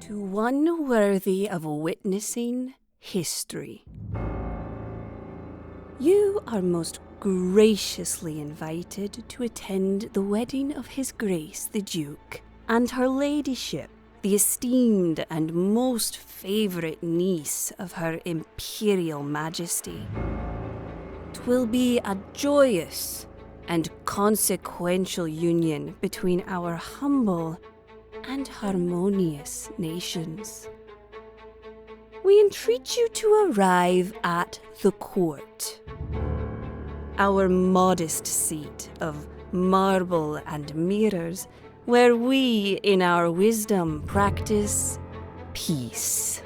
To one worthy of witnessing history. You are most graciously invited to attend the wedding of His Grace the Duke and Her Ladyship, the esteemed and most favourite niece of Her Imperial Majesty. 'Twill be a joyous and consequential union between our humble and harmonious nations. We entreat you to arrive at the court, our modest seat of marble and mirrors, where we, in our wisdom, practice peace.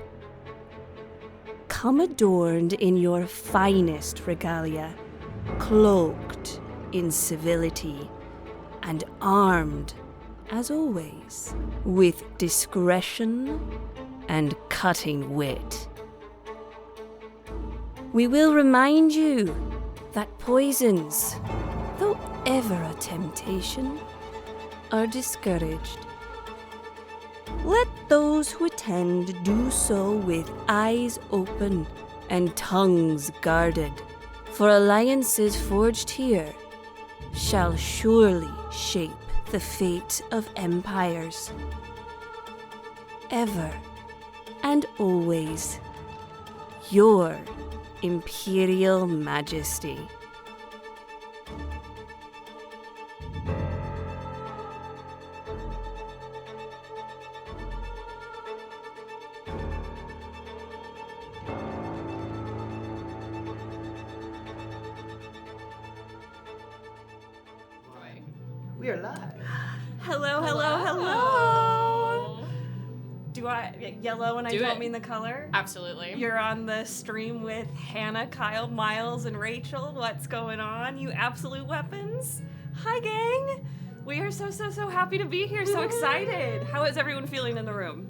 Come adorned in your finest regalia, cloaked in civility, and armed, as always, with discretion and cutting wit. We will remind you that poisons, though ever a temptation, are discouraged. Let those who attend do so with eyes open and tongues guarded, for alliances forged here shall surely shape the fate of empires. Ever and always, your Imperial Majesty. We are live. Hello, hello, hello. Do I yellow and I Do don't it. mean the color? Absolutely. You're on the stream with Hannah, Kyle, Miles, and Rachel. What's going on, you absolute weapons? Hi, gang. We are so happy to be here. So excited. How is everyone feeling in the room?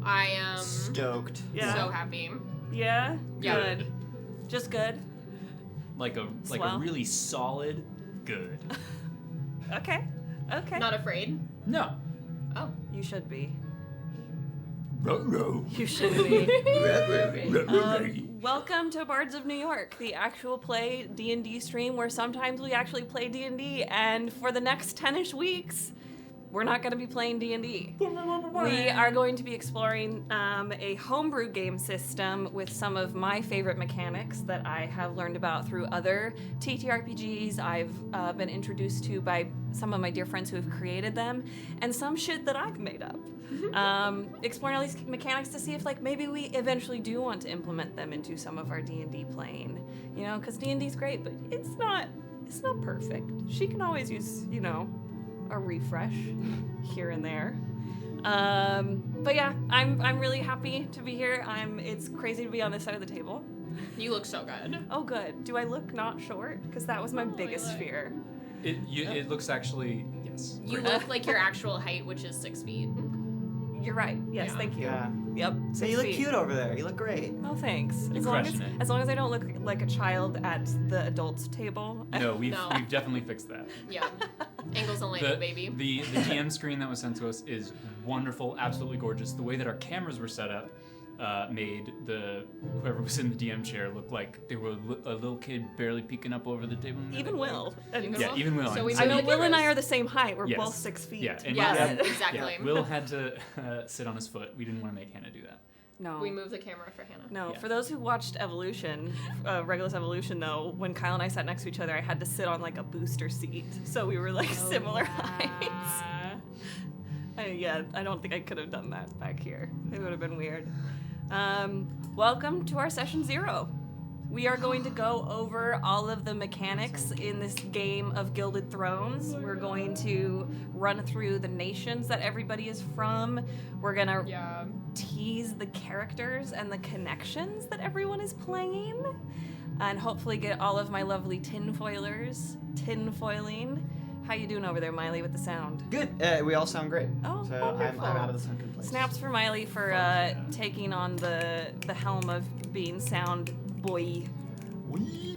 I am Stoked. Yeah. so happy. Yeah? Yeah. Good. Just good? Like a Swell. really solid good. Okay. Okay. Not afraid. No. Oh. You should be. Ruh-roh. You should be. Ruh-roh. Welcome to Bards of New York, the actual play D&D stream where sometimes we actually play D&D, and for the next 10-ish weeks, we're not going to be playing D&D. We are going to be exploring a homebrew game system with some of my favorite mechanics that I have learned about through other TTRPGs I've been introduced to by some of my dear friends who have created them, and some shit that I've made up. Exploring all these mechanics to see if maybe we eventually do want to implement them into some of our D&D playing. You know, because D&D's great, but it's not perfect. She can always use, a refresh here and there. But yeah, I'm really happy to be here. It's crazy to be on this side of the table. You look so good. Oh, good. Do I look not short? Because that was my biggest fear. It looks actually, yes. You look like your actual height, which is 6 feet. You're right. Yes, Yeah. thank you. Yeah. Yep. So 6 you look feet. cute over there. You look great. Oh, thanks. You're As long crushing it. as long as I don't look like a child at the adults table. No, we've No. definitely fixed that. Yeah. Angles only, baby. The DM screen that was sent to us is wonderful, absolutely gorgeous. The way that our cameras were set up made whoever was in the DM chair look like they were a little kid barely peeking up over the table. Even Will. And Yeah, even Will. So we I know moved the Will and I cameras. are the same height. We're Yes. both 6 feet. Yeah, and Yes, Will- exactly. yeah, Will had to sit on his foot. We didn't want to make Hannah do that. No. We moved the camera for Hannah. No, Yeah. for those who watched Evolution, Regulus Evolution, though, when Kyle and I sat next to each other, I had to sit on a booster seat, so we were similar heights. I don't think I could have done that back here. It would have been weird. Welcome to our session 0. We are going to go over all of the mechanics in this game of Gilded Thrones. We're going to run through the nations that everybody is from. We're gonna Yeah. tease the characters and the connections that everyone is playing, and hopefully get all of my lovely tinfoilers tinfoiling. How you doing over there, Miley, with the sound? Good. We all sound great. Oh, so wonderful. I'm out of the sunken place. Snaps for Miley for taking on the helm of being sound boy.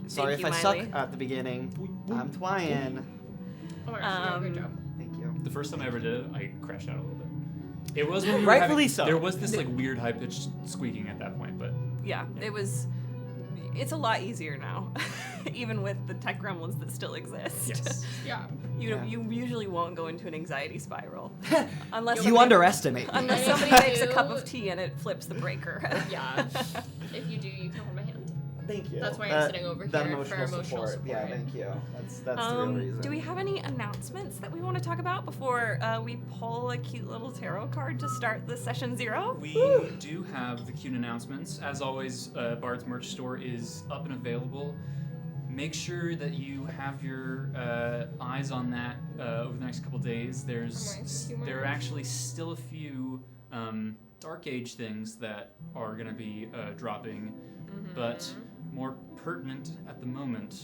Sorry Thank if you, I suck Miley. at the beginning. I'm Twyan. Oh my gosh, you did a great job. Thank you. The first time I ever did it, I crashed out a little bit. It was when we were Rightfully having, so. There was this like weird high-pitched squeaking at that point, but Yeah, it's a lot easier now, even with the tech gremlins that still exist. yes. Yeah. You usually won't go into an anxiety spiral unless You somebody- underestimate me. Unless If somebody you makes a cup do- of tea and it flips the breaker. Yeah. If you do, you can hold my hand. Thank you. That's why I'm sitting over that here for emotional support. Yeah, thank you. That's the real reason. Do we have any announcements that we want to talk about before we pull a cute little tarot card to start the session 0? We do have the cute announcements. As always, Bard's merch store is up and available. Make sure that you have your eyes on that over the next couple days. I'm wearing some There are humor. actually still a few Dark Age things that are going to be dropping, but more pertinent at the moment,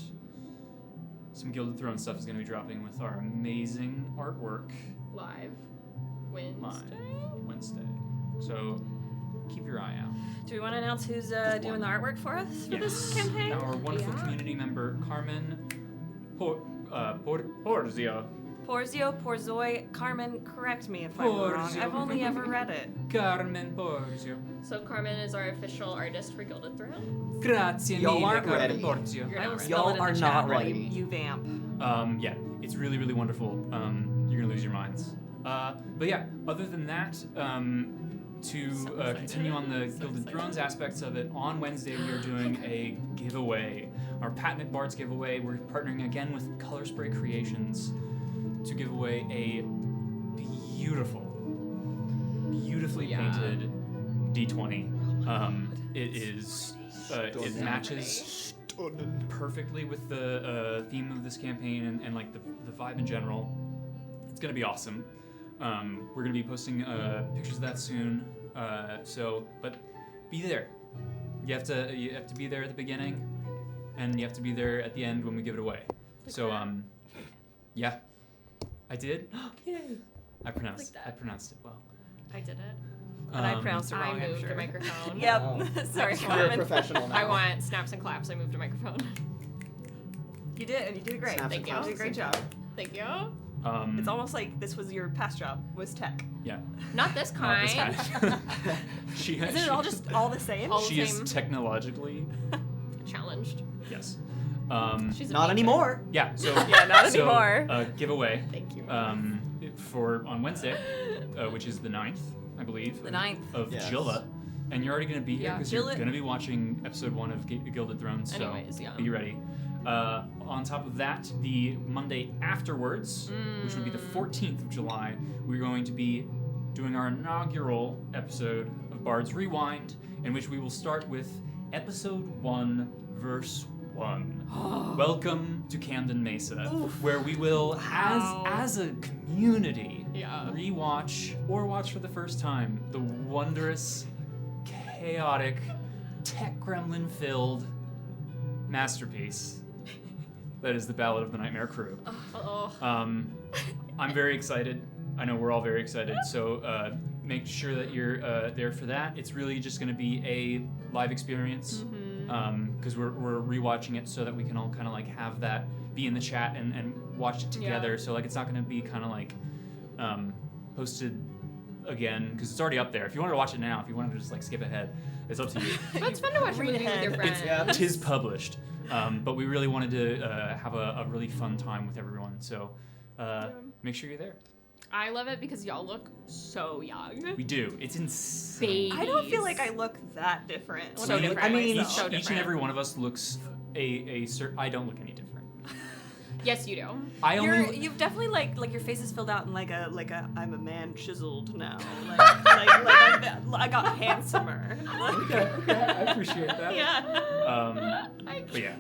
some Gilded Thrones stuff is going to be dropping with our amazing artwork Live. live Wednesday. Wednesday. So keep your eye out. Do we want to announce who's doing the artwork for us for this campaign? Our wonderful Yeah. community member Carmen Porzio. Porzoi, Carmen, correct me if I'm wrong. Porzio. I've only ever read it. Carmen Porzio. So Carmen is our official artist for Gilded Thrones. Grazie Y'all mille, aren't Carmen ready. Porzio. You're I will not spell Y'all it in are the not chat while ready. you vamp. Yeah, it's really, really wonderful. You're gonna lose your minds. But yeah, other than that, to continue on the Gilded Thrones aspects of it, on Wednesday we are doing a giveaway, our patented Bards giveaway. We're partnering again with Color Spray Creations to give away a beautifully Yeah. painted D20. It is, it matches perfectly with the theme of this campaign and like the vibe in general. It's gonna be awesome. We're gonna be posting pictures of that soon. But be there. You have to be there at the beginning, and you have to be there at the end when we give it away. So yeah, I did. Yay! I pronounced it well. I did it. And I pronounced it wrong, I I'm moved sure. the microphone. Yep. Wow. Sorry, You're a You're a Carmen. professional now. I want snaps and claps. I moved a microphone. You did, and you did great. Snaps Thank and you. You did a great claps. job. Thank you. It's almost like this was your past job, was tech. Yeah. Not this Not kind. this time. Isn't it all just all the same? All- She is same. technologically Challenged. yes. She's a Not teacher. anymore. Yeah. So Yeah, not so, anymore. Giveaway. Thank you. For on Wednesday, which is the 9th, I believe. The 9th. of Yes. Jilla, and you're already going to be here Yeah. because you're Jilla- going to be watching episode 1 of Gilded Thrones. So Anyways, yeah. be ready. On top of that, the Monday afterwards, which would be the 14th of July, we're going to be doing our inaugural episode of Bards Rewind, in which we will start with episode 1, verse 1. Welcome to Camden Mesa, where we will, Wow. as a community, Yeah. rewatch or watch for the first time the wondrous, chaotic, tech gremlin-filled masterpiece that is the Ballad of the Nightmare Crew. Oh. I'm very excited. I know we're all very excited. So make sure that you're there for that. It's really just going to be a live experience because we're rewatching it so that we can all kind of like have that be in the chat and watch it together. Yeah. So like it's not going to be kind of like posted again because it's already up there. If you want to watch it now, if you want to just like skip ahead, it's up to you. But it's fun to watch a Read movie with your ahead. friends. Tis published. But we really wanted to have a really fun time with everyone. So make sure you're there. I love it because y'all look so young. We do. It's insane. Babies. I don't feel like I look that different. So when I different. look at I mean, myself. so Each and different. every one of us looks a certain. I don't look any different. Yes, you do. I only. You've definitely like your face is filled out in like a I'm a man chiseled now. I got handsomer. Okay, I appreciate that. Yeah. But yeah,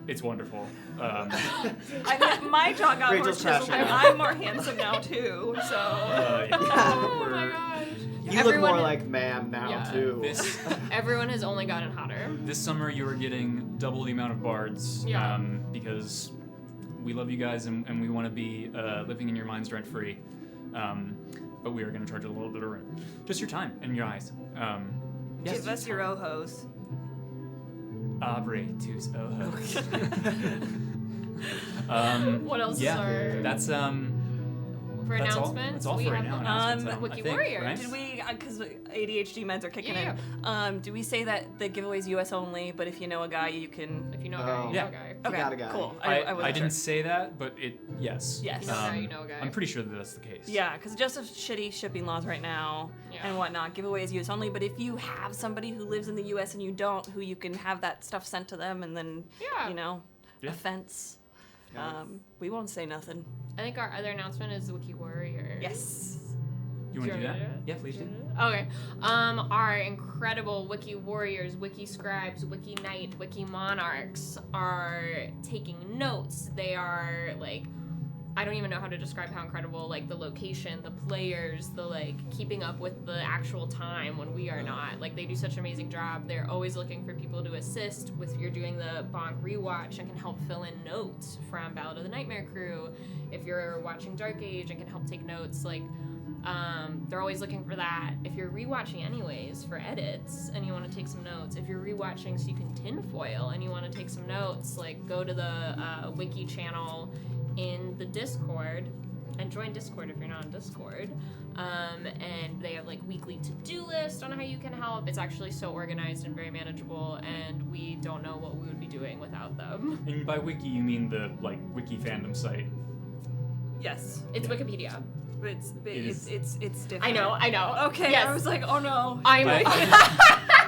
it's wonderful. I mean, my jaw got Rachel's more chiseled, crashing and out. I'm more handsome now too. So. Yeah. Oh We're- my gosh. You Everyone- look more like ma'am now Yeah. too. This Everyone has only gotten hotter. this summer you are getting double the amount of bards. Yeah. Because we love you guys and we want to be living in your minds rent free. But we are going to charge a little bit of rent. Just your time and your eyes. Yes. Give us your ojos. Abre tus ojos. What else yeah, is our... that's For That's all? announcements, That's all we for right have now. Announcements, I Wiki think, Warriors. right? Did we, because ADHD meds are kicking Yeah. in, do we say that the giveaway's US only, but if you know a guy, you can... If you know a guy, you Yeah. know a guy. Okay, got a guy. cool. I wasn't didn't sure. say that, but yes. Yes. You know a guy, you know a guy. I'm pretty sure that that's the case. Yeah, because just of shitty shipping laws right now Yeah. and whatnot, giveaways US only, but if you have somebody who lives in the US and you don't, who you can have that stuff sent to them and then, Yeah. you know, Yeah. offense, Yeah. we won't say nothing. I think our other announcement is Wiki Warriors. Yes. You want to do Sure. that? Yeah, please do. Okay. Our incredible Wiki Warriors, Wiki Scribes, Wiki Knight, Wiki Monarchs are taking notes. They are like, I don't even know how to describe how incredible, like the location, the players, the like keeping up with the actual time when we are not. Like they do such an amazing job. They're always looking for people to assist with if you're doing the Bonk rewatch and can help fill in notes from Ballad of the Nightmare Crew. If you're watching Dark Age and can help take notes, like they're always looking for that. If you're rewatching anyways for edits and you want to take some notes, if you're rewatching so you can tinfoil and you want to take some notes, like go to the wiki channel in the Discord and join Discord if you're not on Discord. And they have like weekly to-do list on how you can help. It's actually so organized and very manageable, and we don't know what we would be doing without them. And by wiki, you mean the like wiki fandom site. Yes. It's Wikipedia. It's different. I know. Okay, Yes. I was like, oh no.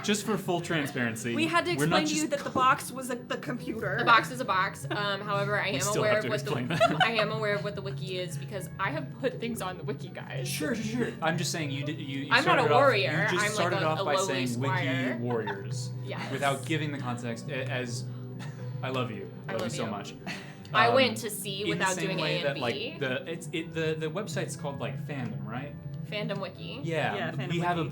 Just for full transparency, We had to we're not explain to you just- that the box was the computer. The box is a box. However, I am still aware have of to what the explain that. I am aware of what the wiki is because I have put things on the wiki, guys. Sure. I'm just saying you I'm not a started warrior. Off, you just I'm started like off a by lowly saying squire. wiki warriors, Yes. without giving the context. As I love you, I love love you so you. much. I went to C in without the same doing way A that, and like, B. the website's called like fandom, right? Fandom wiki. Yeah, Fandom we have a Wiki.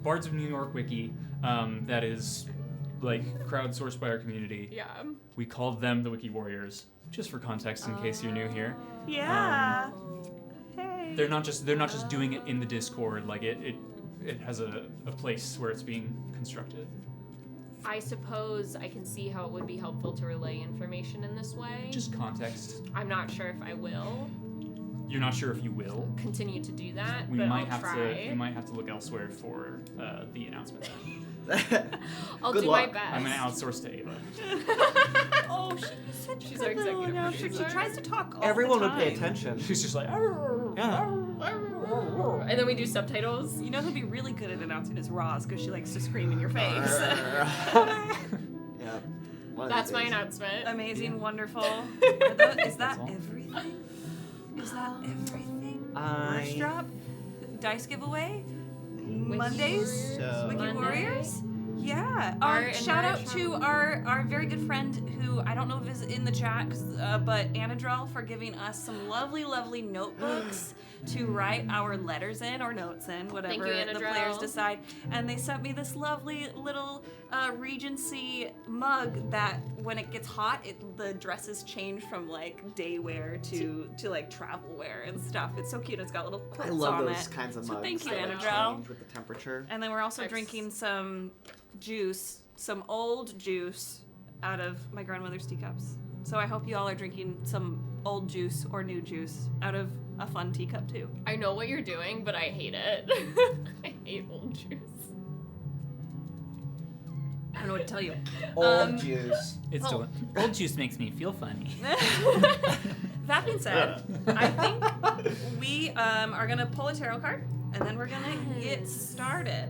Bards of New York wiki that is like crowdsourced by our community. Yeah. We called them the Wiki Warriors, just for context in case you're new here. Yeah. Hey. They're not just doing it in the Discord. Like it has a place where it's being constructed. I suppose I can see how it would be helpful to relay information in this way. Just context. I'm not sure if I will You're not sure if you will. continue to do that, We but might I'll have try. to. We might have to look elsewhere for the announcement. I'll Good do my luck. best. I'm gonna outsource to Ava. Oh, she's such She's a our good little executive announcer. She producer. tries to talk all Everyone the would time. pay attention. She's just like. Yeah. And then we do subtitles. You know who'd be really good at announcing is Roz, because she likes to scream in your face. Yeah. One of That's these my days. announcement. Amazing, wonderful. Is that all. everything? Is that everything? I- Merch drop? Dice giveaway? Wiki Mondays? So- Wiki Monday. Warriors? Yeah. Art and Shout out merch to on- our very good friend who I don't know if is in the chat, but Anadrel for giving us some lovely, lovely notebooks to write our letters in or notes in, whatever you, the Anadrel. players decide. And they sent me this lovely little Regency mug that when it gets hot, the dresses change from like day wear to like travel wear and stuff. It's so cute. It's got little quotes I love on those it. kinds of So mugs. thank you, that, like, Anadrel. change with the temperature. And then we're also I've drinking some juice, some old juice out of my grandmother's teacups. So I hope you all are drinking some old juice or new juice out of a fun teacup too. I know what you're doing, but I hate it. I hate old juice. I don't know what to tell you. Old juice. It's Oh. old juice makes me feel funny. That being said, I think we are gonna pull a tarot card and then we're gonna get started.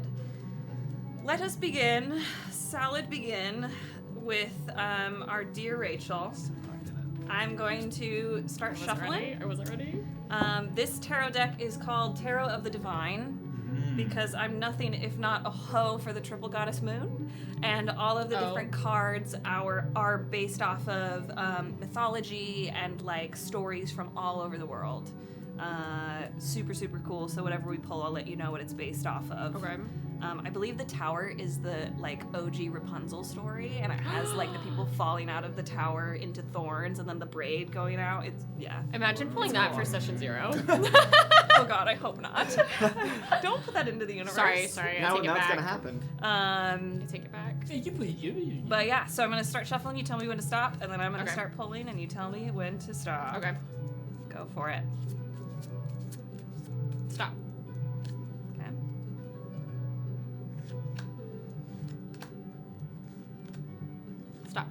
Let us begin, with our dear Rachel. I'm going to start shuffling. I wasn't ready. This tarot deck is called Tarot of the Divine because I'm nothing if not a hoe for the Triple Goddess Moon, and all of the different cards are based off of mythology and like stories from all over the world. Super, super cool. So whatever we pull, I'll let you know what it's based off of. Okay. I believe the tower is the like OG Rapunzel story, and it has like the people falling out of the tower into thorns, and then the braid going out. It's Imagine pulling that for session 0. Oh God, I hope not. Don't put that into the universe. Sorry. I Now take it it's back. gonna happen. I take it back. But yeah, so I'm gonna start shuffling. You tell me when to stop, and then I'm gonna Okay. start pulling, and you tell me when to stop. Okay. Go for it. Stop.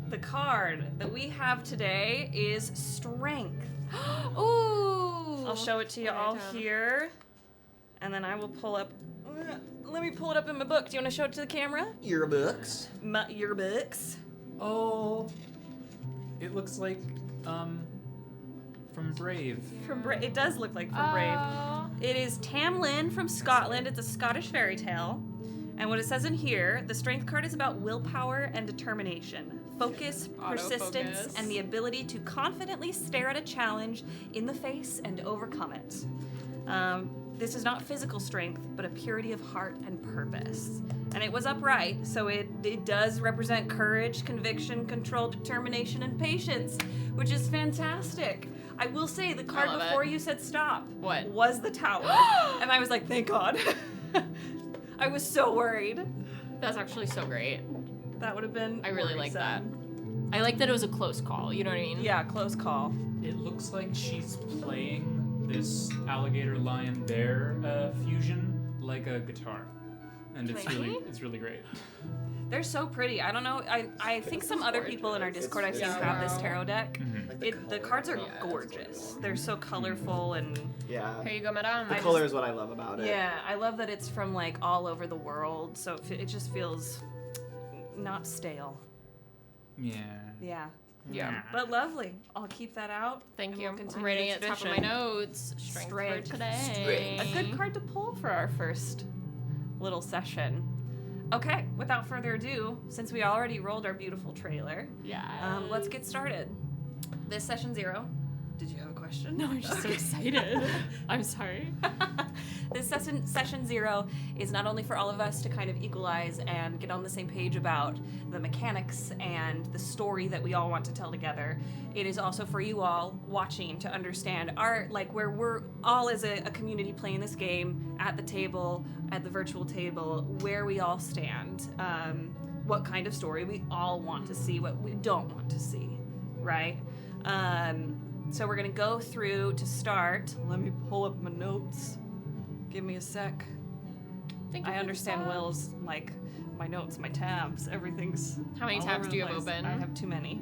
The card that we have today is Strength. Ooh. I'll show it to you Write it all down. here, and then I will pull up. Let me pull it up in my book. Do you want to show it to the camera? Yearbooks. My yearbooks. Oh, it looks like from Brave. It does look like from Brave. Oh. It is Tamlin from Scotland. It's a Scottish fairy tale. And what it says in here, the strength card is about willpower and determination, focus, persistence, Autofocus. and the ability to confidently stare at a challenge in the face and overcome it. This is not physical strength, but a purity of heart and purpose. And it was upright, so it does represent courage, conviction, control, determination, and patience, which is fantastic. I will say the card love before it. you said stop What? was the tower. And I was like, thank God. I was so worried. That's actually so great. That would have been I really like that. worrisome. I like that it was a close call. You know what I mean? Yeah, close call. It looks like she's playing this alligator lion bear fusion like a guitar, and it's really great. They're so pretty. I don't know. I think some other people in our Discord I've seen It's have this wow. tarot deck. Like The cards are color. Yeah, gorgeous. They're so colorful and Yeah. Here you go, madame. The color is what I love about it. yeah, I love that it's from like all over the world. So it just feels not stale. Yeah. Yeah, Yeah. but lovely. I'll keep that out. Thank and you. we'll I'm continue writing the it top of my tradition. notes. Strength for Strength. today. A good card to pull for our first little session. Okay, without further ado, since we already rolled our beautiful trailer, Yeah. let's get started. This session 0. Did you have a question? No, I'm just so excited. I'm sorry. This session 0 is not only for all of us to kind of equalize and get on the same page about the mechanics and the story that we all want to tell together. It is also for you all watching to understand where we're all as a community playing this game at the table, at the virtual table, where we all stand, what kind of story we all want to see, what we don't want to see, right? So we're gonna go through to start. Let me pull up my notes. Give me a sec. Thank you I for understand the song. Will's like my notes, my tabs, everything's. How many all tabs over do you the have place. open? I have too many.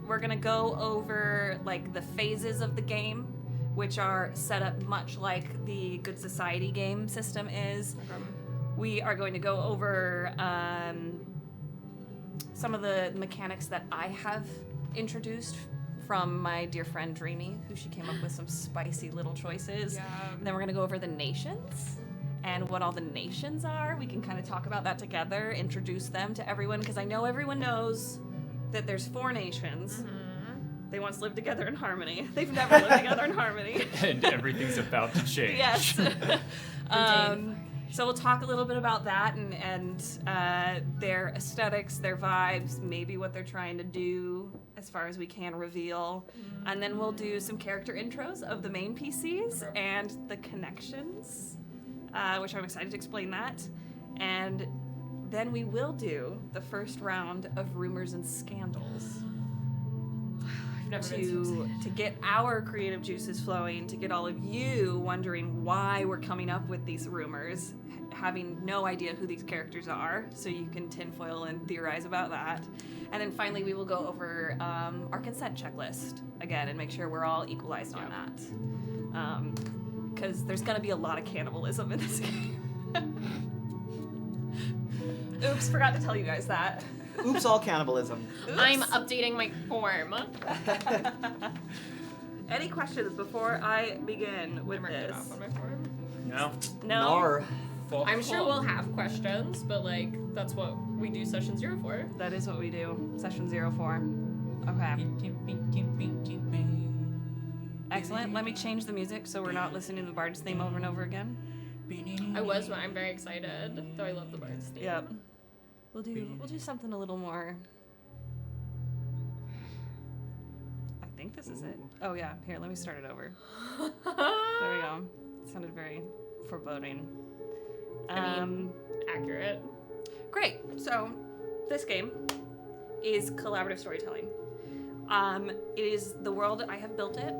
We're gonna go over like the phases of the game, which are set up much like the Good Society game system is. We are going to go over some of the mechanics that I have introduced from my dear friend Dreamy, who she came up with some spicy little choices. Yeah. And then we're going to go over the nations and what all the nations are. We can kind of talk about that together, introduce them to everyone, because I know everyone knows that there's 4 nations. They once lived together in harmony. They've never lived together in harmony. And everything's about to change. Yes. So we'll talk a little bit about that and their aesthetics, their vibes, maybe what they're trying to do as far as we can reveal. And then we'll do some character intros of the main PCs and the connections, which I'm excited to explain that. And then we will do the first round of rumors and scandals. I've never been so excited. To get our creative juices flowing, to get all of you wondering why we're coming up with these rumors, having no idea who these characters are, so you can tinfoil and theorize about that. And then finally we will go over our consent checklist again and make sure we're all equalized on that. Because there's going to be a lot of cannibalism in this game. Oops, forgot to tell you guys that. Oops, all cannibalism. Oops. I'm updating my form. Any questions before I begin I with marked it this? off on my form. No. No. Nar. I'm sure we'll have questions, but like that's what we do session 0 for. That is what we do. Session 04. Okay. Excellent. Let me change the music so we're not listening to the Bards theme over and over again. I was, but I'm very excited. Though I love the Bards theme. Yep. We'll do something a little more. I think this is it. Oh yeah. Here, let me start it over. There we go. It sounded very foreboding. I mean, accurate. Great. So, this game is collaborative storytelling. It is the world I have built it.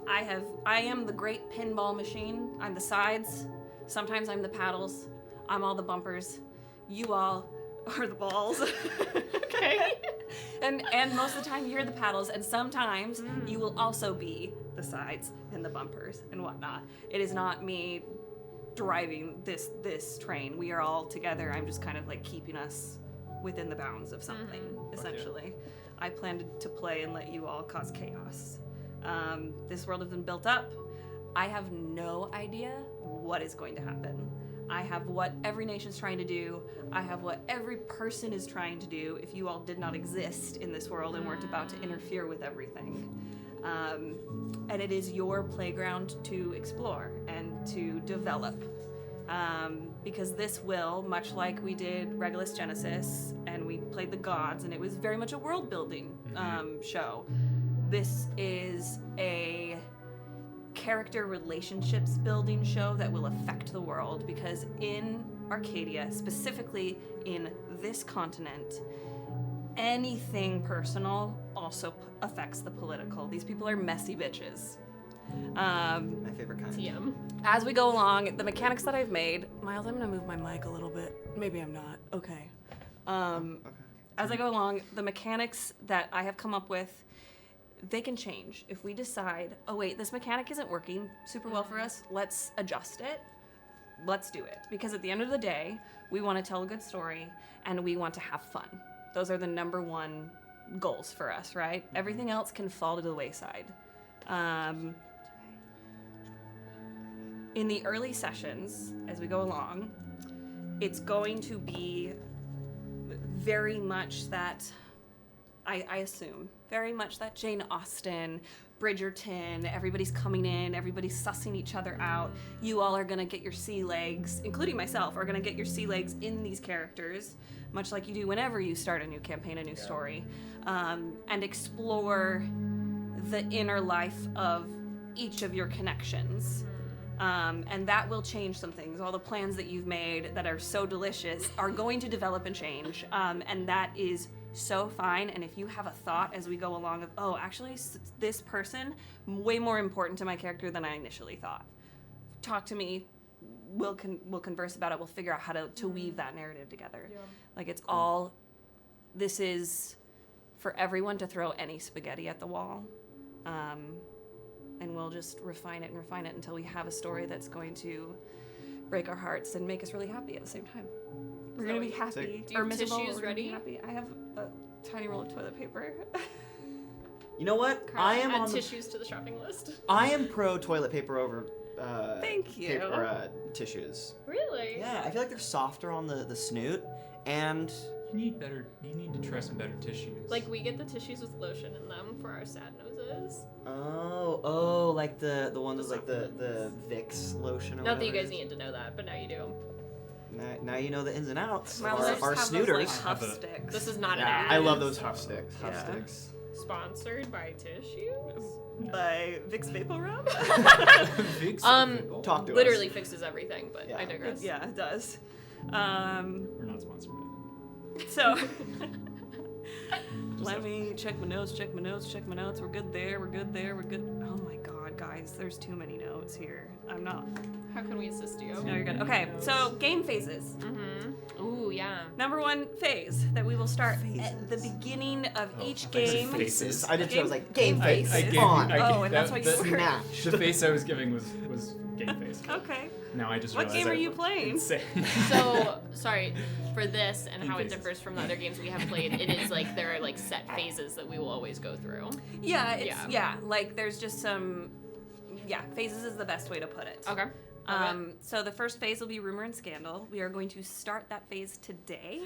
I am the great pinball machine on the sides, Sometimes I'm the paddles. I'm all the bumpers. You all are the balls. Okay. and most of the time you're the paddles, and sometimes you will also be the sides and the bumpers and whatnot. It is not me driving this train. We are all together. I'm just kind of like keeping us within the bounds of something, essentially. I plan to play and let you all cause chaos. This world has been built up. I have no idea what is going to happen. I have what every nation's trying to do. I have what every person is trying to do if you all did not exist in this world and weren't about to interfere with everything. And it is your playground to explore and to develop. Because this will, much like we did Regulus Genesis and we played the gods, and it was very much a world-building show. This is a character relationships building show that will affect the world, because in Arcadia, specifically in this continent, anything personal also affects the political. These people are messy bitches. My favorite kind. TM. As we go along, the mechanics that I've made, Miles, I'm gonna move my mic a little bit. Maybe I'm not. Okay. As I go along, the mechanics that I have come up with, they can change. If we decide, oh wait, this mechanic isn't working super well for us, let's adjust it. Let's do it. Because at the end of the day, we want to tell a good story and we want to have fun. Those are the number one goals for us, right? Everything else can fall to the wayside. In the early sessions, as we go along, it's going to be very much that, I assume, very much that Jane Austen, Bridgerton, everybody's coming in, everybody's sussing each other out. You all are gonna get your sea legs, including myself, are gonna get your sea legs in these characters, much like you do whenever you start a new campaign, a new story, and explore the inner life of each of your connections. And that will change some things. All the plans that you've made that are so delicious are going to develop and change. And that is so fine. And if you have a thought as we go along of, oh, actually, this person, way more important to my character than I initially thought. Talk to me. We'll converse about it. We'll figure out how to weave that narrative together. Yeah. Like, it's all, this is for everyone to throw any spaghetti at the wall. And we'll just refine it until we have a story that's going to break our hearts and make us really happy at the same time. We're going to be happy. Do you have tissues ready? Happy. I have a tiny roll of toilet paper. You know what? Add tissues to the shopping list. I am pro toilet paper over Thank you. paper tissues. Really? Yeah, I feel like they're softer on the snoot, and You need to try some better tissues. Like, we get the tissues with lotion in them for our sad noses. oh, like the ones with like the Vicks lotion or Not that you whatever. guys needed to know that, but now you do. Now you know the ins and outs. Miles, I just Our have snooters. those, like, huff sticks. This is not an Yeah, ad. I love those huff sticks. Sponsored by tissues? By Vicks Vapor Rub? Talk to literally us. fixes everything, but Yeah. I digress. Yeah, it does. We're not sponsored. So, let me check my notes. We're good there. We're good. Oh my god, guys, there's too many notes here. I'm not. How can we assist you? No, you're good. Okay, so game phases. Mm-hmm. Ooh, yeah. Number one phase that we will start at the beginning of each game. Faces. I did too. I was like, game I faces. gave you- on. Oh, and that's why you were. Snatch. The face I was giving was game face. Okay. Now I just What realized game are I- you playing? Insane. So, sorry, for this and how it Phases. differs from the other games we have played, it is like there are like set phases that we will always go through. Yeah, it's Yeah. like there's just some phases is the best way to put it. Okay. So the first phase will be rumor and scandal. We are going to start that phase today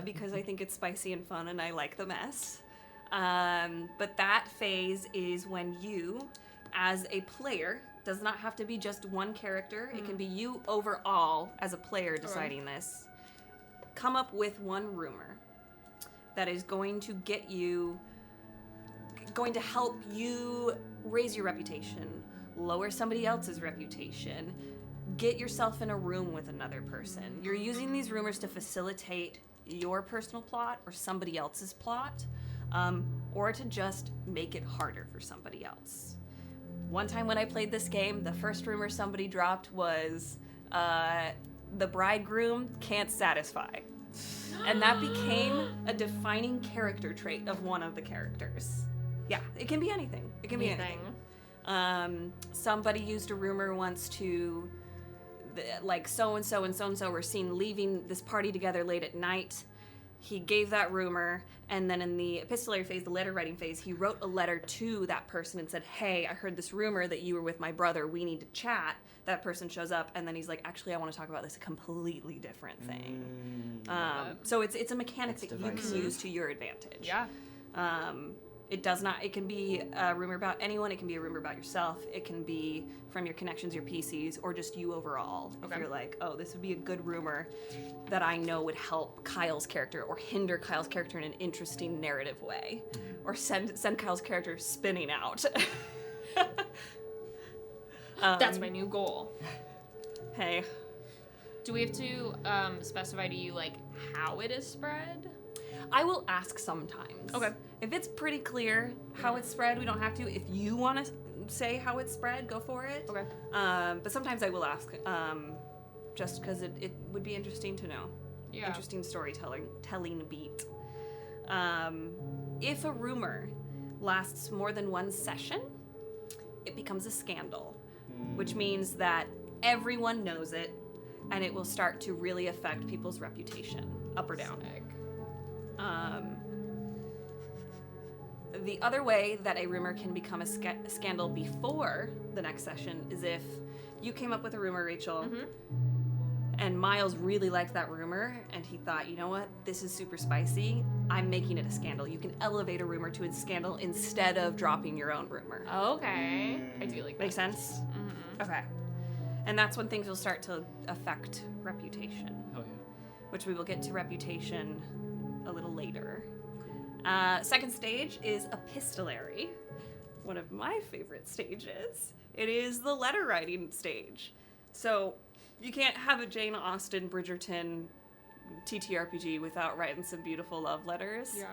because I think it's spicy and fun and I like the mess. But that phase is when you, as a player, does not have to be just one character. It can be you overall as a player deciding this. Come up with one rumor that is going to get you, going to help you raise your reputation, lower somebody else's reputation, get yourself in a room with another person. You're using these rumors to facilitate your personal plot or somebody else's plot, or to just make it harder for somebody else. One time when I played this game, the first rumor somebody dropped was the bridegroom can't satisfy. And that became a defining character trait of one of the characters. Yeah, it can be anything. It can be anything. Somebody used a rumor once to, like, so-and-so and so-and-so were seen leaving this party together late at night. He gave that rumor, and then in the epistolary phase, the letter writing phase, he wrote a letter to that person and said, hey, I heard this rumor that you were with my brother. We need to chat. That person shows up, and then he's like, actually, I want to talk about this completely different thing. So it's a mechanic that you can use to your advantage. Yeah. It does not, it can be a rumor about anyone, it can be a rumor about yourself, it can be from your connections, your PCs, or just you overall. Okay. If you're like, oh, this would be a good rumor that I know would help Kyle's character or hinder Kyle's character in an interesting narrative way. Or send Kyle's character spinning out. That's my new goal. Hey. Do we have to specify to you, like, how it is spread? I will ask sometimes. Okay. If it's pretty clear how it's spread, we don't have to. If you want to say how it's spread, go for it. Okay. But sometimes I will ask, just because it would be interesting to know. Yeah. Interesting telling beat. If a rumor lasts more than one session, it becomes a scandal, which means that everyone knows it, and it will start to really affect people's reputation, up or down. Sick. The other way that a rumor can become a scandal before the next session is if you came up with a rumor, Rachel, and Miles really liked that rumor, and he thought, you know what, this is super spicy, I'm making it a scandal. You can elevate a rumor to a scandal instead of dropping your own rumor. Okay. I do like that. Make sense? Okay. And that's when things will start to affect reputation, Oh yeah. which we will get to reputation a little later. Second stage is epistolary, one of my favorite stages. It is the letter writing stage. So you can't have a Jane Austen, Bridgerton TTRPG without writing some beautiful love letters. Yeah.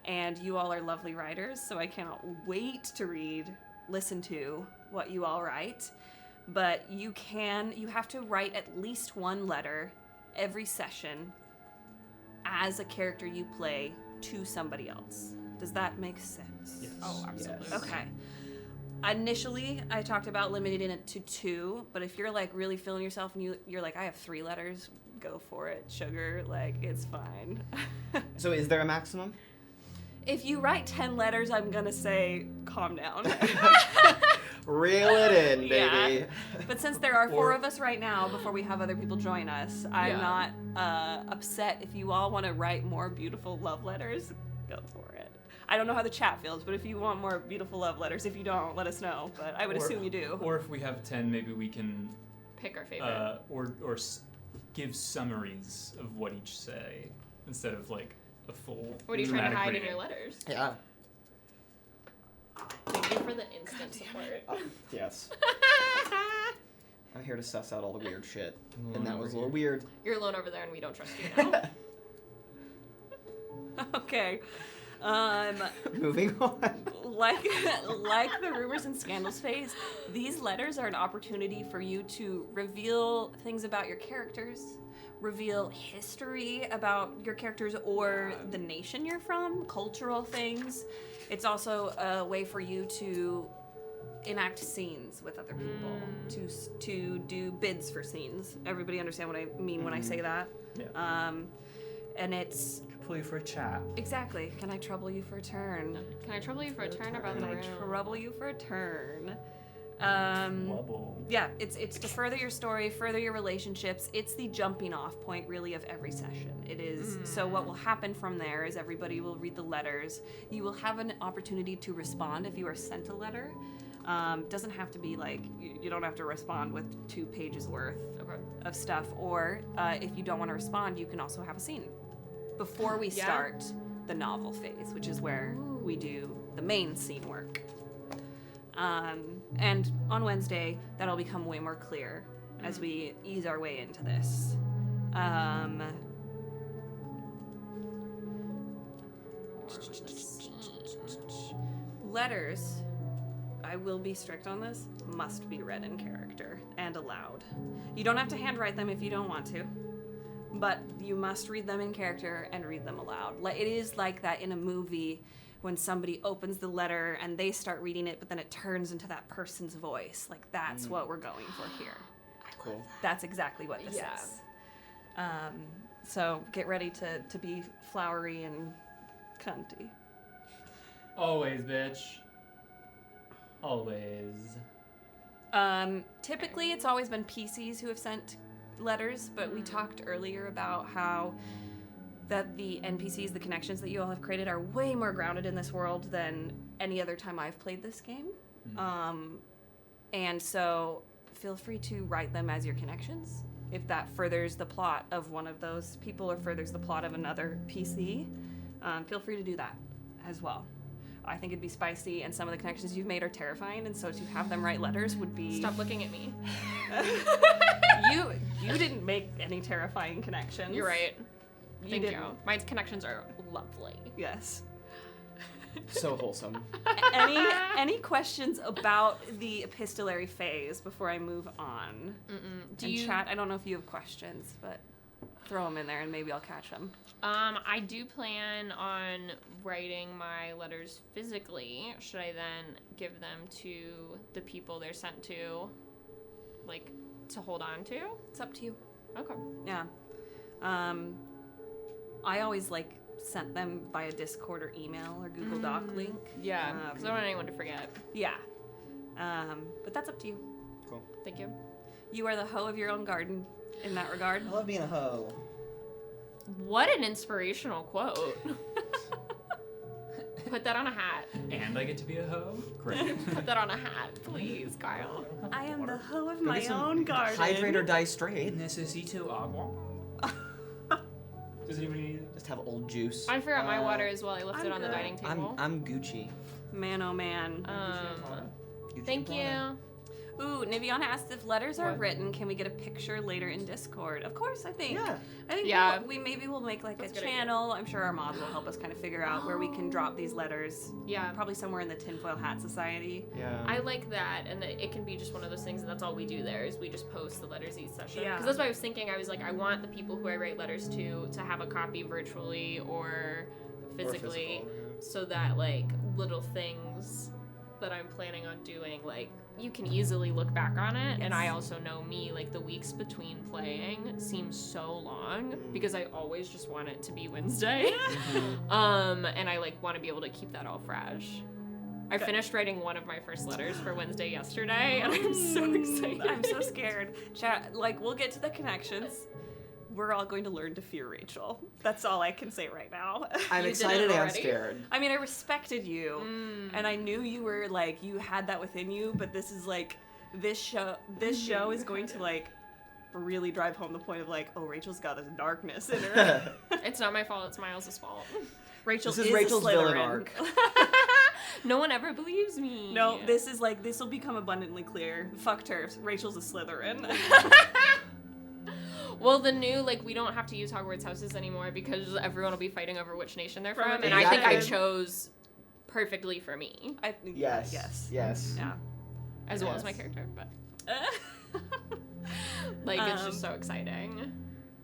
And you all are lovely writers, so I cannot wait to listen to what you all write. But you have to write at least one letter every session as a character you play to somebody else. Does that make sense? Yes. Oh, absolutely. Yes. Okay. Initially, I talked about limiting it to 2, but if you're like really feeling yourself and you're like, I have 3 letters, go for it, sugar. Like, it's fine. So is there a maximum? If you write 10 letters, I'm gonna say, calm down. Reel it in, baby. Yeah. But since there are 4 of us right now, before we have other people join us, I'm not upset if you all want to write more beautiful love letters. Go for it. I don't know how the chat feels, but if you want more beautiful love letters, if you don't, let us know. But I would assume you do. Or if we have 10, maybe we can Pick our favorite. give summaries of what each say instead of like a full. What are you trying to dramatic hide in reading. your letters? Yeah. Thank you for the instant support. Yes. I'm here to suss out all the weird shit. And that was a little weird. You're alone over there and we don't trust you now. Okay. Moving on. Like the rumors and scandals phase, these letters are an opportunity for you to reveal things about your characters, reveal history about your characters or the nation you're from, cultural things. It's also a way for you to enact scenes with other people, to do bids for scenes. Everybody understand what I mean when I say that? Yeah. And it's Play for a chat. exactly. Can I trouble you for a turn? Can I trouble you for a turn about Can the I room? trouble you for a turn? Wobble. Yeah, it's to further your story, further your relationships. It's the jumping off point, really, of every session. It is. So what will happen from there is everybody will read the letters. You will have an opportunity to respond if you are sent a letter. Doesn't have to be like, you don't have to respond with 2 pages worth of stuff. Or if you don't want to respond, you can also have a scene before we start the novel phase, which is where we do the main scene work. And on Wednesday, that'll become way more clear as we ease our way into this. Letters I will be strict on this, must be read in character and aloud. You don't have to handwrite them if you don't want to, but you must read them in character and read them aloud. It is like that in a movie when somebody opens the letter and they start reading it, but then it turns into that person's voice. Like, that's what we're going for here. Cool. That's exactly what this is. So get ready to be flowery and cunty. Always, bitch. Always. Typically, it's always been PCs who have sent letters, but we talked earlier about how that the NPCs, the connections that you all have created, are way more grounded in this world than any other time I've played this game. And so feel free to write them as your connections. If that furthers the plot of one of those people or furthers the plot of another PC, feel free to do that as well. I think it'd be spicy, and some of the connections you've made are terrifying, and so to have them write letters would be... Stop looking at me. You didn't make any terrifying connections. You're right. Thank you. didn't. My connections are lovely. Yes. So wholesome. Any questions about the epistolary phase before I move on? Do In you... chat, I don't know if you have questions, but throw them in there and maybe I'll catch them. I do plan on writing my letters physically. Should I then give them to the people they're sent to, like, to hold on to? It's up to you. Okay. Yeah. I always, sent them via Discord or email or Google Doc link. Yeah, because I don't want anyone to forget. Yeah. But that's up to you. Cool. Thank you. You are the hoe of your own garden in that regard. I love being a hoe. What an inspirational quote. Put that on a hat. And I get to be a hoe? Great. Put that on a hat, please, Kyle. I am the hoe of Go my get some own garden. Hydrate or die straight. Necesito agua. Does anybody need it? Just have old juice. I forgot my water as well. I left I'm it on the good. dining table. I'm Gucci. Man, oh man. Gucci Thank Prada. you. Ooh, Nivion asked if letters are written, can we get a picture later in Discord? Of course, I think. Yeah. I think Yeah. we maybe we'll make like That's a a good idea. channel. I'm sure our mods will help us kind of figure out where we can drop these letters. Yeah. Probably somewhere in the Tinfoil Hat Society. Yeah. I like that, and that it can be just one of those things, and that's all we do there is we just post the letters each session. Yeah. Because that's what I was thinking. I was like, I want the people who I write letters to have a copy virtually or physically, so that like little things that I'm planning on doing, like you can easily look back on it. And I also know me, like the weeks between playing seem so long because I always just want it to be Wednesday. And I like want to be able to keep that all fresh. I finished writing one of my first letters for Wednesday yesterday, and I'm so excited. I'm so scared. Chat, we'll get to the connections. We're all going to learn to fear Rachel. That's all I can say right now. I'm You did it excited and already? scared. I mean, I respected you, and I knew you were you had that within you. But this is this show is going to really drive home the point of oh, Rachel's got this darkness in her. It's not my fault, it's Miles' fault. Rachel This is Rachel's a villain Slytherin. arc. No one ever believes me. No, this is this will become abundantly clear. Fuck turfs. Rachel's a Slytherin. Well, the new, we don't have to use Hogwarts houses anymore because everyone will be fighting over which nation they're from, and I think I chose perfectly for me, Yes. Yes. Yes. Yeah. as well as Yes. my character, but it's just so exciting.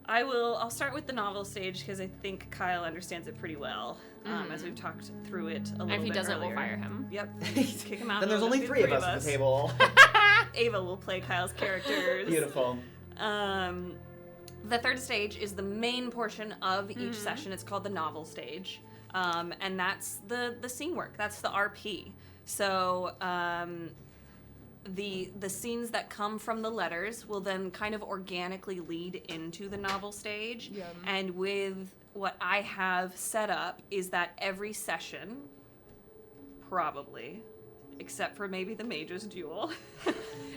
I'll start with the novel stage because I think Kyle understands it pretty well, as we've talked through it a little bit And if he doesn't, earlier. we'll fire him. Yep. Kick him out. Then there's It'll only be three of us at the table. Ava will play Kyle's characters. Beautiful. The third stage is the main portion of each session. It's called the novel stage. And that's the scene work. That's the RP. So the scenes that come from the letters will then kind of organically lead into the novel stage. Yeah. And with what I have set up is that every session, probably, except for maybe the Mage's Duel,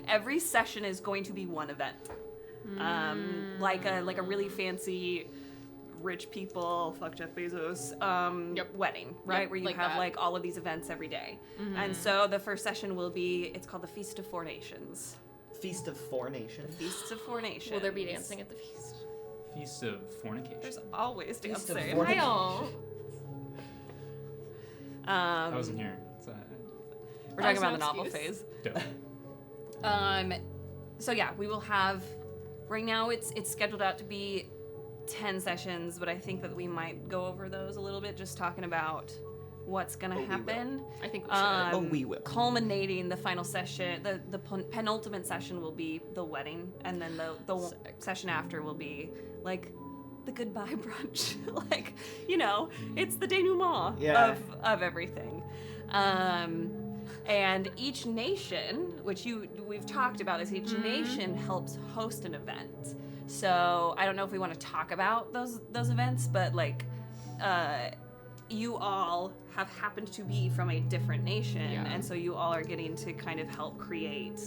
every session is going to be one event. Like a really fancy rich people, fuck Jeff Bezos, wedding, right? Yep, where you like have that. all of these events every day. And so the first session will be, it's called the Feast of Four Nations. Feast of Four Nations. Feasts of Four Nations. Will there be dancing at the feast? Feast of fornication. There's always Feast of dancing. Four- Kyle! I wasn't here. So We're talking There's about no the novel excuse. phase. Dope. So yeah, we will have. Right now, it's scheduled out to be 10 sessions, but I think that we might go over those a little bit, just talking about what's gonna happen. I think we should. We will. Culminating the final session, the penultimate session will be the wedding, and then the session after will be like the goodbye brunch. Like, you know, it's the denouement of everything. And each nation, which we've talked about this, each nation helps host an event. So I don't know if we want to talk about those events, but like, you all have happened to be from a different nation, and so you all are getting to kind of help create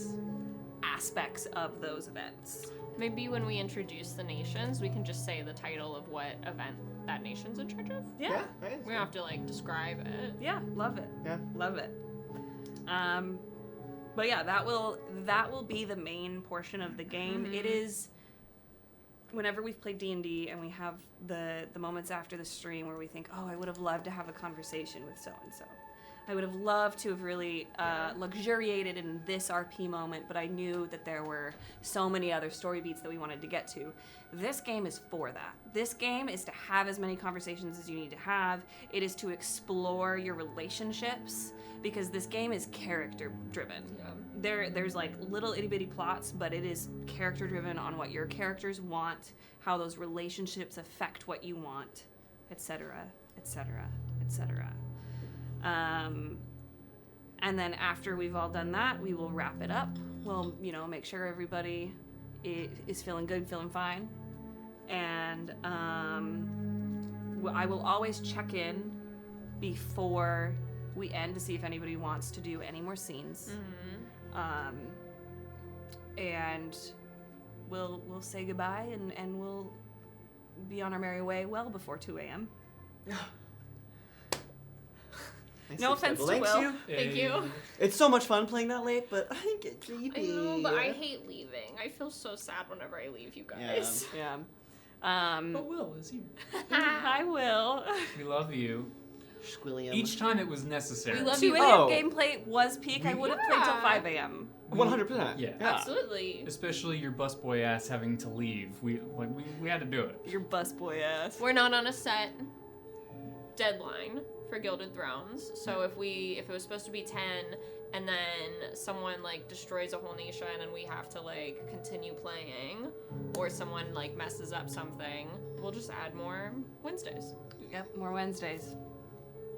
aspects of those events. Maybe when we introduce the nations, we can just say the title of what event that nation's in charge of. Yeah. We don't have to like describe it. Yeah, love it. Yeah. Love it. But yeah, that will be the main portion of the game. It is, whenever we've played D&D and we have the moments after the stream where we think, oh, I would have loved to have a conversation with so-and-so. I would have loved to have really luxuriated in this RP moment, but I knew that there were so many other story beats that we wanted to get to. This game is for that. This game is to have as many conversations as you need to have. It is to explore your relationships, because this game is character driven. There's like little itty bitty plots, but it is character driven on what your characters want, how those relationships affect what you want, etc., etc., etc. And then after we've all done that, we will wrap it up. We'll, make sure everybody is feeling good, feeling fine. And I will always check in before we end to see if anybody wants to do any more scenes. And we'll say goodbye and we'll be on our merry way well before 2 a.m. No offense to Will. Thank you. It's so much fun playing that late, but I get sleepy. I know, but I hate leaving. I feel so sad whenever I leave you guys. Yeah. But Will is here. I will. We love you. Squilliam. Each time it was necessary. We love 2 you. a.m. Oh. gameplay was peak. I would have played till 5 a.m. 100%. Yeah. Absolutely. Especially your busboy ass having to leave. We had to do it. Your busboy ass. We're not on a set deadline for Gilded Thrones. So if it was supposed to be 10 and then someone like destroys a whole nation and we have to like continue playing, or someone like messes up something, we'll just add more Wednesdays. Yep, more Wednesdays.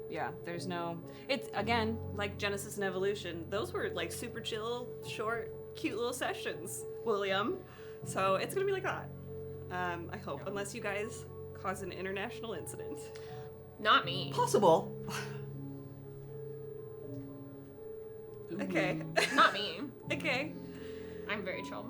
Yeah, there's no... It's, again, like Genesis and Evolution. Those were, like, super chill, short, cute little sessions, William. So it's gonna be like that. I hope. Unless you guys cause an international incident. Not me. Possible. Okay. Not me. Okay. I'm very chill.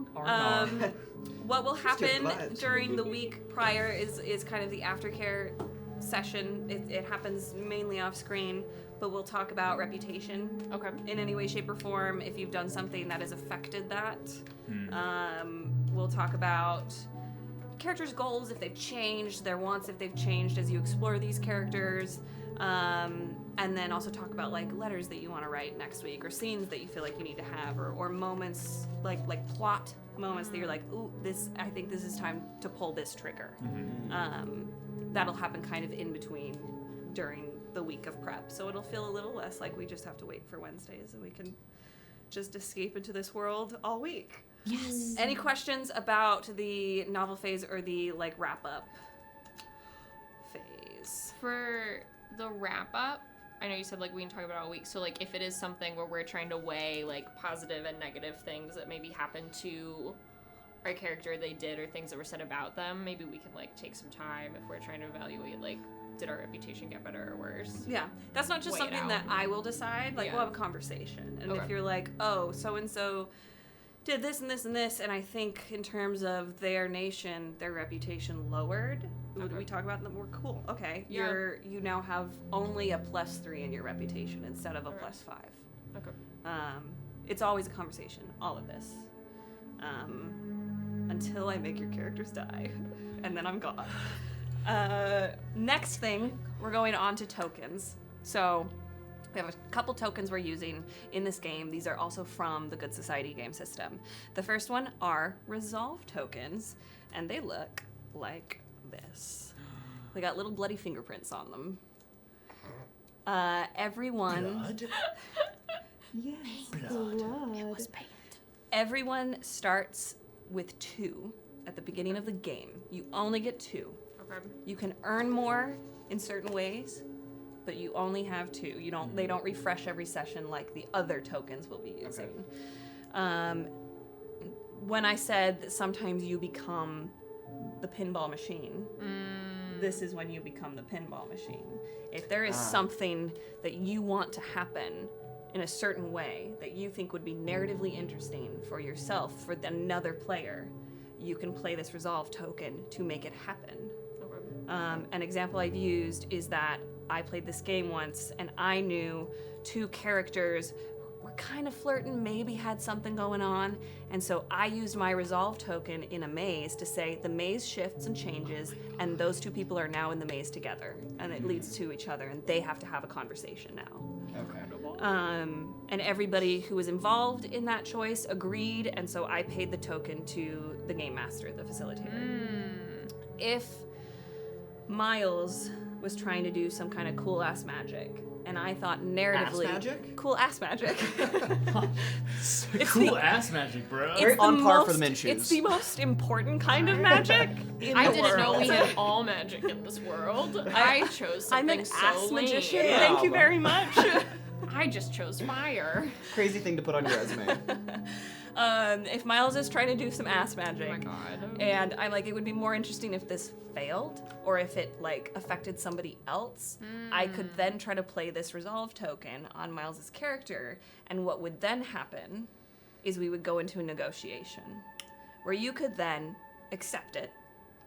What will happen vibes. during the week prior is kind of the aftercare session. It happens mainly off screen, but we'll talk about reputation Okay. in any way, shape, or form if you've done something that has affected that. We'll talk about characters' goals if they've changed, their wants if they've changed as you explore these characters, and then also talk about like letters that you want to write next week, or scenes that you feel like you need to have, or moments like plot moments that you're like, ooh, I think this is time to pull this trigger. That'll happen kind of in between during the week of prep, so it'll feel a little less like we just have to wait for Wednesdays and we can just escape into this world all week. Yes. Any questions about the novel phase or the like wrap up phase? For the wrap up, I know you said like we can talk about it all week. So like if it is something where we're trying to weigh like positive and negative things that maybe happened to our character they did, or things that were said about them, maybe we can like take some time if we're trying to evaluate like, did our reputation get better or worse? Yeah, that's not just Weigh it something out. that I will decide. Like, Yeah. we'll have a conversation. And Okay. if you're like, oh, so-and-so did this and this and this, and I think in terms of their nation, their reputation lowered, Okay. we talk about them, we're cool. Okay, Yeah. you now have only a +3 in your reputation instead of a Alright. +5. Okay. It's always a conversation, all of this. Until I make your characters die. And then I'm gone. Next thing, we're going on to tokens. So We have a couple tokens we're using in this game. These are also from the Good Society game system. The first one are resolve tokens, and they look like this. They got little bloody fingerprints on them. Everyone... Blood? Yes. Blood. It was paint. Everyone starts with 2 at the beginning of the game. You only get 2. Okay. You can earn more in certain ways, but you only have 2. They don't refresh every session like the other tokens will be using. When I said that sometimes you become the pinball machine, this is when you become the pinball machine. If there is something that you want to happen in a certain way that you think would be narratively interesting for yourself, for another player, you can play this resolve token to make it happen. Okay. An example I've used is that I played this game once and I knew 2 characters were kind of flirting, maybe had something going on, and so I used my resolve token in a maze to say the maze shifts and changes, and those 2 people are now in the maze together, and it leads to each other, and they have to have a conversation now. Okay. And everybody who was involved in that choice agreed, and so I paid the token to the game master, the facilitator. If Miles was trying to do some kind of cool ass magic, and I thought narratively, Ass magic? cool ass magic. Cool ass magic, bro. Very It's on the par for the most- Minshews. It's the most important kind of magic in I the didn't know we world. had all magic in this world. I chose I'm something an so ass lame. magician. Yeah. Thank you very much. I just chose fire. Crazy thing to put on your resume. If Miles is trying to do some ass magic, Oh my god. and I'm like, it would be more interesting if this failed, or if it like affected somebody else. I could then try to play this resolve token on Miles's character, and what would then happen is we would go into a negotiation, where you could then accept it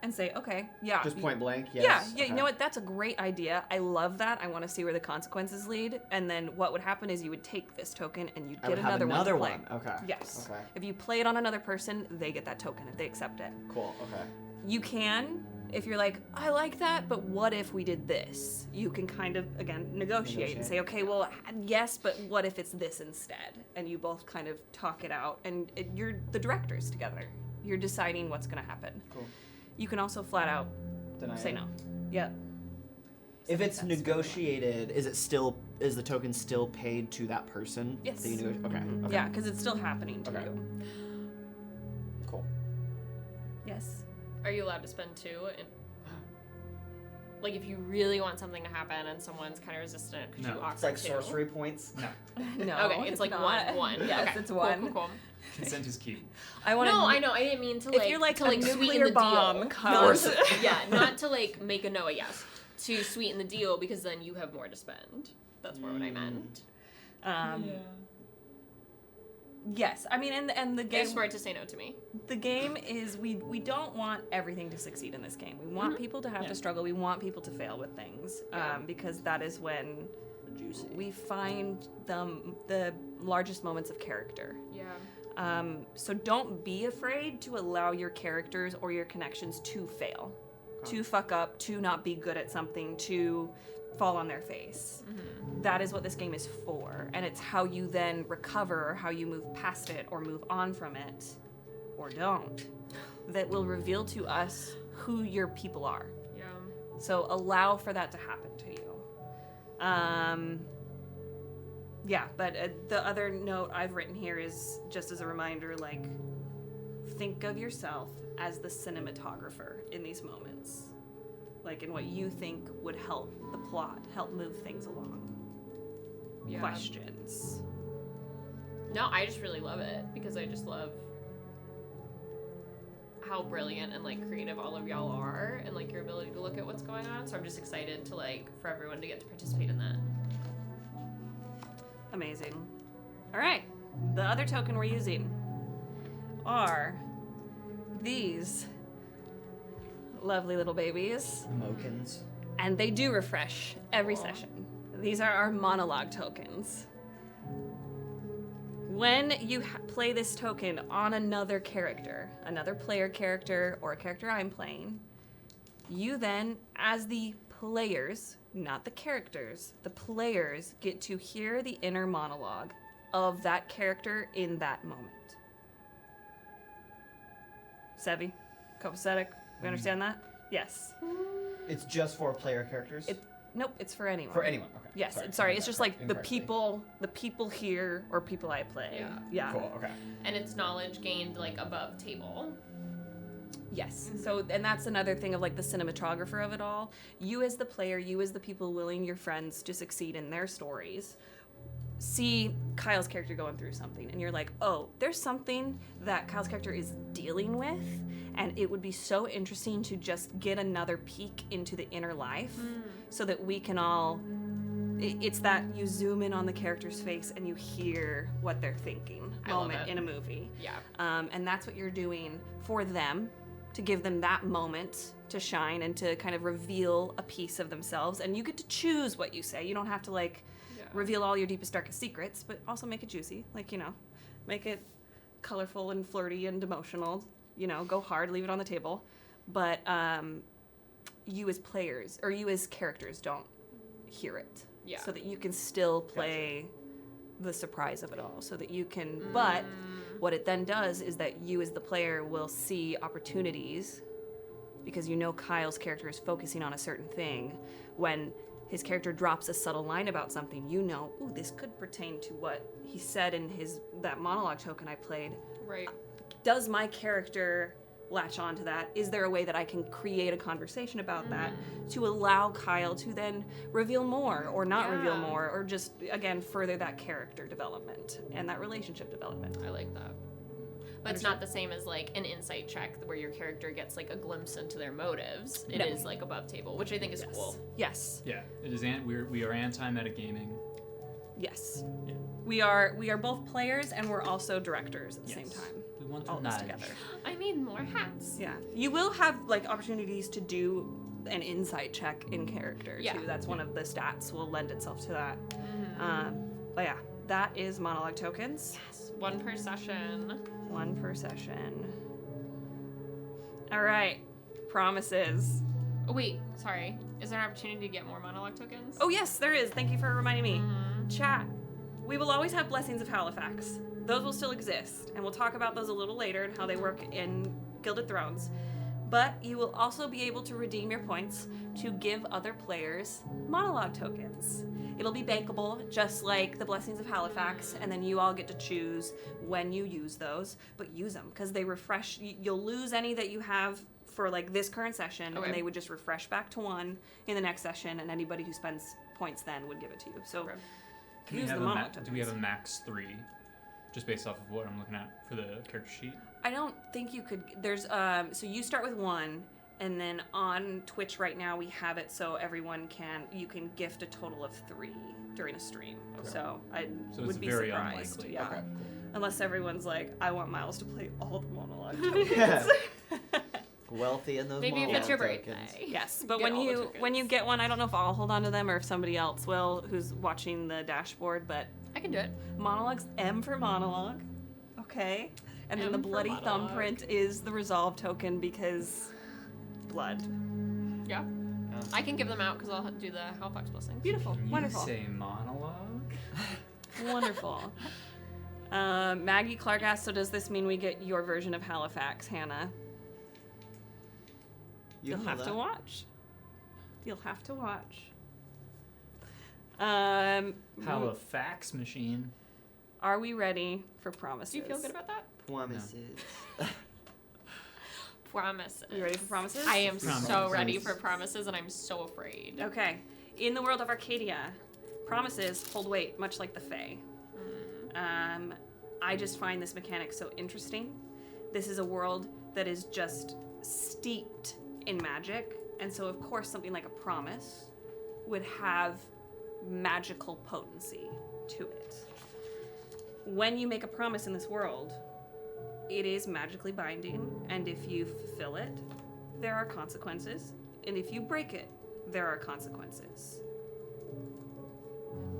and say, okay, yeah, Just point blank, yeah, yes. you know what? That's a great idea. I love that. I want to see where the consequences lead. And then what would happen is you would take this token and you'd I get would have another another one to play. one. Okay. Yes. Okay. If you play it on another person, they get that token if they accept it. Cool. Okay. You can, if you're like, I like that, but what if we did this? You can kind of, again, negotiate and say, okay, well, yes, but what if it's this instead? And you both kind of talk it out, and you're the directors together. You're deciding what's going to happen. Cool. You can also flat out Deny say it. no. Yeah. If it's That's negotiated, is the token still paid to that person? Yes. That you okay. Okay. Yeah, because it's still happening to Okay. you. Cool. Yes. Are you allowed to spend 2? Like if you really want something to happen and someone's kind of resistant, could No. you offer It's like 2? sorcery points. No. No. Okay, it's like not. one. Yes, Okay, it's cool, one. Cool, cool. Consent is key. I want No, I know. I didn't mean to If like. you're like to a like sweeten nuclear the bomb deal. comes. Yeah, not to like make a no a yes. To sweeten the deal because then you have more to spend. That's more what I meant. Yes, I mean, and the They're game. smart to say no to me. The game is we don't want everything to succeed in this game. We want people to have Yeah. to struggle. We want people to fail with things, Yeah. because that is when Juicy. we find the largest moments of character. Yeah. So don't be afraid to allow your characters or your connections to fail, to fuck up, to not be good at something, to fall on their face. That is what this game is for, and it's how you then recover, or how you move past it or move on from it, or don't, that will reveal to us who your people are. Yeah. So allow for that to happen to you. Yeah, but the other note I've written here is just as a reminder, like, think of yourself as the cinematographer in these moments. Like, in what you think would help the plot, help move things along. Yeah. Questions. No, I just really love it because I just love how brilliant and like creative all of y'all are and like your ability to look at what's going on. So I'm just excited to like for everyone to get to participate in that. Amazing. All right, the other token we're using are these lovely little babies, Mokins. and they do refresh every session. These are our monologue tokens. When you play this token on another character, another player character, or a character I'm playing, you then, as the players, not the characters, the players get to hear the inner monologue of that character in that moment. Sevi? Copacetic? We understand that? Yes. It's just for player characters? Nope, it's for anyone. For anyone, okay. Yes, it's just like the people here or people I play. Yeah. Cool, okay. And it's knowledge gained like above table. Yes. So, and that's another thing of like the cinematographer of it all. You as the player, you as the people willing your friends to succeed in their stories, see Kyle's character going through something, and you're like, oh, there's something that Kyle's character is dealing with, and it would be so interesting to just get another peek into the inner life so that we can all, it's that you zoom in on the character's face and you hear what they're thinking moment in a movie. Yeah. And that's what you're doing for them, to give them that moment to shine and to kind of reveal a piece of themselves. And you get to choose what you say. You don't have to like reveal all your deepest, darkest secrets, but also make it juicy. Like, you know, make it colorful and flirty and emotional. You know, go hard, leave it on the table. But you as players, or you as characters, don't hear it. Yeah. So that you can still play the surprise of it all. So that you can, but what it then does is that you as the player will see opportunities, because you know Kyle's character is focusing on a certain thing. When his character drops a subtle line about something, you know, ooh, this could pertain to what he said in that monologue token I played. Right. Does my character latch on to that? Is there a way that I can create a conversation about that to allow Kyle to then reveal more or not reveal more, or just, again, further that character development and that relationship development? I like that. But it's not the same as like an insight check where your character gets like a glimpse into their motives. It is like above table, which I think is cool. Yes. Yeah, it is. We are anti-metagaming. Yes. Yeah. We are both players and we're also directors at the same time. We want All to this nudge. together. I need more hats. Yeah. You will have like opportunities to do an insight check in character Yeah. too. That's one of the stats will lend itself to that. But yeah, that is monologue tokens. Yes. One per session. One per session. All right. Promises. Oh, wait, sorry. Is there an opportunity to get more monologue tokens? Oh yes, there is. Thank you for reminding me. Chat. We will always have Blessings of Halifax. Those will still exist, and we'll talk about those a little later and how they work in Gilded Thrones. But you will also be able to redeem your points to give other players monologue tokens. It'll be bankable, just like the Blessings of Halifax, and then you all get to choose when you use those, but use them, because they refresh. You'll lose any that you have for like this current session, and they would just refresh back to one in the next session, and anybody who spends points then would give it to you. So use the monologue tokens. Do we have a max 3? Just based off of what I'm looking at for the character sheet? I don't think you could. There's so you start with 1, and then on Twitch right now we have it so you can gift a total of 3 during a stream. Okay. So I So would it's be very surprised. unlikely. Yeah. Okay. Unless everyone's like, I want Miles to play all the monologue Yeah. tokens. Wealthy in those Maybe if monologue it's your tokens. birthday. Yes, but Get when all the you tokens. get one, I don't know if I'll hold on to them or if somebody else will who's watching the dashboard, but I can do it. monologues, M for monologue. Okay. And then M the for bloody monologue. thumbprint is the resolve token because blood. Yeah. I can give them out because I'll do the Halifax blessing. Beautiful. Can you Wonderful. say monologue? Wonderful. Maggie Clark asked, so does this mean we get your version of Halifax, Hannah? You'll have to watch. You'll have to watch. Halifax machine. Are we ready for promises? Do you feel good about that? Promises. Promises. You ready for promises? I am so Promises. ready for promises, and I'm so afraid. Okay. In the world of Arcadia, promises hold weight, much like the Fae. I just find this mechanic so interesting. This is a world that is just steeped in magic, and so of course something like a promise would have magical potency to it. When you make a promise in this world, it is magically binding, and if you fulfill it, there are consequences, and if you break it, there are consequences.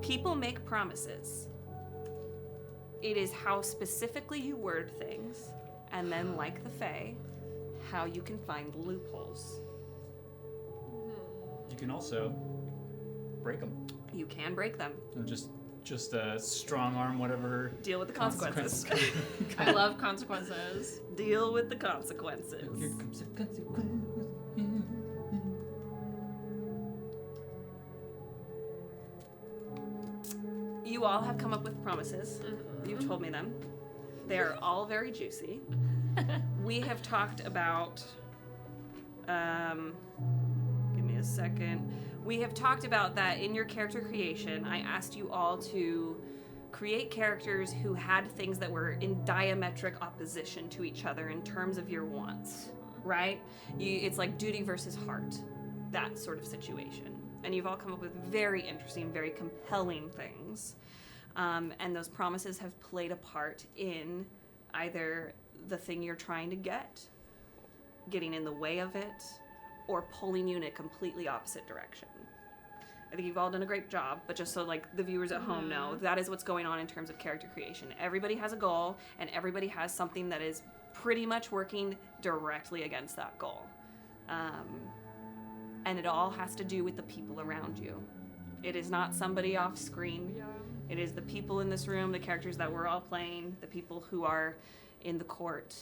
People make promises. It is how specifically you word things, and then, like the Fae, how you can find loopholes. You can also break them. You can break them. Just strong arm whatever. Deal with the consequences. I love consequences. Deal with the consequences. Here comes the consequence. You all have come up with promises. You've told me them. They're all very juicy. We have talked about. Give me a second. We have talked about that in your character creation. I asked you all to create characters who had things that were in diametric opposition to each other in terms of your wants, right? It's like duty versus heart, that sort of situation. And you've all come up with very interesting, very compelling things. And those promises have played a part in either the thing you're trying to get, getting in the way of it, or pulling you in a completely opposite direction. I think you've all done a great job, but just so like the viewers at home know, that is what's going on in terms of character creation. Everybody has a goal, and everybody has something that is pretty much working directly against that goal. And it all has to do with the people around you. It is not somebody off screen. Yeah. It is the people in this room, the characters that we're all playing, the people who are in the court,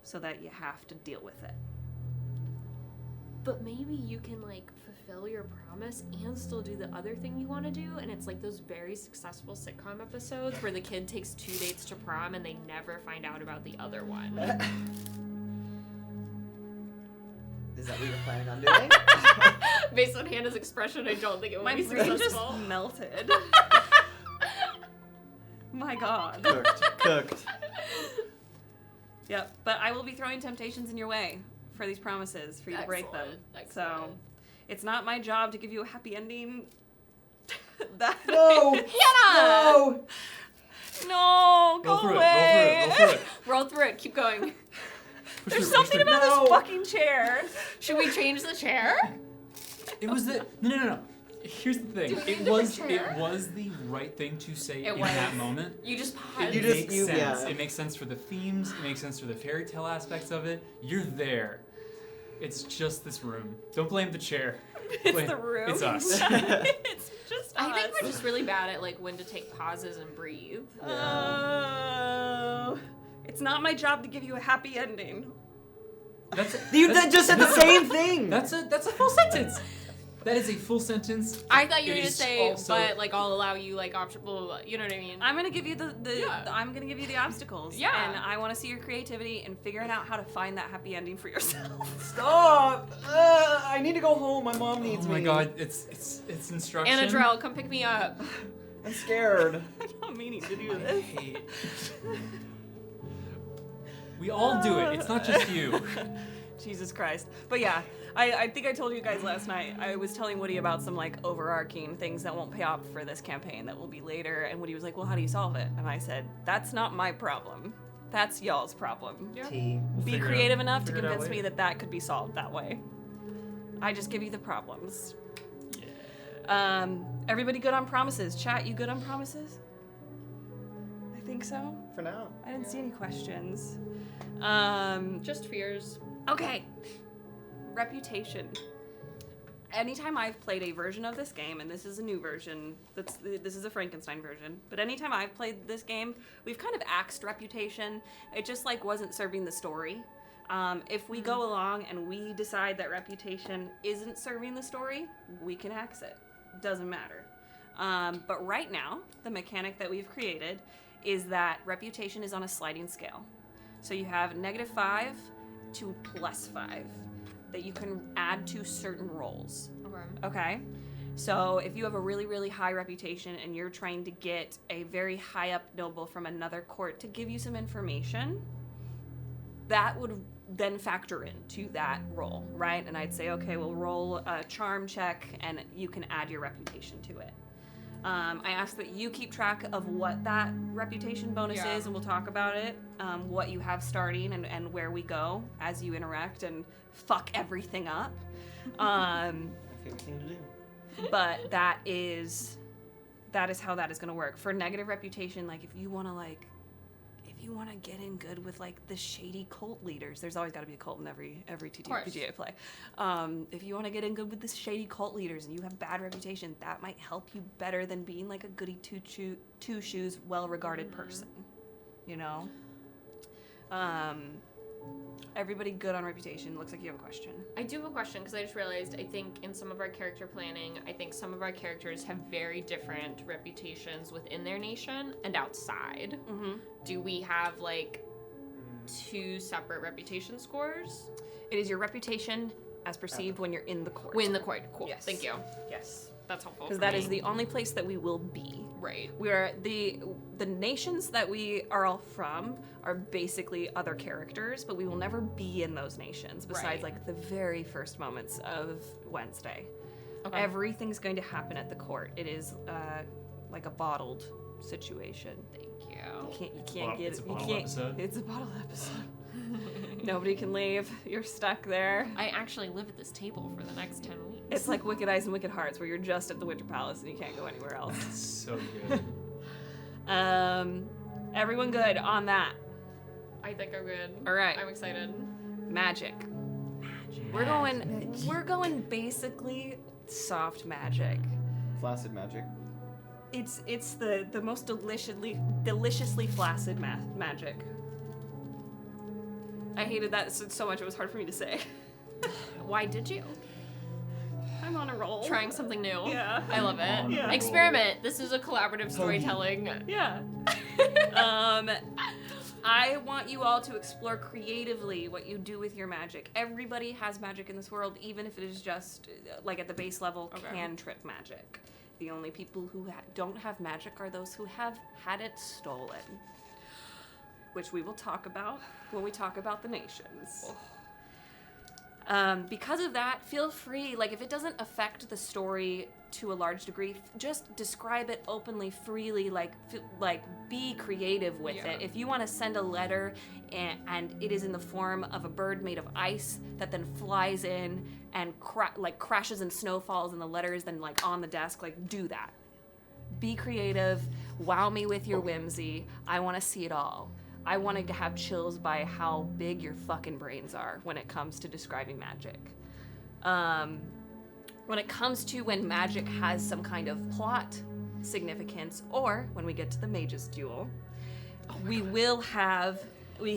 so that you have to deal with it. But maybe you can like fulfill your promise and still do the other thing you want to do, and it's like those very successful sitcom episodes where the kid takes 2 dates to prom and they never find out about the other one. Is that what you're planning on doing? Based on Hannah's expression, I don't think it would My be brain just successful. melted. My God. Cooked. Yep, but I will be throwing temptations in your way for these promises, for you to break them. Excellent. So, it's not my job to give you a happy ending. That No! Hannah! No, go Go away. for it. Roll through it. Keep going. There's something about No. this fucking chair. Should we change the chair? It was the no. Here's the thing. Do we It need a was chair? the right thing to say It in was. that moment. You just It paused. You just- makes you- sense. yeah. It makes sense for the themes. It makes sense for the fairy tale aspects of it. You're there. It's just this room. Don't blame the chair. It's Blame- the room. It's us. It's just I think us. we're just really bad at like when to take pauses and breathe. Oh, it's not my job to give you a happy ending. You just said the same thing! That's a full sentence. That is a full sentence. I thought you were It gonna is say, also- but like I'll allow you like option, blah, blah, blah. You know what I mean? I'm gonna give you Yeah. I'm gonna give you the obstacles. Yeah. And I want to see your creativity and figuring out how to find that happy ending for yourself. Stop! I need to go home. My mom needs Oh me. my god, it's instruction. Anna Drell, come pick me up. I'm scared. I'm not meaning to do I this. hate. We all do it. It's not just you. Jesus Christ. But yeah, I think I told you guys last night, I was telling Woody about some like overarching things that won't pay off for this campaign that will be later, and Woody was like, well, how do you solve it? And I said, that's not my problem. That's y'all's problem. Tea. Be figure it creative out- enough to figure it out convince me later. that that could be solved that way. I just give you the problems. Yeah. Everybody good on promises? Chat, you good on promises? I think so. For now. I didn't see any questions. Just fears. Okay. Reputation. Anytime I've played a version of this game, and this is a new version, this is a Frankenstein version, but anytime I've played this game, we've kind of axed reputation. It just like wasn't serving the story. If we go along and we decide that reputation isn't serving the story, we can axe it. Doesn't matter. But right now, the mechanic that we've created is that reputation is on a sliding scale. So you have -5 to +5 that you can add to certain roles. Okay. Okay? So if you have a really, really high reputation and you're trying to get a very high up noble from another court to give you some information, that would then factor into that roll, right? And I'd say, okay, we'll roll a charm check and you can add your reputation to it. I ask that you keep track of what that reputation bonus Yeah. is, and we'll talk about it, what you have starting and where we go as you interact and fuck everything up. My favorite thing to do. But that is how that is going to work. For negative reputation, like if you want you want to get in good with like the shady cult leaders, there's always got to be a cult in every TTRPG I play. If you want to get in good with the shady cult leaders and you have bad reputation, that might help you better than being like a goody two shoes, well-regarded person. You know. Everybody good on reputation. Looks like you have a question. I do have a question because I just realized I think in some of our character planning, I think some of our characters have very different reputations within their nation and outside. Mm-hmm. Do we have like 2 separate reputation scores? It is your reputation as perceived when you're in the court. When the court. Cool. Yes. Thank you. Yes. That's helpful. Because that is the only place that we will be. Right. We are the nations that we are all from are basically other characters, but we will never be in those nations besides Right. like the very first moments of Wednesday. Okay. Everything's going to happen at the court. It is like a bottled situation. Thank you. You can't get It's a you bottle can't. episode? It's a bottle episode. Nobody can leave. You're stuck there. I actually live at this table for the next 10 weeks. It's like Wicked Eyes and Wicked Hearts, where you're just at the Winter Palace and you can't go anywhere else. So good. Everyone good on that? I think I'm good. All right. I'm excited. Magic. We're going basically soft magic. Flaccid magic. It's the most deliciously flaccid magic. I hated that so much it was hard for me to say. Why did you? I'm on a roll. Trying something new. Yeah. I love it. Yeah. Experiment. This is a collaborative storytelling. Yeah. I want you all to explore creatively what you do with your magic. Everybody has magic in this world, even if it is just like at the base level cantrip magic. The only people who don't have magic are those who have had it stolen, which we will talk about when we talk about the nations. Because of that, feel free, like if it doesn't affect the story to a large degree, just describe it openly, freely, like be creative with it. If you want to send a letter and it is in the form of a bird made of ice that then flies in and crashes and snowfalls and the letter is then like on the desk, like do that. Be creative, wow me with your whimsy. I want to see it all. I wanted to have chills by how big your fucking brains are when it comes to describing magic. When it comes to when magic has some kind of plot significance, or when we get to the mages duel, we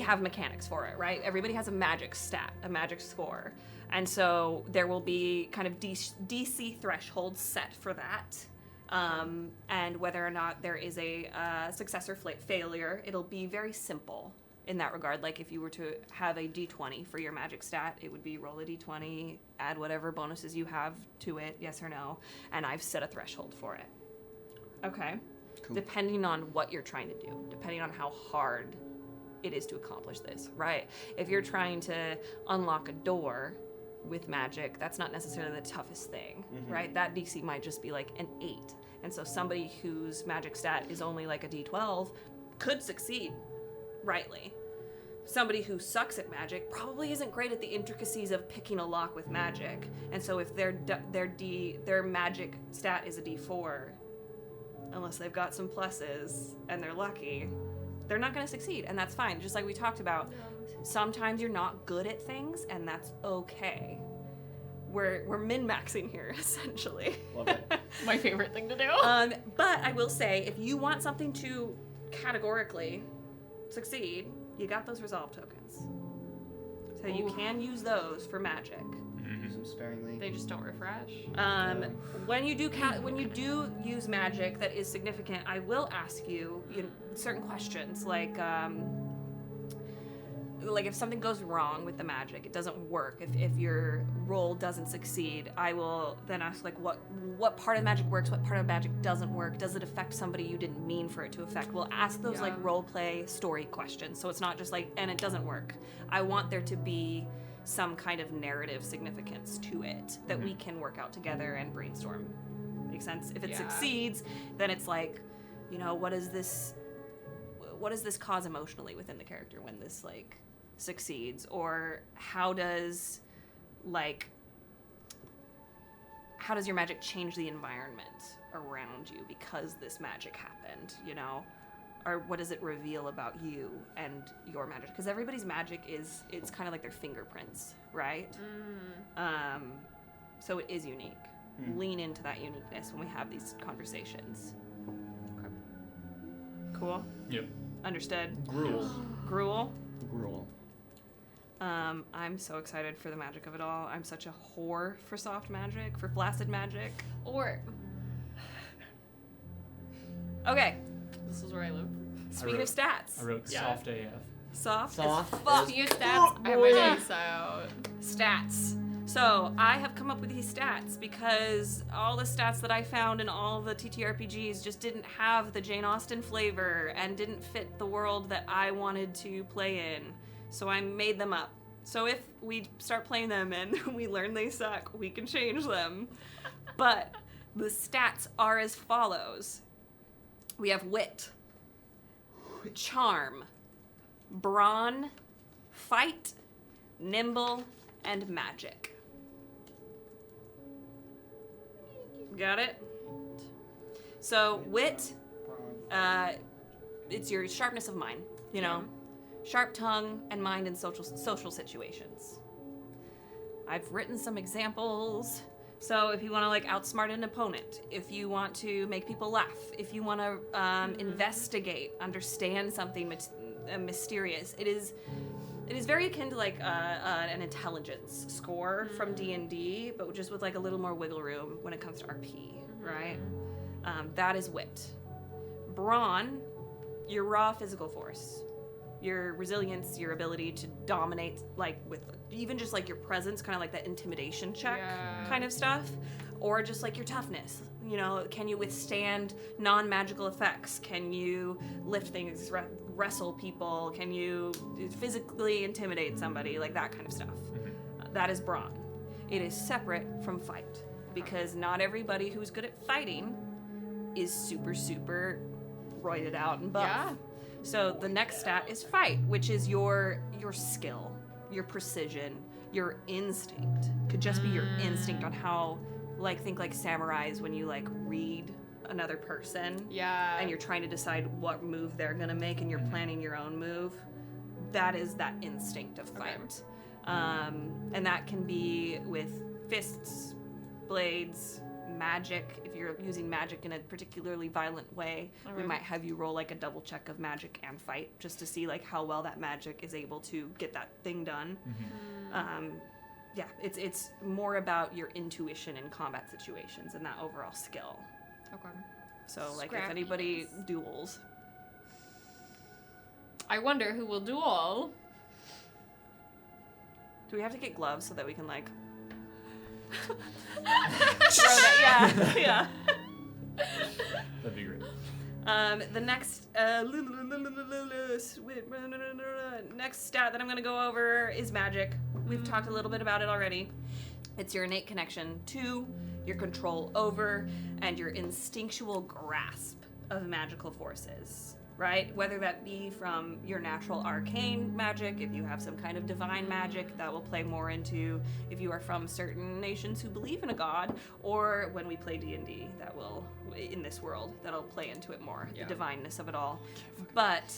have mechanics for it, right? Everybody has a magic stat, a magic score. And so there will be kind of DC thresholds set for that. And whether or not there is a success or failure, it'll be very simple in that regard. Like if you were to have a d20 for your magic stat, it would be roll a d20, add whatever bonuses you have to it, yes or no, and I've set a threshold for it. Okay? Cool. Depending on what you're trying to do, depending on how hard it is to accomplish this, right? If you're trying to unlock a door with magic, that's not necessarily the toughest thing, right? That DC might just be like an 8. And so somebody whose magic stat is only like a D12 could succeed, rightly. Somebody who sucks at magic probably isn't great at the intricacies of picking a lock with magic. And so if their magic stat is a D4, unless they've got some pluses and they're lucky, they're not going to succeed, and that's fine. Just like we talked about, sometimes you're not good at things, and that's okay. We're min-maxing here, essentially. Love it. My favorite thing to do. But I will say, if you want something to categorically succeed, you got those resolve tokens. So you can use those for magic. Use them sparingly. They just don't refresh. When you do use magic that is significant, I will ask you certain questions, like if something goes wrong with the magic, it doesn't work. If your roll doesn't succeed, I will then ask like what part of magic works, what part of magic doesn't work. Does it affect somebody you didn't mean for it to affect? We'll ask those like role play story questions, so it's not just like and it doesn't work. I want there to be some kind of narrative significance to it that we can work out together and brainstorm. Makes sense? If it succeeds, then it's like, what does this cause emotionally within the character when this like succeeds? Or how does your magic change the environment around you because this magic happened, or what does it reveal about you and your magic? Because everybody's magic it's kind of like their fingerprints, right? So it is unique. Lean into that uniqueness when we have these conversations. Okay. Cool? Yep. Understood? Gruel. Gruel? Gruel. I'm so excited for the magic of it all. I'm such a whore for soft magic, for flaccid magic. Or Okay, this is where I live. speaking of stats. I wrote Yeah. soft AF. Soft Soft as fuck. Speaking of stats, I have my dice out. Stats. So I have come up with these stats because all the stats that I found in all the TTRPGs just didn't have the Jane Austen flavor and didn't fit the world that I wanted to play in. So I made them up. So if we start playing them and we learn they suck, we can change them. But the stats are as follows. We have wit, charm, brawn, fight, nimble, and magic. Got it? So wit, it's your sharpness of mind, you know? Sharp tongue and mind in social situations. I've written some examples. So if you want to like outsmart an opponent, if you want to make people laugh, if you want to investigate, understand something mysterious, it is very akin to like an intelligence score from D&D, but just with like a little more wiggle room when it comes to RP, right? That is wit. Brawn, your raw physical force, your resilience, your ability to dominate, like with even just like your presence, kind of like that intimidation check kind of stuff, or just like your toughness. You know, can you withstand non-magical effects? Can you lift things, wrestle people? Can you physically intimidate somebody? Like that kind of stuff. That is brawn. It is separate from fight because not everybody who's good at fighting is super roided out and buff. Yeah. So the next stat is fight, which is your skill, your precision, your instinct. Could just be your instinct on how, like, think like samurais when you like read another person. Yeah. And you're trying to decide what move they're gonna make and you're planning your own move. That is that instinct of fight. And that can be with fists, blades, magic. If you're using magic in a particularly violent way, we might have you roll like a double check of magic and fight just to see like how well that magic is able to get that thing done. Yeah, it's more about your intuition in combat situations and that overall skill. Okay. So like if Scrappiness. anybody duels, I wonder who will duel. do we have to get gloves so that we can like throw that? Yeah. That'd be great. The next next stat that I'm going to go over is magic. We've talked a little bit about it already. It's your innate connection to, your control over, and your instinctual grasp of magical forces, right? Whether that be from your natural arcane magic, if you have some kind of divine magic, that will play more into if you are from certain nations who believe in a god, or when we play D&D, that will, in this world, that'll play into it more, the divineness of it all. But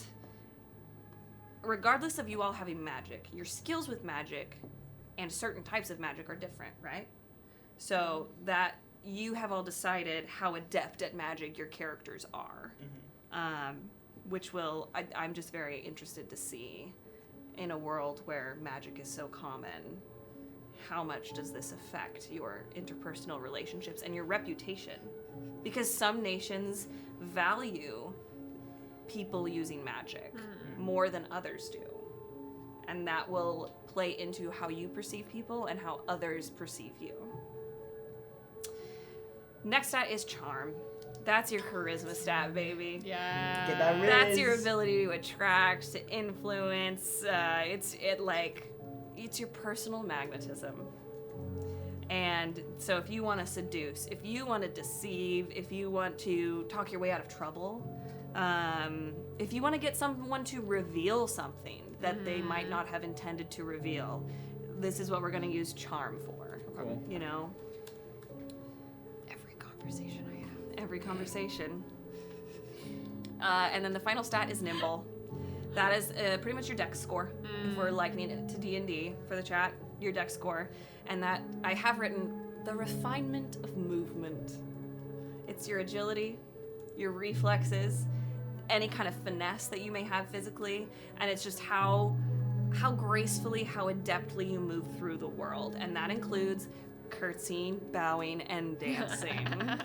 regardless of you all having magic, your skills with magic and certain types of magic are different, right? So that you have all decided how adept at magic your characters are. Which I'm just very interested to see in a world where magic is so common. How much does this affect your interpersonal relationships and your reputation? Because some nations value people using magic more than others do. And that will play into how you perceive people and how others perceive you. Next stat is charm. That's your charisma stat, baby. Yeah. Get that That's riz. your ability to attract, to influence. It's your personal magnetism. And so if you want to seduce, if you want to deceive, if you want to talk your way out of trouble, if you want to get someone to reveal something that they might not have intended to reveal, this is what we're going to use charm for. Cool. You know? Every conversation I have. Every conversation. And then the final stat is nimble. That is pretty much your dex score. If we're likening it to D&D for the chat, your dex score. And that I have written the refinement of movement. It's your agility, your reflexes, any kind of finesse that you may have physically, and it's just how gracefully, how adeptly you move through the world. And that includes curtsying, bowing, and dancing.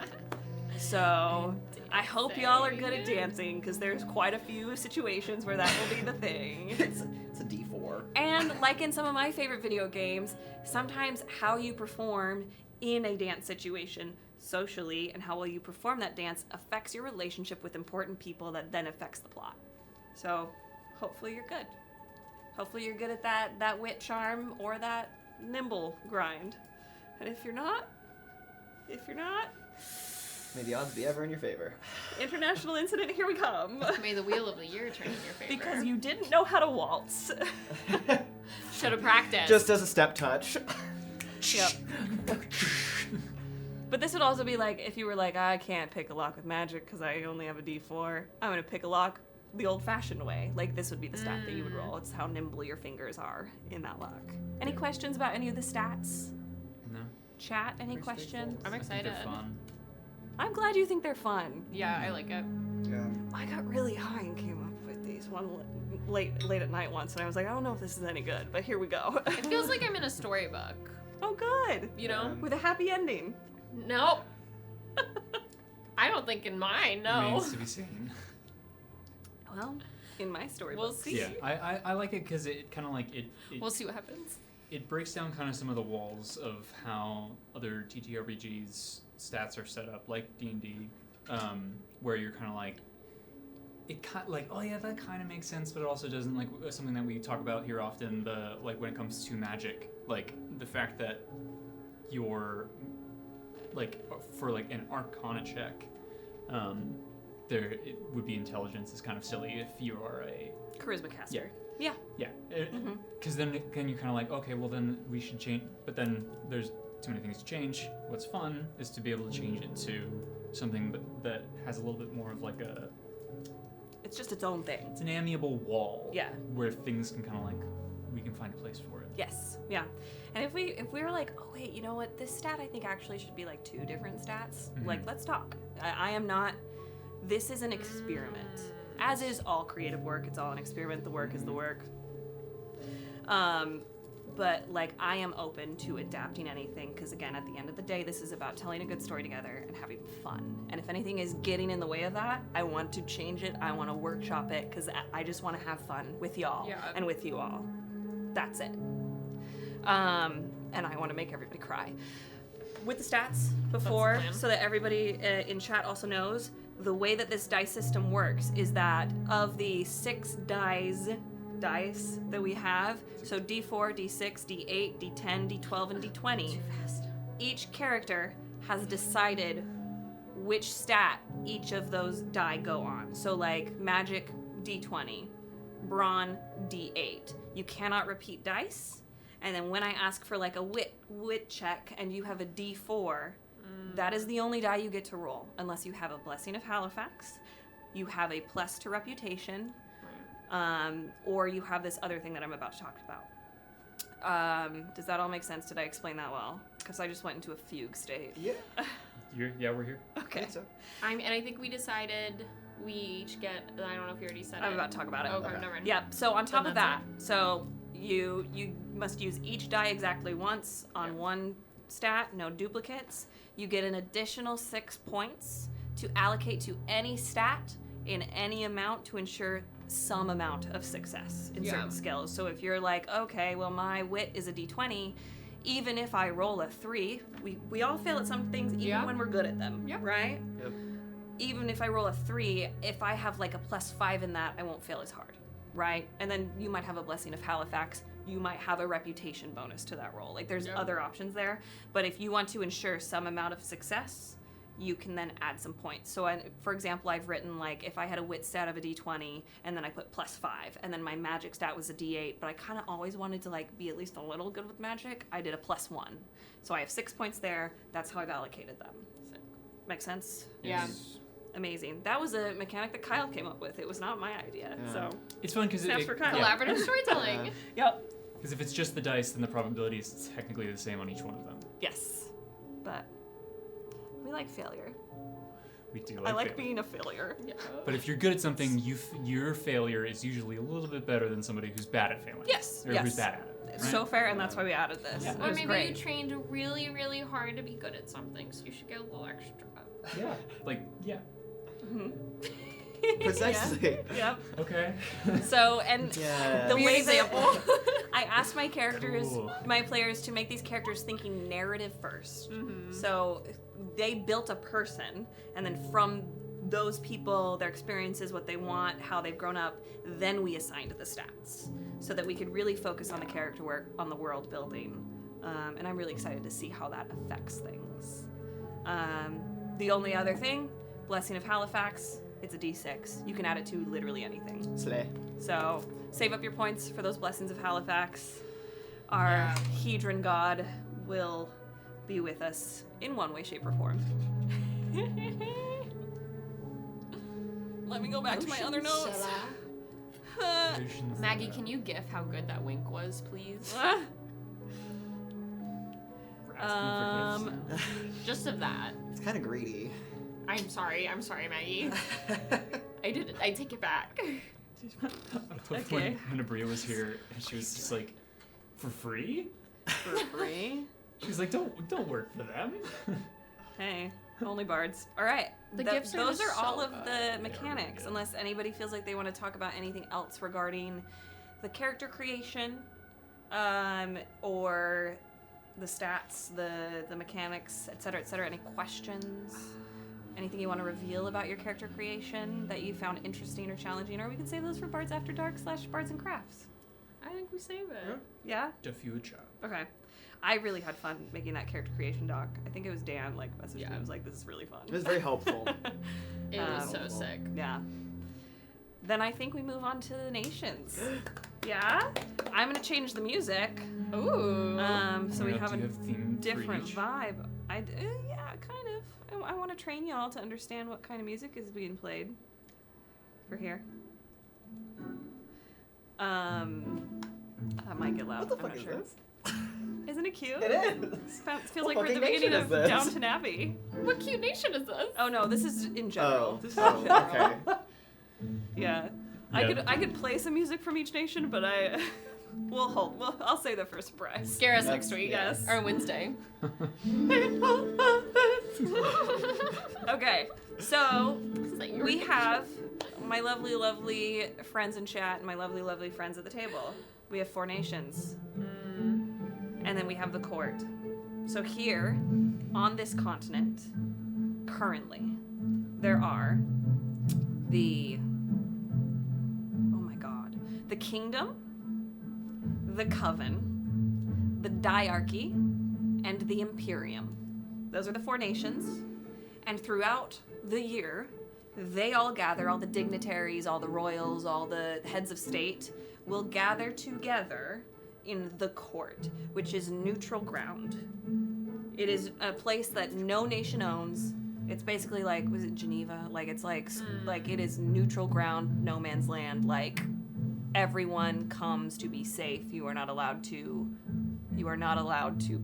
So I hope y'all are good at dancing, because there's quite a few situations where that will be the thing. It's a D4. And like in some of my favorite video games, sometimes how you perform in a dance situation socially and how well you perform that dance affects your relationship with important people that then affects the plot. So hopefully you're good. Hopefully you're good at that wit charm or that nimble grind. And if you're not, may the odds be ever in your favor. international incident, here we come. May the wheel of the year turn in your favor. Because you didn't know how to waltz. Should have practiced. Just as a step touch. Yep. But this would also be like, if you were like, I can't pick a lock with magic because I only have a D4. I'm going to pick a lock the old-fashioned way. Like, this would be the stat that you would roll. It's how nimble your fingers are in that lock. Any questions about any of the stats? No. Chat, any Pretty questions? I'm I think excited. they're fun. I'm glad you think they're fun. Yeah, I like it. Yeah. I got really high and came up with these one late at night once, and I was like, I don't know if this is any good, but here we go. It feels like I'm in a storybook. Oh, good. You know? With a happy ending. Nope. I don't think in mine. No. Remains to be seen. Well, in my story, We'll see. Yeah, I like it because it kind of like it We'll see what happens. it breaks down kind of some of the walls of how other TTRPGs stats are set up, like D&D, where you're kind of like, oh yeah, that kind of makes sense, but it also doesn't. Like something that we talk about here often, like when it comes to magic, like the fact that you're like for like an Arcana check, there it would be intelligence is kind of silly if you are a charisma caster. Yeah. yeah, because then you're kind of like, okay, well then we should change, but then there's too many things to change. What's fun is to be able to change it to something that has a little bit more of like It's just its own thing. it's an amiable wall. Yeah. Where things can kind of like we can find a place for it. Yes. Yeah. And if we were like, oh wait, you know what? This stat I think actually should be like 2 different stats. Mhm. Like, let's talk. I am not. This is an experiment. As is all creative work. It's all an experiment. The work is the work. But like, I am open to adapting anything because again, at the end of the day, this is about telling a good story together and having fun. And if anything is getting in the way of that, I want to change it. I want to workshop it because I just want to have fun with y'all and with you all. That's it. And I want to make everybody cry. With the stats before, plan. so that everybody in chat also knows, the way that this dice system works is that of the 6 dice that we have, so D4, D6, D8, D10, D12, and D20, each character has decided which stat each of those die go on. So like magic, D20, brawn, D8. You cannot repeat dice. And then when I ask for like a wit check and you have a D4, that is the only die you get to roll, unless you have a Blessing of Halifax, you have a plus to reputation, or you have this other thing that I'm about to talk about. Does that all make sense? Did I explain that well? Because I just went into a fugue state. Yeah. Yeah, we're here. Okay. So. And I think we decided we each get. I don't know if you already said it. I'm about to talk about it. Okay, never mind. Yep. So on top Then of that, that's so you must use each die exactly once on one stat, no duplicates. You get an additional 6 points to allocate to any stat in any amount to ensure some amount of success in certain skills. So if you're like, okay, well my wit is a D20, even if I roll a 3, we all fail at some things even when we're good at them, right? Yep. Even if I roll a 3, if I have like a +5 in that, I won't fail as hard, right? And then you might have a Blessing of Halifax. You might have a reputation bonus to that roll. Like there's other options there. But if you want to ensure some amount of success, you can then add some points. So for example, I've written like if I had a wit stat of a D20 and then I put +5 and then my magic stat was a D8, but I kind of always wanted to like be at least a little good with magic, I did a +1. So I have 6 points there. That's how I've allocated them. Make sense? Yeah. Amazing. That was a mechanic that Kyle came up with. It was not my idea. Yeah. So, It's fun because snaps for Kyle. Collaborative storytelling. Yep. Because if it's just the dice, then the probability is technically the same on each one of them. Yes. But we like failure. We do. I like failure. being a failure. Yeah. But if you're good at something, your failure is usually a little bit better than somebody who's bad at failing. Yes. Or Yes. who's bad at it. It's right? so fair, and that's why we added this. Yeah. It Or was maybe great. you trained really, really hard to be good at something, so you should get a little extra. Yeah. Like, yeah. Precisely. Yep. Okay. So, and Yeah. the Weird way example. I asked my characters, Cool. my players, to make these characters thinking narrative first. Mm-hmm. So they built a person, and then from those people, their experiences, what they want, how they've grown up, then we assigned the stats, so that we could really focus on the character work, on the world building. And I'm really excited to see how that affects things. The only other thing, Blessing of Halifax, it's a D6. You can add it to literally anything. Slay. So save up your points for those Blessings of Halifax. Our Yeah. Hedron god will be with us in one way, shape, or form. Let me go back to my other notes. Maggie, can you gif how good that wink was, please? Just of that. It's kind of greedy. I'm sorry, Maggie. I take it back. Okay. When Abria was here, and she was just like, for free? For free. She's like, don't work for them. Hey, only bards. All right. The gifts are those just are all so of good. the mechanics, good. unless anybody feels like they want to talk about anything else regarding the character creation, or the stats, the mechanics, etc., etc. Any questions? Anything you want to reveal about your character creation that you found interesting or challenging? Or we can save those for Bards After Dark / Bards and Crafts. I think we save it. Yeah? The future. Okay. I really had fun making that character creation doc. I think it was Dan, messaged me and was like, this is really fun. It was very helpful. It was Um, so sick. Yeah. Then I think we move on to the nations. Yeah? I'm gonna change the music. Ooh. So we have do a you have theme for different each? vibe. Yeah, kind of. I want to train y'all to understand what kind of music is being played for here. That might get loud. What the I'm fuck not is sure. this? Isn't it cute? It is. Feels What like we're at the fucking beginning nation of is this? Downton Abbey. What cute nation is this? Oh no, this is in general. Oh. This is Oh, in general. okay. Yeah. Yeah. I could play some music from each nation, but I'll save that for a surprise. Scare us That's- next week. yes. Or Wednesday. Okay, so Is that your we nation? have my lovely, lovely friends in chat and my lovely, lovely friends at the table. We have 4 nations. And then we have the court. So here, on this continent, currently, there are the kingdom, the coven, the diarchy, and the imperium. Those are the 4 nations. And throughout the year, they all gather, all the dignitaries, all the royals, all the heads of state, will gather together in the court, which is neutral ground. It is a place that no nation owns. It's basically like, was it Geneva? Like, it's like it is neutral ground, no man's land. Like, everyone comes to be safe. You are not allowed to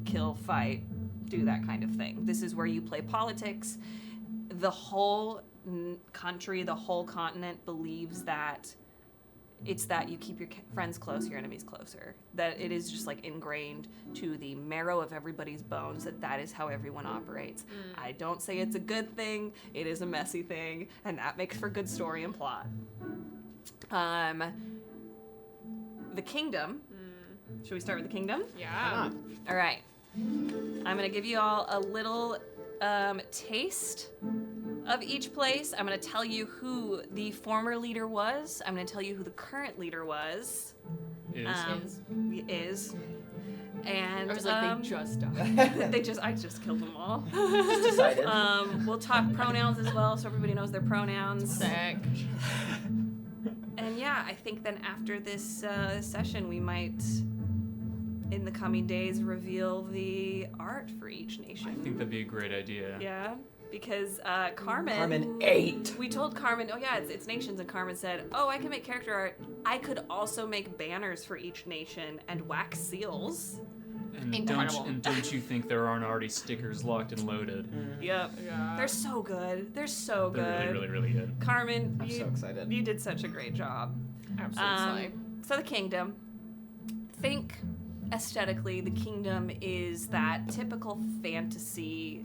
kill, fight, do that kind of thing. This is where you play politics. The whole country, the whole continent believes that it's that you keep your friends close, your enemies closer. That it is just like ingrained to the marrow of everybody's bones that is how everyone operates. I don't say it's a good thing. It is a messy thing, and that makes for good story and plot. The kingdom. Should we start with the kingdom? Yeah. All right. I'm gonna give you all a little taste of each place. I'm gonna tell you who the former leader was. I'm gonna tell you who the current leader was. Is. And I was like, they just died. I just killed them all. Just decided. We'll talk pronouns as well, so everybody knows their pronouns. Sick. And yeah, I think then after this session, we might, in the coming days, reveal the art for each nation. I think that'd be a great idea. Yeah. Because Carmen... Carmen 8! We told Carmen, oh yeah, it's nations, and Carmen said, oh, I can make character art. I could also make banners for each nation and wax seals. And Incredible. don't you think there aren't already stickers locked and loaded? Yep. Yeah. They're so good. They're so good. They're really, really, really good. Carmen, I'm so excited. You did such a great job. Absolutely. So the kingdom. Think aesthetically, the kingdom is that typical fantasy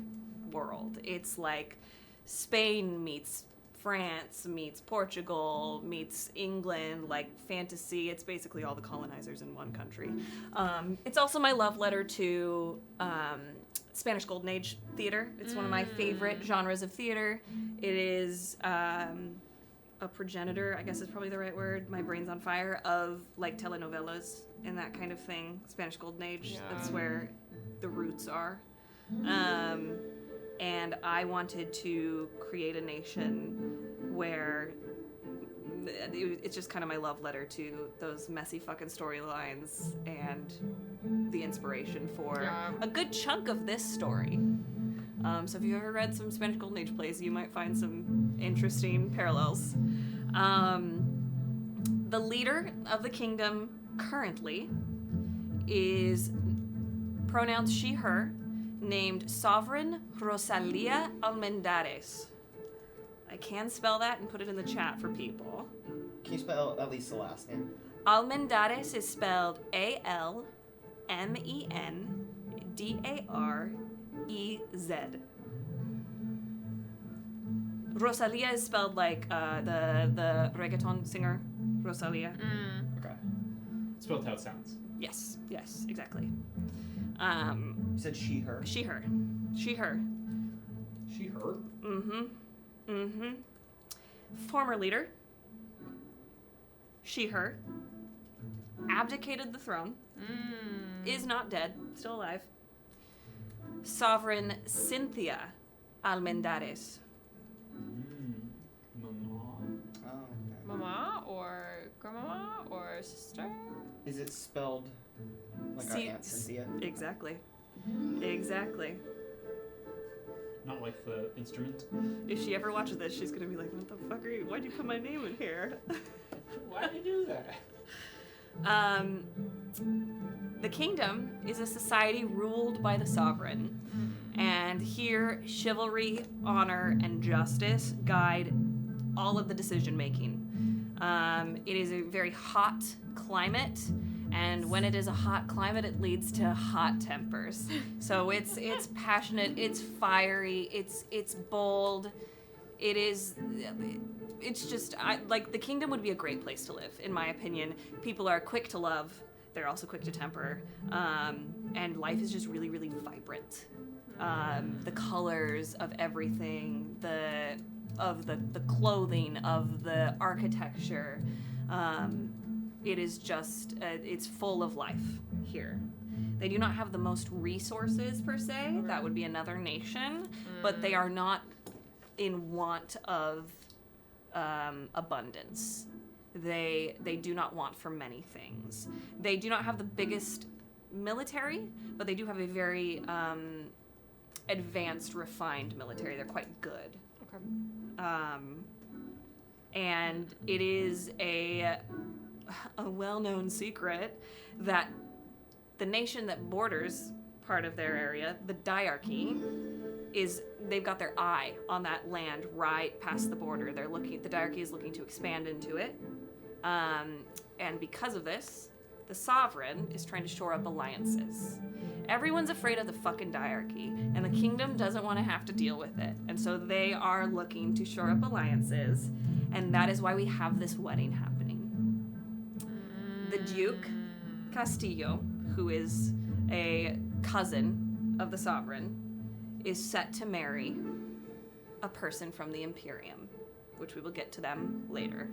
world. It's like Spain meets France meets Portugal meets England, like fantasy. It's basically all the colonizers in one country. It's also my love letter to Spanish Golden Age theater. It's one of my favorite genres of theater. It is a progenitor, I guess is probably the right word, my brain's on fire, of like telenovelas and that kind of thing. Spanish Golden Age, that's where the roots are. And I wanted to create a nation where it's just kind of my love letter to those messy fucking storylines and the inspiration for a good chunk of this story. So if you've ever read some Spanish Golden Age plays, you might find some interesting parallels. The leader of the kingdom currently is pronouns she, her, named Sovereign Rosalia Almendares. I can spell that and put it in the chat for people. Can you spell at least the last name? Almendares is spelled A-L-M-E-N-D-A-R-E-Z. Rosalia is spelled like the reggaeton singer Rosalia. Okay. Spelled how it sounds. Yes, exactly. You said she, her? She, her. She, her. She, her? Former leader. She, her. Abdicated the throne. Is not dead. Still alive. Sovereign Cynthia Almendares. Mama. Oh, okay. Mama or grandmama or sister? Is it spelled like our Aunt Cynthia? Exactly. Not like the instrument. If she ever watches this, she's gonna be like, what the fuck are you? Why'd you put my name in here? Why did you do that? The kingdom is a society ruled by the sovereign. And here, chivalry, honor, and justice guide all of the decision making. It is a very hot climate, and when it is a hot climate, it leads to hot tempers. So it's passionate, it's fiery, it's bold. It's just like the kingdom would be a great place to live, in my opinion. People are quick to love, they're also quick to temper, and life is just really, really vibrant. The colors of everything, the clothing, of the architecture. It is just, it's full of life here. They do not have the most resources per se. Okay. That would be another nation, but they are not in want of abundance. They do not want for many things. They do not have the biggest military, but they do have a very advanced, refined military. They're quite good. Okay. And it is a well-known secret that the nation that borders part of their area, the diarchy, they've got their eye on that land right past the border. The diarchy is looking to expand into it. And because of this, the sovereign is trying to shore up alliances. Everyone's afraid of the fucking diarchy, and the kingdom doesn't want to have to deal with it. And so they are looking to shore up alliances, and that is why we have this wedding happening. The Duke Castillo, who is a cousin of the sovereign, is set to marry a person from the Imperium, which we will get to them later.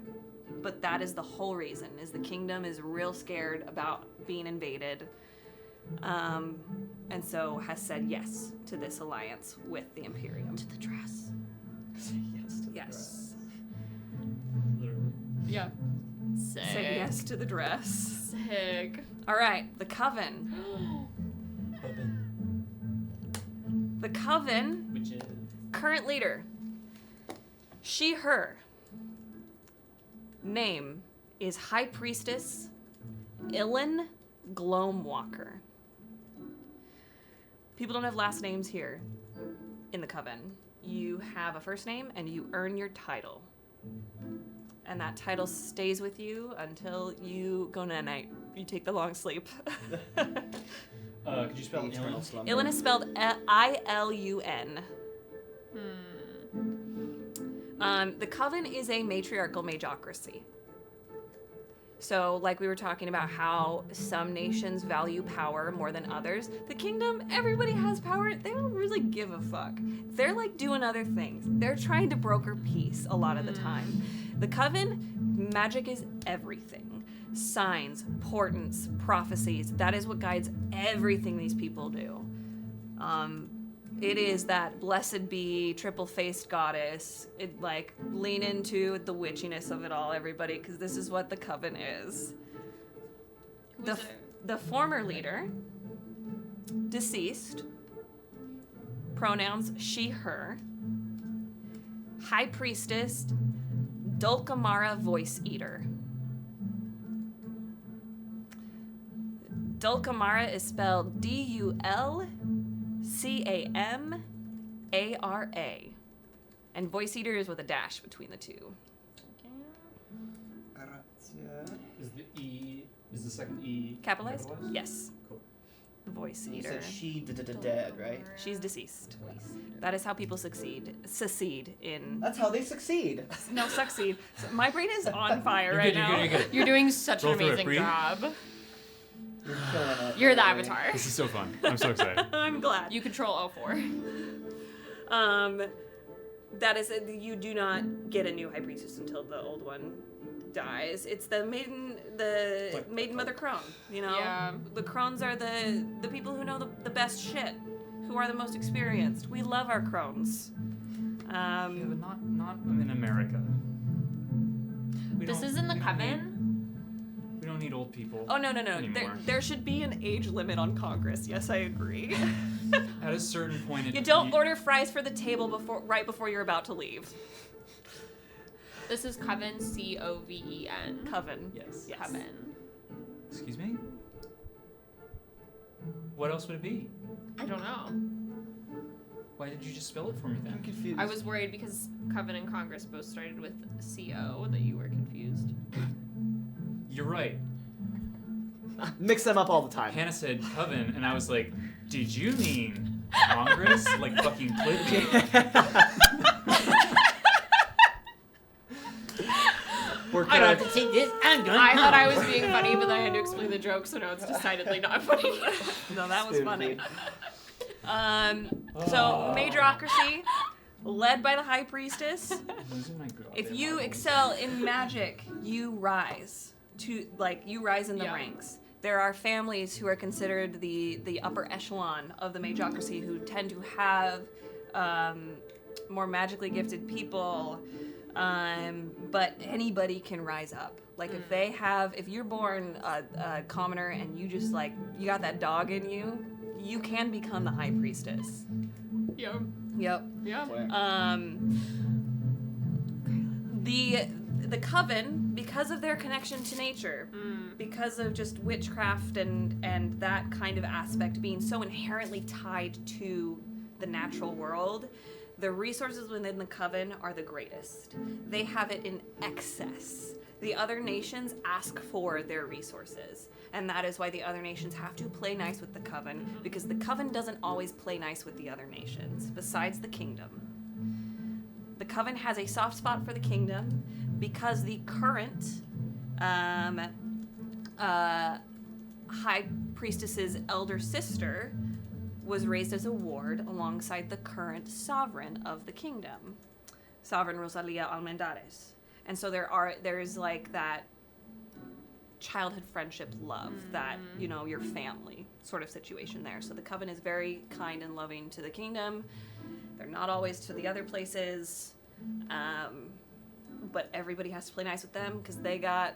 But that is the whole reason, is the kingdom is real scared about being invaded, and so has said yes to this alliance with the Imperium. To the dress. Yes. To the Yes. dress. Literally. Yeah. Sick. Say yes to the dress. Sick. All right, the Coven. The Coven Which is Current leader. She, her. Name is High Priestess Ilyn Glomewalker. People don't have last names here in the Coven. You have a first name and you earn your title. And that title stays with you until you go night-night. You take the long sleep. Could you spell Eternal Ilyn? slumber. Ilyn is spelled I-L-U-N. The Coven is a matriarchal magocracy. So, like we were talking about how some nations value power more than others, the kingdom, everybody has power. They don't really give a fuck. They're like doing other things. They're trying to broker peace a lot of the time. The Coven, magic is everything. Signs, portents, prophecies, that is what guides everything these people do. It is that blessed be triple-faced goddess. It like lean into the witchiness of it all, everybody, because this is what the Coven is. The former leader, deceased, pronouns she, her, High Priestess, Dulcamara Voice Eater. Dulcamara is spelled D-U-L-C-A-M-A-R-A. And Voice Eater is with a dash between the two. Is the second E Capitalized? Yes. Cool. Voice You Eater. said she dead, right? She's deceased. That is how people secede in... That's how they succeed. No, succeed. So my brain is on fire You're right good, now. you're good. You're doing such an Roll through it, amazing Bree. job. You're killing it. You're the Really. avatar. This is so fun. I'm so excited. I'm glad. You control 04. That is, you do not get a new High Priestess until the old one dies. It's the maiden mother crone, you know? Yeah. The crones are the people who know the best shit, who are the most experienced. We love our crones. Yeah, but not in America. This is in the Coven? We don't need old people. Oh, no. Anymore. There should be an age limit on Congress. Yes, I agree. At a certain point, You don't order fries for the table right before you're about to leave. This is Coven, C-O-V-E-N. Coven. Yes. Coven. Excuse me? What else would it be? I don't know. Why did you just spell it for me I'm then? confused. I was worried because Coven and Congress both started with C-O that you were confused. You're right. Mix them up all the time. Hannah said coven, and I was like, did you mean Congress? Like fucking clickbait? I don't have to take this. I'm going I thought I was being funny, but then I had to explain the joke, so now it's decidedly not funny. No, that was Stupid. funny. So, Majorocracy, led by the High Priestess. If you excel in magic, you rise in the Yeah. ranks. There are families who are considered the upper echelon of the Majorocracy who tend to have more magically gifted people, but anybody can rise up. Like if you're born a commoner and you just you got that dog in you, you can become the High Priestess. Yep. Yep. Yep. The Coven, because of their connection to nature, because of just witchcraft and that kind of aspect being so inherently tied to the natural world, the resources within the Coven are the greatest. They have it in excess. The other nations ask for their resources, and that is why the other nations have to play nice with the Coven, because the Coven doesn't always play nice with the other nations, besides the Kingdom. The Coven has a soft spot for the Kingdom because the current High Priestess's elder sister was raised as a ward alongside the current sovereign of the kingdom, Sovereign Rosalia Almendares. And so there's that childhood friendship love, that, your family sort of situation there. So the Coven is very kind and loving to the kingdom. They're not always to the other places, but everybody has to play nice with them because they got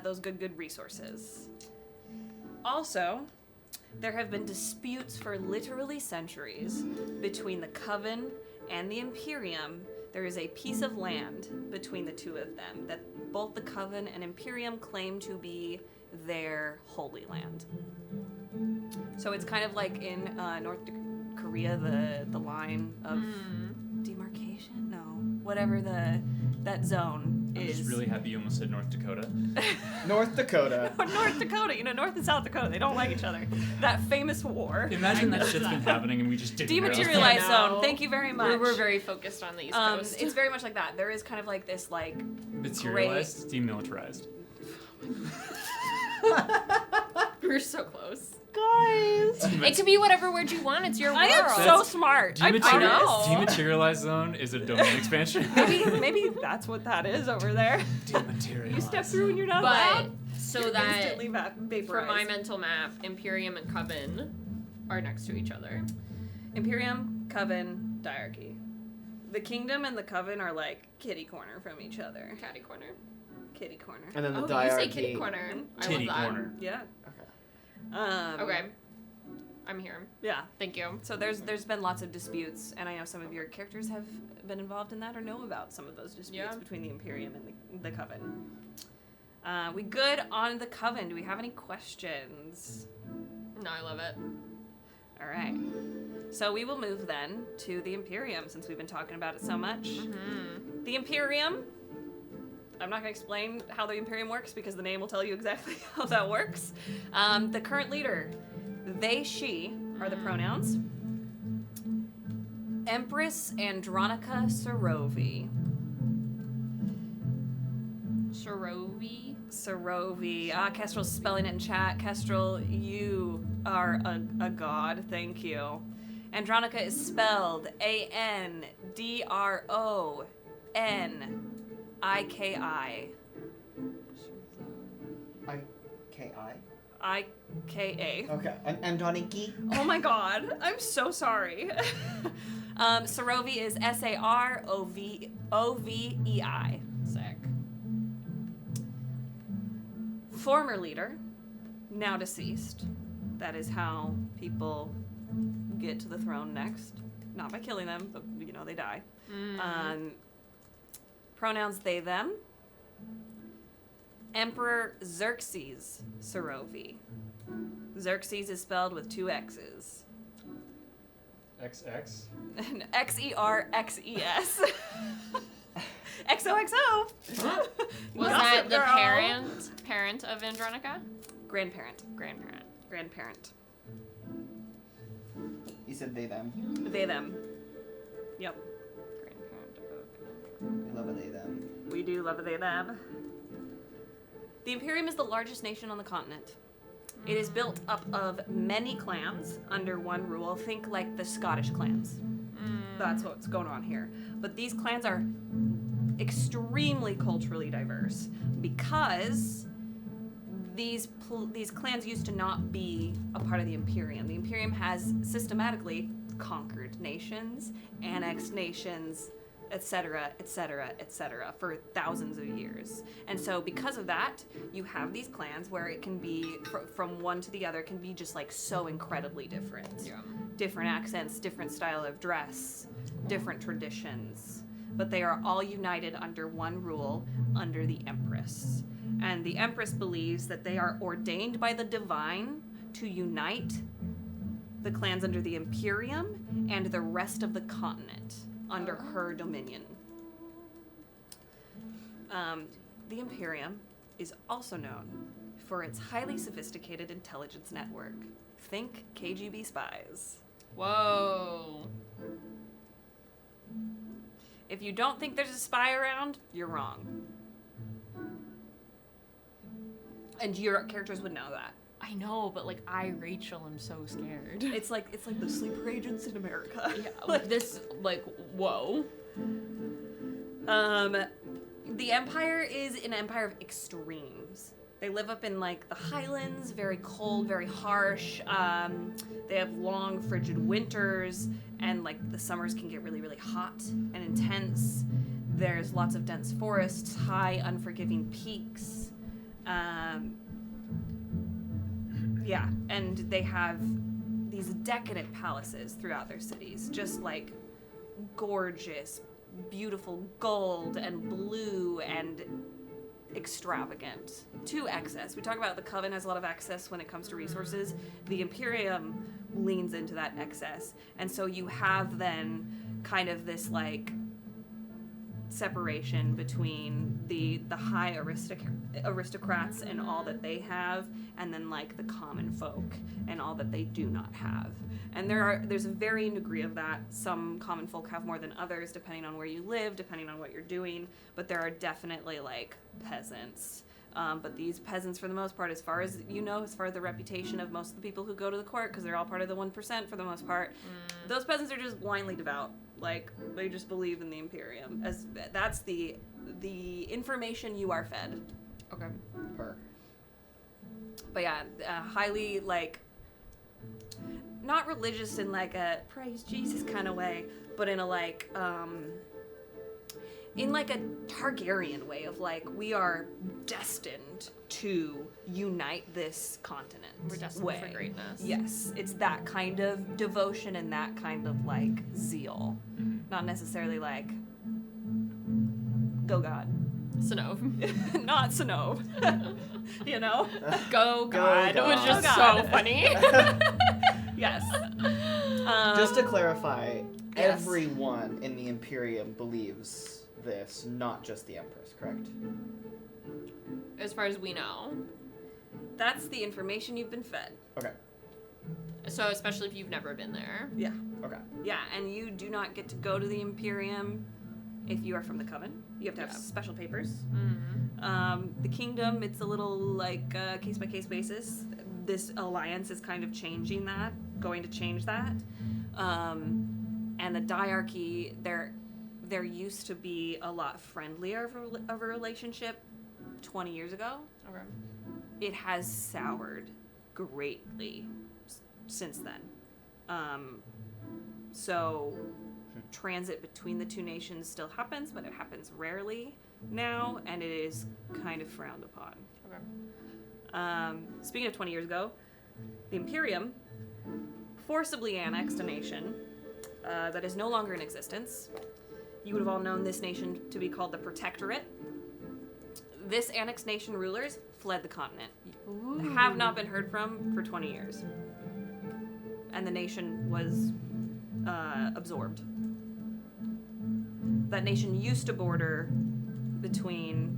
those good resources. Also, there have been disputes for literally centuries between the Coven and the Imperium, there is a piece of land between the two of them that both the Coven and Imperium claim to be their holy land. So it's kind of like in North Korea, the line of demarcation? No, whatever that zone I'm is. just really happy you almost said North Dakota. North Dakota. North Dakota, North and South Dakota, they don't like each other. That famous war. Imagine that shit's been happening and we just didn't realize. Dematerialized I know. zone. Thank you very much. We're very focused on the East Coast. It's very much like that. There is kind of like this Materialized, demilitarized. We're so close. guys. It could be whatever word you want. It's your world. I am so smart. I know. Dematerialized zone is a domain expansion. Maybe that's what that is over there. Dematerialized. You step through and you're not But allowed. so that Instantly vaporized. for my mental map, Imperium and Coven are next to each other. Imperium, Coven, Diarchy. The Kingdom and the Coven are like kitty corner from each other. Catty corner. Kitty corner. And then the Oh, diarchy. you say kitty corner. I Titty love that. corner. Yeah. Okay. Okay. I'm here. Yeah. Thank you. So there's been lots of disputes, and I know some of your characters have been involved in that or know about some of those disputes Yeah. between the Imperium and the Coven. We good on the Coven? Do we have any questions? No, I love it. All right. So we will move then to the Imperium, since we've been talking about it so much. Mm-hmm. The Imperium. I'm not going to explain how the Imperium works because the name will tell you exactly how that works. The current leader, they, she, are the pronouns. Empress Andronica Sarovei. Sarovei. Sarovei. Kestrel's spelling it in chat. Kestrel, you are a god. Thank you. Andronica is spelled Androniki. IKI? IKA. Okay. Androniki? Oh my god. I'm so sorry. Sarovei is Sarovei. Sick. Former leader, now deceased. That is how people get to the throne next. Not by killing them, but they die. Pronouns they, them. Emperor Xerxes Sarovei. Xerxes is spelled with 2 X's. XX. Xerxes. XOXO. Was that the parent of Andronica? Grandparent. Grandparent. You said they, them. They, them. Yep. Grandparent of We love a they, them. We do love a they, them. The Imperium is the largest nation on the continent. It is built up of many clans under one rule. Think like the Scottish clans. That's what's going on here. But these clans are extremely culturally diverse because these clans used to not be a part of the Imperium. The Imperium has systematically conquered nations, annexed nations, etc., etc., etc., for thousands of years. And so because of that, you have these clans where it can be, from one to the other, can be just like so incredibly different. Yeah. Different accents, different style of dress, different traditions. But they are all united under one rule, under the Empress. And the Empress believes that they are ordained by the divine to unite the clans under the Imperium and the rest of the continent under her dominion. The Imperium is also known for its highly sophisticated intelligence network. Think KGB spies. Whoa. If you don't think there's a spy around, you're wrong. And your characters would know that. I know, but I, Rachel, am so scared. It's like the sleeper agents in America. Yeah, whoa. The Empire is an empire of extremes. They live up in the highlands, very cold, very harsh. They have long, frigid winters, and the summers can get really, really hot and intense. There's lots of dense forests, high, unforgiving peaks. Yeah, and they have these decadent palaces throughout their cities, just like gorgeous, beautiful gold and blue and extravagant to excess. We talk about the Coven has a lot of excess when it comes to resources. The Imperium leans into that excess. And so you have then kind of this like separation between the high aristocrats and all that they have, and then like the common folk and all that they do not have. And there's a varying degree of that. Some common folk have more than others depending on where you live, depending on what you're doing, but there are definitely like peasants. But these peasants, for the most part, as far as you know, as far as the reputation of most of the people who go to the court, because they're all part of the 1% for the most part, those peasants are just blindly devout. Like, they just believe in the Imperium. That's the information you are fed. Okay. Her. But yeah, highly, like, not religious in, like, a praise Jesus kind of way, but in a, like, in, like, a Targaryen way of, like, we are destined to unite this continent. We're destined for greatness. Yes, it's that kind of devotion and that kind of, like, zeal. Not necessarily, like, go God. Sinov. Not Sinov. You know? Go God. It was just Go so God. funny. Yes. Just to clarify, yes. everyone in the Imperium believes this, not just the Empress, correct? As far as we know. That's the information you've been fed. Okay. So especially if you've never been there. Yeah. Okay. Yeah, and you do not get to go to the Imperium if you are from the Coven. You have to have special papers. The Kingdom, it's a little like case-by-case basis. This alliance is kind of changing that, going to change that. And the diarchy, there used to be a lot friendlier of a relationship 20 years ago. Okay. It has soured greatly since then. So transit between the two nations still happens, but it happens rarely now, and it is kind of frowned upon. Okay. Speaking of 20 years ago, the Imperium forcibly annexed a nation that is no longer in existence. You would have all known this nation to be called the Protectorate. This annexed nation rulers fled the continent. Have not been heard from for 20 years. And the nation was absorbed. That nation used to border between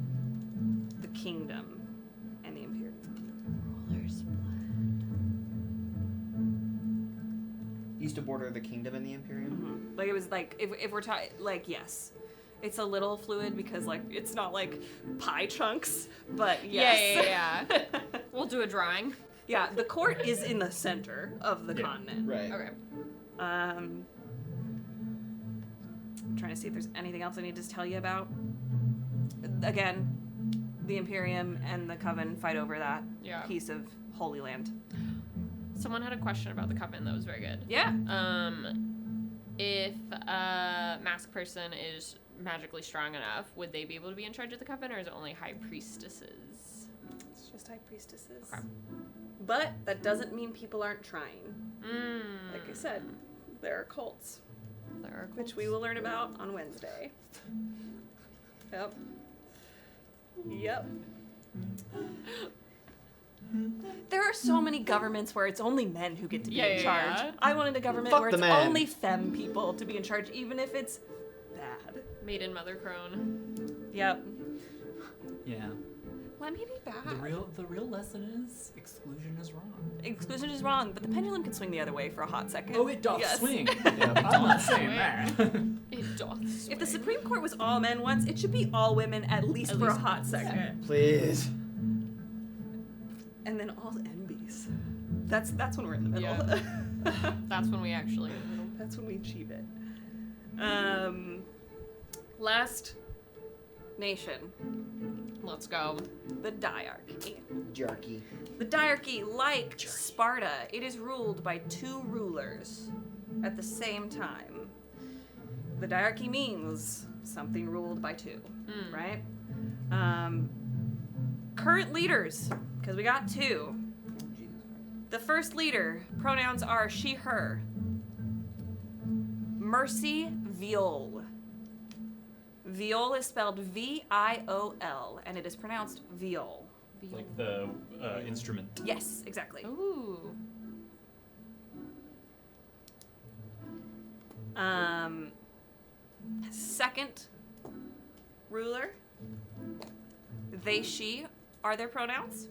the kingdom and the Imperium. Rulers Used to border the Kingdom and the Imperium? Like, it was like, if we're talking, like, yes. It's a little fluid because, like, it's not like pie chunks, but yes. Yeah. We'll do a drawing. Yeah, the court is in the center of the continent. Right. Okay. I'm trying to see if there's anything else I need to tell you about. Again, the Imperium and the Coven fight over that piece of Holy Land. Someone had a question about the Coven that was very good. Yeah. If a masked person is magically strong enough, would they be able to be in charge of the Coven, or is it only high priestesses? It's just high priestesses. Okay. But that doesn't mean people aren't trying. Like I said, there are cults. There are Which we will learn about on Wednesday. Yep. There are so many governments where it's only men who get to be in charge. Yeah. I wanted a government Fuck where the it's men. only femme people to be in charge, even if it's bad. Made in Mother Crone. Yep. Yeah. Let me be bad. The real lesson is exclusion is wrong. Exclusion is wrong, but the pendulum can swing the other way for a hot second. Oh, it doth Yes. swing. I'm not saying that. It doth swing. If the Supreme Court was all men once, it should be all women at least for a hot second. Please. And then all NBs. That's when we're in the middle. Yeah. That's when we actually. That's when we achieve it. Last nation, Let's go. the diarchy. Jarky. The diarchy, like Sparta, it is ruled by two rulers at the same time. The diarchy means something ruled by two, right? Current leaders, because we got two. The first leader, pronouns are she, her. Mercy Viol. Viol is spelled V-I-O-L, and it is pronounced viol. Like the instrument. Yes, exactly. Ooh. Second ruler. They, she are their pronouns.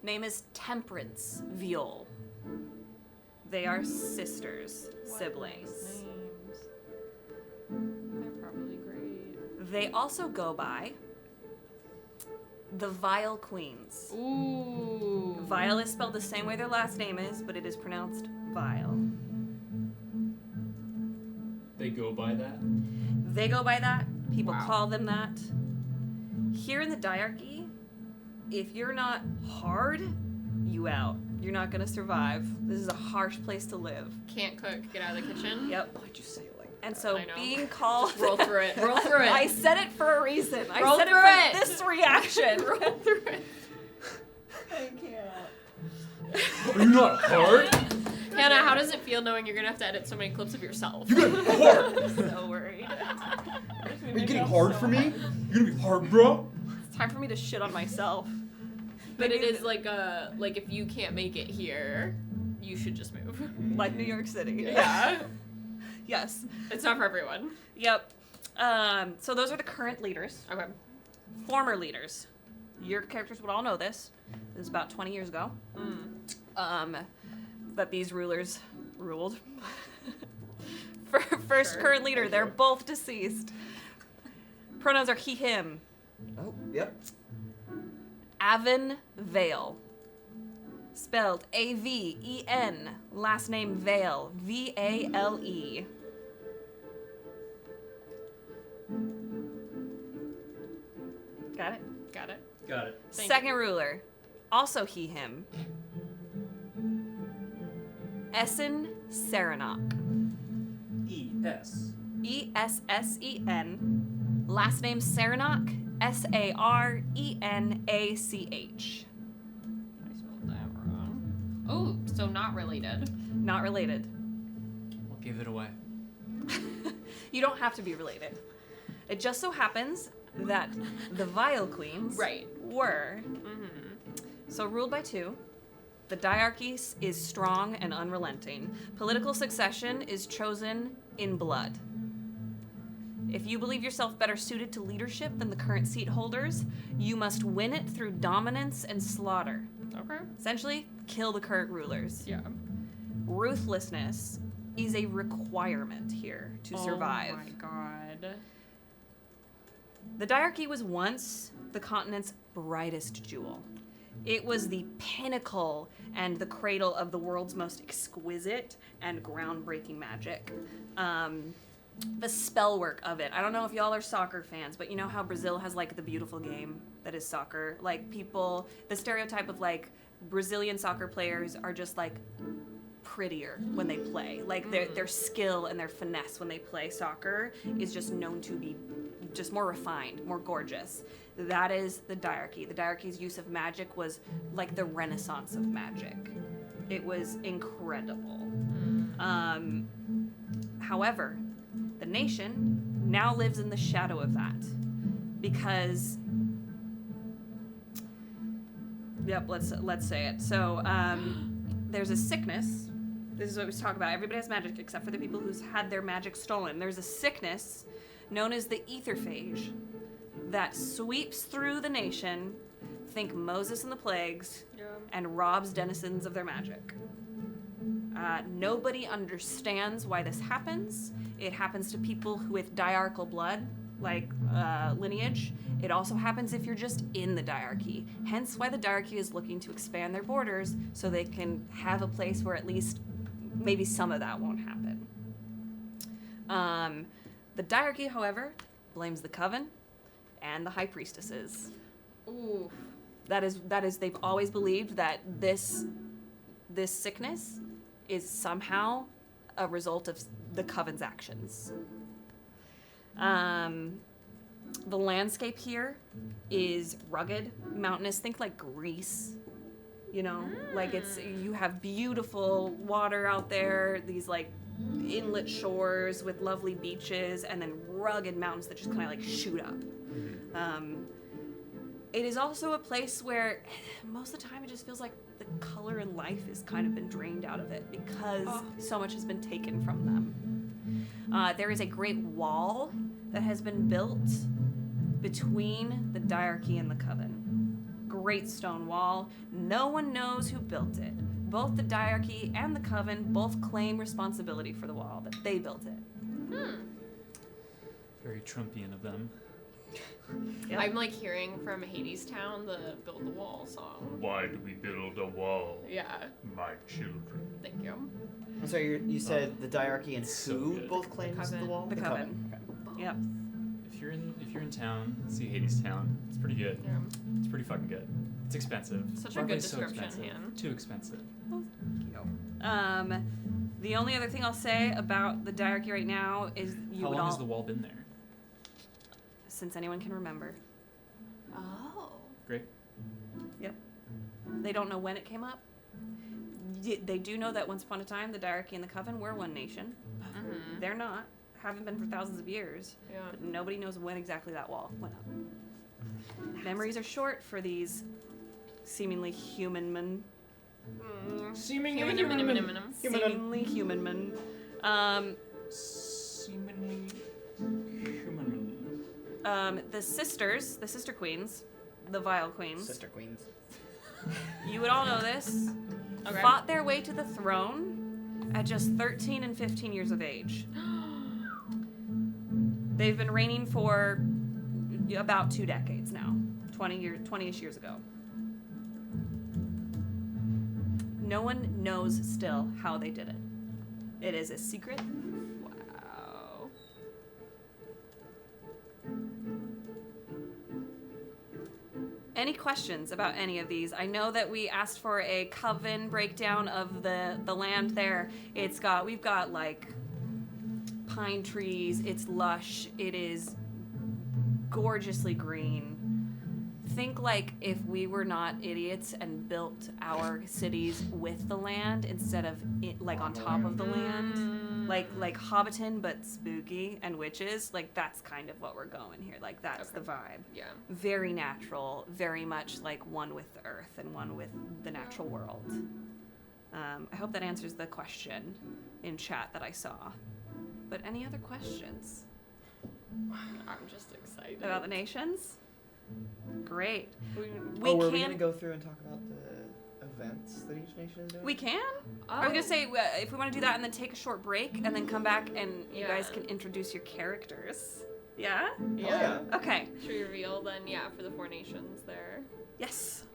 Name is Temperance Viol. They are sisters, siblings. Names. They're probably great. They also go by the Vile Queens. Ooh. Vile is spelled the same way their last name is, but it is pronounced Vile. They go by that? They go by that. People Wow. call them that. Here in the diarchy, if you're not hard, you out. You're not gonna survive. This is a harsh place to live. Can't cook. Get out of the kitchen. Yep. Why'd you say it like And so I know. being called... Roll through it. Roll through it. I said it for a reason. I Roll said through it it. for this reaction. Roll through it. I can't. Are you not hard? Hannah, how does it feel knowing you're gonna have to edit so many clips of yourself? You gonna be hard? I'm so worried. Are you getting hard for me? You gonna be hard, bro? It's time for me to shit on myself. But it is like if you can't make it here, you should just move. Like New York City. Yeah. Yes. It's not for everyone. Yep. So those are the current leaders. Okay. Former leaders. Your characters would all know this. This is about 20 years ago. That these rulers ruled. First Sure. current leader, they're both deceased. Pronouns are he, him. Oh, yep. Avon Vale. Spelled A-V-E-N. Last name Vale. V-A-L-E. Got it? Got it. Got it. Thank Second ruler. Also he, him. Essen Serenel. E-S. E-S-S-E-N. Last name Serenel. S-A-R-E-N-A-C-H. I spelled that wrong. Oh, so not related. Not related. What gave it away? You don't have to be related. It just so happens that the Vile Queens Right. were. So ruled by two. The diarchy is strong and unrelenting. Political succession is chosen in blood. If you believe yourself better suited to leadership than the current seat holders, you must win it through dominance and slaughter. Okay. Essentially, kill the current rulers. Yeah. Ruthlessness is a requirement here to survive. Oh my god. The diarchy was once the continent's brightest jewel. It was the pinnacle and the cradle of the world's most exquisite and groundbreaking magic. The spell work of it. I don't know if y'all are soccer fans, but you know how Brazil has like the beautiful game that is soccer? Like people, the stereotype of like Brazilian soccer players are just like prettier when they play. Like their skill and their finesse when they play soccer is just known to be just more refined, more gorgeous. That is the diarchy. The diarchy's use of magic was like the renaissance of magic. It was incredible. However, the nation now lives in the shadow of that because let's say it. So there's a sickness. This is what we talk about. Everybody has magic except for the people who's had their magic stolen. There's a sickness known as the etherphage that sweeps through the nation, think Moses and the plagues, and robs denizens of their magic. Nobody understands why this happens. It happens to people with diarchal blood, like lineage. It also happens if you're just in the diarchy. Hence why the diarchy is looking to expand their borders so they can have a place where at least maybe some of that won't happen. The diarchy, however, blames the coven and the high priestesses. Ooh. That is they've always believed that this sickness is somehow a result of the coven's actions. The landscape here is rugged, mountainous. Think like Greece, you know, like you have beautiful water out there. These like inlet shores with lovely beaches and then rugged mountains that just kind of like shoot up. It is also a place where most of the time it just feels like the color and life has kind of been drained out of it because so much has been taken from them. There is a great wall that has been built between the diarchy and the coven. Great stone wall. No one knows who built it. Both the diarchy and the coven both claim responsibility for the wall, that they built it. Very Trumpian of them. Yep. I'm like hearing from Hadestown the Build the Wall song. Why do we build a wall, Yeah, my children? thank you. I'm sorry, you said the diarchy and So who good. both claims the Coven. wall? The coven. Okay. Yep. If you're in town, see Hadestown. It's pretty good. Yeah. It's pretty fucking good. It's expensive. Such a good Broadway's so description, expensive. Han. Too expensive. The only other thing I'll say about the diarchy right now is you How would long all, has the wall been there? since anyone can remember. Oh. Great. They don't know when it came up. They do know that once upon a time, the diarchy and the coven were one nation. Mm-hmm. They're not. Haven't been for thousands of years. Yeah. But nobody knows when exactly that wall went up. Memories are short for these seemingly human men. Seemingly Seemingly human men. Seemingly human. The sisters, the sister queens, the vile queens, Sister Queens. you would all know this, Okay. fought their way to the throne at just 13 and 15 years of age. They've been reigning for about 2 decades now, 20-ish years ago. No one knows still how they did it. It is a secret. Wow. Any questions about any of these? I know that we asked for a coven breakdown of the land there. We've got like pine trees, it's lush, it is gorgeously green. Think like if we were not idiots and built our cities with the land instead of like on top of the land. Like Hobbiton but spooky and witches, like that's kind of what we're going here. Like that's the vibe. Yeah. Very natural, very much like one with the earth and one with the natural world. I hope that answers the question in chat that I saw. But any other questions I'm just excited. about the nations? Great. Were We we can. gonna go through and talk about the events that each nation is doing? We can. Oh. I was gonna say if we want to do that and then take a short break and then come back and you Yeah. guys can introduce your characters. Yeah. Yeah. Okay. Should we reveal then? Yeah, for the 4 nations there. Yes.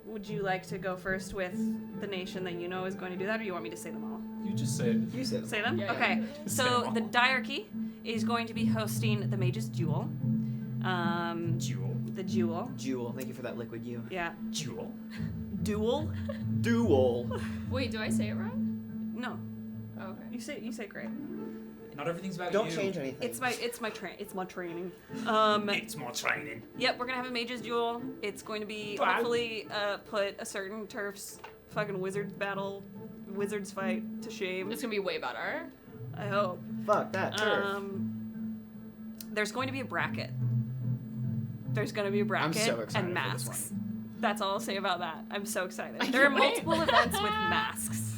Would you like to go first with the nation that you know is going to do that, or you want me to say them all? You just say it. You said Say them? Yeah, yeah. Okay. Say So them the all. diarchy is going to be hosting the Mage's Duel. Jewel. The Duel. Jewel. Thank you for that liquid you. Yeah. Jewel. Duel? Duel. Wait, do I say it wrong? No. Oh, okay. You say great. Not everything's about Don't you. change anything. It's my training. It's more training. Yep, we're gonna have a Mage's Duel. It's going to be hopefully put a certain turf's fucking wizards fight to shame. It's gonna be way better. I hope. Fuck that turf. There's going to be a bracket. There's going to be a bracket so excited and for this masks. That's all I'll say about that. I'm so excited. I There are can't wait. multiple events with masks.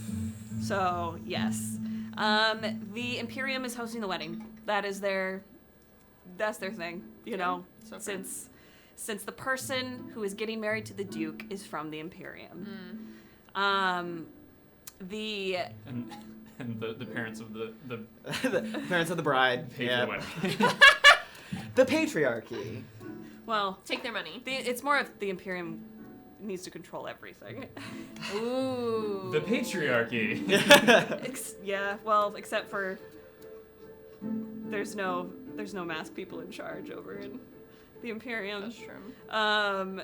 So, yes. The Imperium is hosting the wedding. That's their thing, you know, so fair. since the person who is getting married to the Duke is from the Imperium. The And the parents of the The parents of the bride. pay Yeah. for the wedding. The patriarchy. well, Take their money. it's more of the Imperium needs to control everything. Ooh. The patriarchy. Yeah, well, except for there's no masked people in charge over in the Imperium. That's true.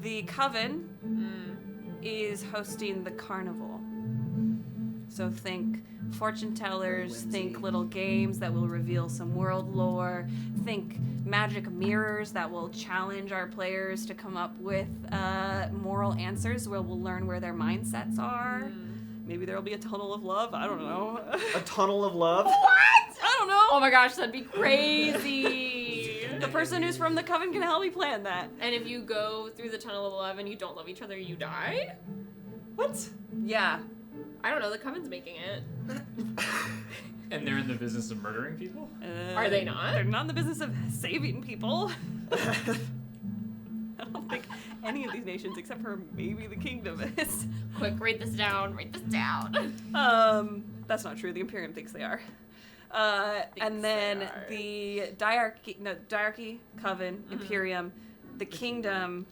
The Coven is hosting the carnival. So think fortune tellers, think Whimsy. little games that will reveal some world lore, think magic mirrors that will challenge our players to come up with moral answers where we'll learn where their mindsets are. Maybe there'll be a tunnel of love. I don't know. A tunnel of love? I don't know. Oh my gosh, that'd be crazy. The person who's from the coven can help me plan that. And if you go through the tunnel of love and you don't love each other, you die? What? Yeah. I don't know, the coven's making it. And they're in the business of murdering people? Are they not? They're not in the business of saving people. I don't think any of these nations, except for maybe the kingdom, is. Quick, write this down. That's not true. The Imperium thinks they are. And then the diarchy, coven, Imperium, the kingdom.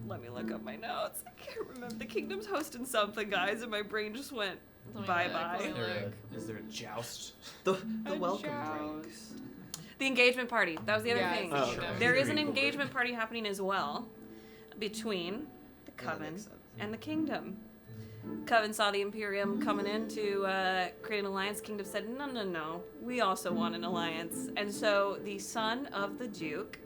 Let me look up my notes. I can't remember. The kingdom's hosting something, guys, and my brain just went bye-bye. Is there a joust? The welcome drinks. The engagement party. That was the other thing. Oh, okay. There is an engagement party happening as well between the coven and the kingdom. Coven saw the Imperium coming in to create an alliance. Kingdom said, no, we also want an alliance. And so the son of the Duke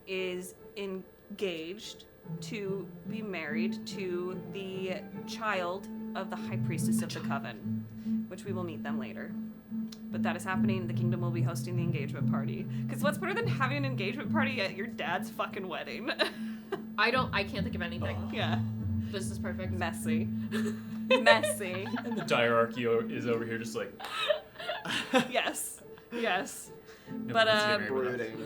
is engaged to be married to the child of the High Priestess of the Coven, which we will meet them later. But that is happening. The kingdom will be hosting the engagement party. Because what's better than having an engagement party at your dad's fucking wedding? I can't think of anything. Yeah. This is perfect. Messy. Messy. And the diarchy is over here just like... Yes. No, But, let's get married. Brooding.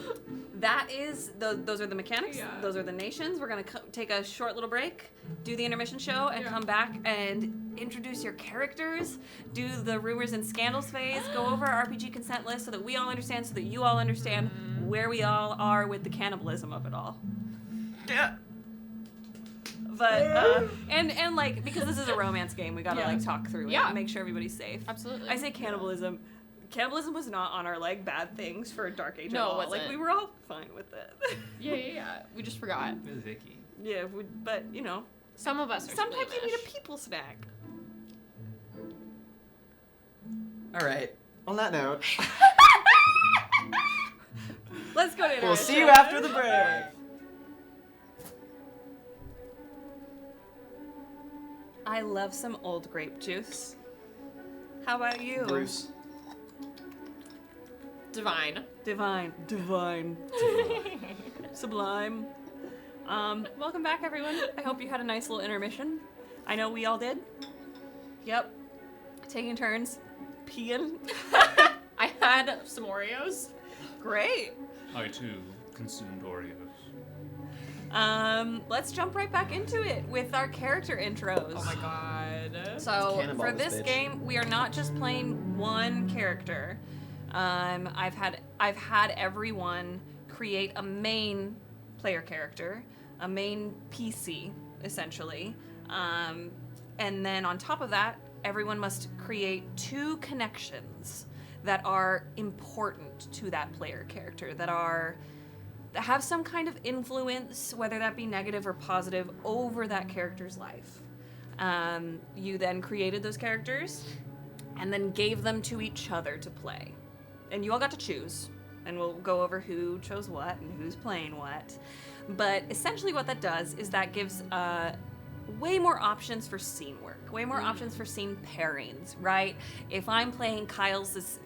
that is, those are the mechanics. Yeah. Those are the nations. We're going to take a short little break, do the intermission show, and come back and introduce your characters, do the rumors and scandals phase, go over our RPG consent list so that we all understand, so that you all understand where we all are with the cannibalism of it all. Yeah. But, and like, because this is a romance game, we gotta, like, talk through it and make sure everybody's safe. Absolutely. I say cannibalism. Cannibalism was not on our, like, bad things for Dark Age at No, it all. wasn't. Like, we were all fine with it. Yeah. We just forgot. It was icky. Yeah, but, you know. Some of us are Sometimes you need squeamish. a people snack. All right. On that note, Let's go to we'll see you intermission. after the break. I love some old grape juice. How about you? Bruce. Divine. Divine. Sublime. Welcome back, everyone. I hope you had a nice little intermission. I know we all did. Yep. Taking turns. Peeing. I had some Oreos. Great. I too consumed Oreos. Let's jump right back into it with our character intros. Oh my god. So Cannonball for this this bitch. game, we are not just playing one character. I've had everyone create a main player character, a main PC, essentially, and then on top of that, everyone must create 2 connections that are important to that player character, that have some kind of influence, whether that be negative or positive, over that character's life. You then created those characters and then gave them to each other to play. And you all got to choose, and we'll go over who chose what and who's playing what. But essentially what that does is that gives way more options for scene work, way more options for scene pairings, right? If I'm playing Kyle's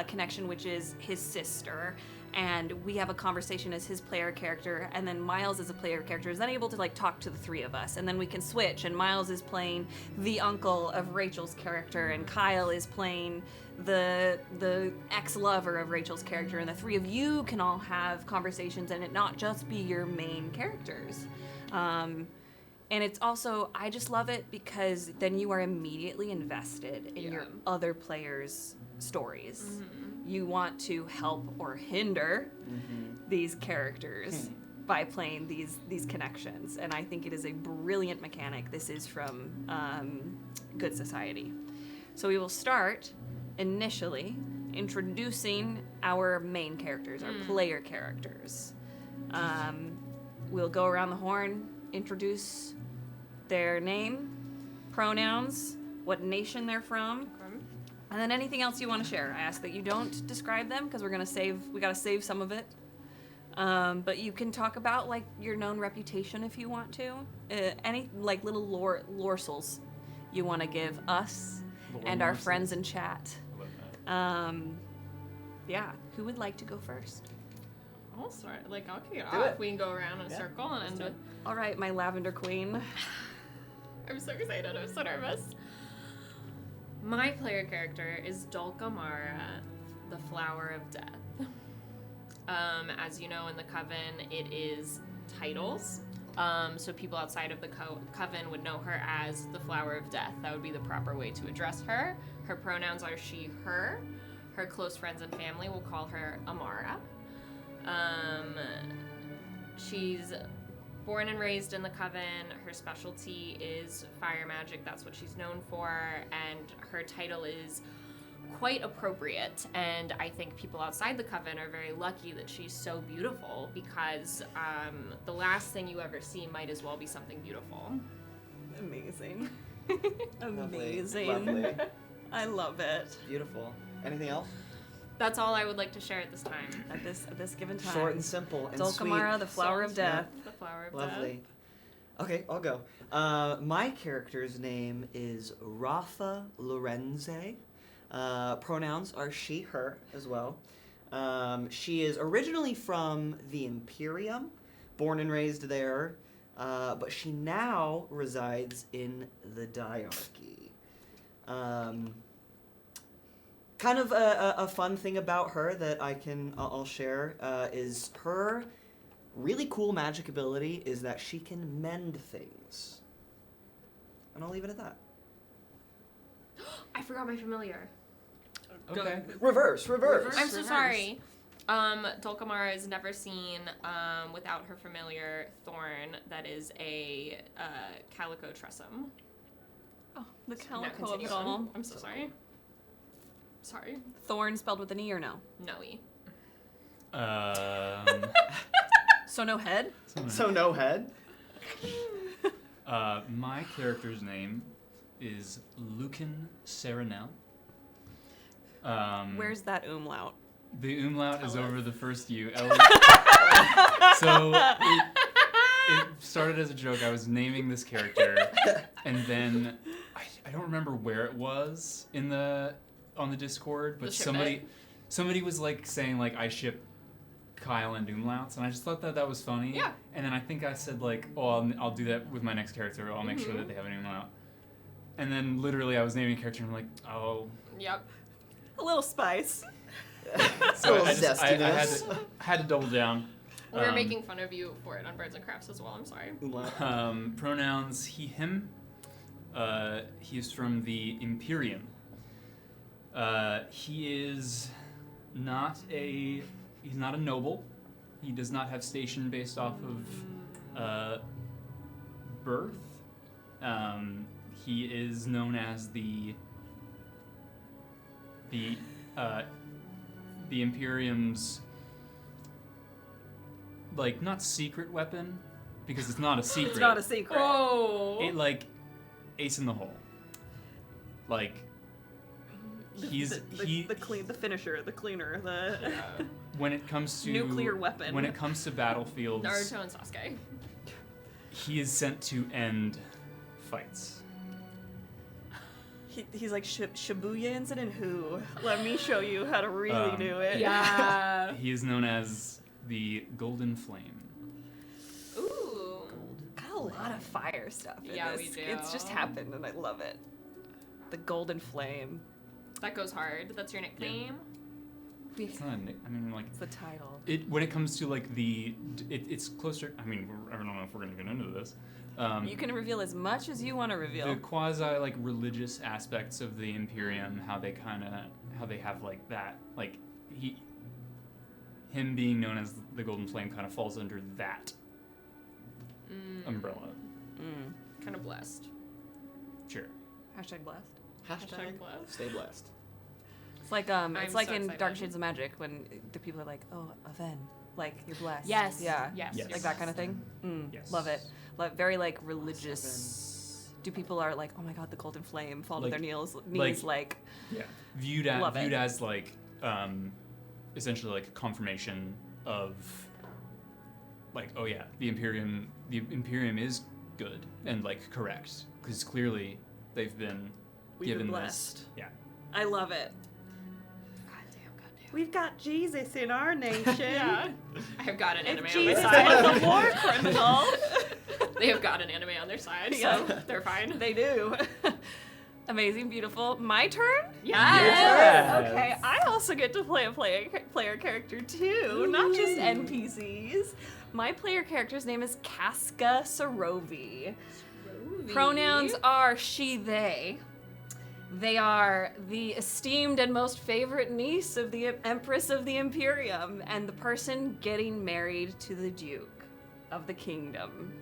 connection, which is his sister, and we have a conversation as his player character, and then Miles as a player character is then able to like talk to the 3 of us, and then we can switch, and Miles is playing the uncle of Rachel's character, and Kyle is playing the ex-lover of Rachel's character, and the 3 of you can all have conversations and it not just be your main characters. And it's also, I just love it because then you are immediately invested in your other players' stories. You want to help or hinder these characters by playing these connections. And I think it is a brilliant mechanic. This is from Good Society. So we will start initially introducing our main characters, our player characters. We'll go around the horn, introduce their name, pronouns, what nation they're from, and then anything else you want to share. I ask that you don't describe them because we gotta save some of it. But you can talk about like your known reputation if you want to. Any like little lore souls you want to give us Lord and our mercy. friends in chat. I love that. Yeah, who would like to go first? I'll start. I'll kick it Do off. it. We can go around in a Yeah, circle and end with. All right, my lavender queen. I'm so excited. I'm so nervous. My player character is Dulcamara, the Flower of Death. As you know, in the Coven, it is titles. So people outside of the Coven would know her as the Flower of Death. That would be the proper way to address her. Her pronouns are she, her. Her close friends and family will call her Amara. She's born and raised in the Coven. Her specialty is fire magic. That's what she's known for. And her title is quite appropriate. And I think people outside the Coven are very lucky that she's so beautiful, because the last thing you ever see might as well be something beautiful. Amazing. Lovely. Amazing. Lovely. I love it. Beautiful. Anything else? That's all I would like to share at this time. At this given time. Short and simple and Dulcamara, the Flower of Sounds Death. The Flower of Lovely. Okay, I'll go. My character's name is Rafa Lorenzae. Pronouns are she, her as well. She is originally from the Imperium, born and raised there, but she now resides in the Diarchy. Kind of a fun thing about her that I'll share is her really cool magic ability is that she can mend things. And I'll leave it at that. I forgot my familiar. Okay. Reverse. I'm so sorry. Dulcamara is never seen without her familiar Thorn. That is a calico tressum. Oh, the Now calico of continue it on. all. I'm so sorry. Sorry. Thorn spelled with an E or no? No-y. So no head? So no head. My character's name is Lücan Serenel. Where's that umlaut? The umlaut is Tell over us. the first U. So it started as a joke. I was naming this character, and then I don't remember where it was on the Discord, but The shipment. somebody was saying I ship Kyle and umlauts, and I just thought that was funny. Yeah. And then I think I said I'll do that with my next character. I'll make sure that they have an umlaut. And then literally I was naming a character, and I'm like, oh. Yep. A little spice. So I zestiness. had to double down. We were making fun of you for it on Birds and Crafts as well. I'm sorry. Pronouns he, him. He is from the Imperium. He's not a noble. He does not have station based off of birth. He is known as the Imperium's not secret weapon, because it's not a secret. It's not a secret. Oh. It ace in the hole. He's the finisher, the cleaner, the when it comes to nuclear weapon. When it comes to battlefields, Naruto and Sasuke. he is sent to end fights. He's like Shibuya incident. Who? Let me show you how to really do it. Yeah. He is known as the Golden Flame. Ooh. Got a lot of fire stuff in Yeah, this. we do. It's just happened, and I love it. The Golden Flame. That goes hard. That's your nickname. It's not a nick. I mean, It's the title. when it comes to it's closer. I mean, I don't know if we're gonna get into this. You can reveal as much as you want to reveal. The quasi religious aspects of the Imperium, how they have that him being known as the Golden Flame kind of falls under that umbrella. Kind of blessed. Sure. Hashtag blessed. Hashtag blessed. Stay blessed. It's like so in excited. Dark Shades of Magic when the people are like, oh, Aven, you're blessed. Yes. Yeah. Yes. Yes. Like that kind of thing. Yes. Love it. Very religious. Do people are like, oh my god, the Golden Flame, fall to their knees, Yeah. Viewed Love it. as essentially a confirmation of oh yeah, the Imperium is good and correct, because clearly they've been We've given been this. blessed. Yeah. I love it. Goddamn. We've got Jesus in our nation. Yeah. I have got an anime If on their Jesus side. was a war criminal. They have got an anime on their side, so Yeah. they're fine. They do. Amazing, beautiful. My turn? Yes. Okay, I also get to play a player character too, not just NPCs. My player character's name is Casca Sarovei. Pronouns are she, they. They are the esteemed and most favorite niece of the Empress of the Imperium and the person getting married to the Duke of the Kingdom.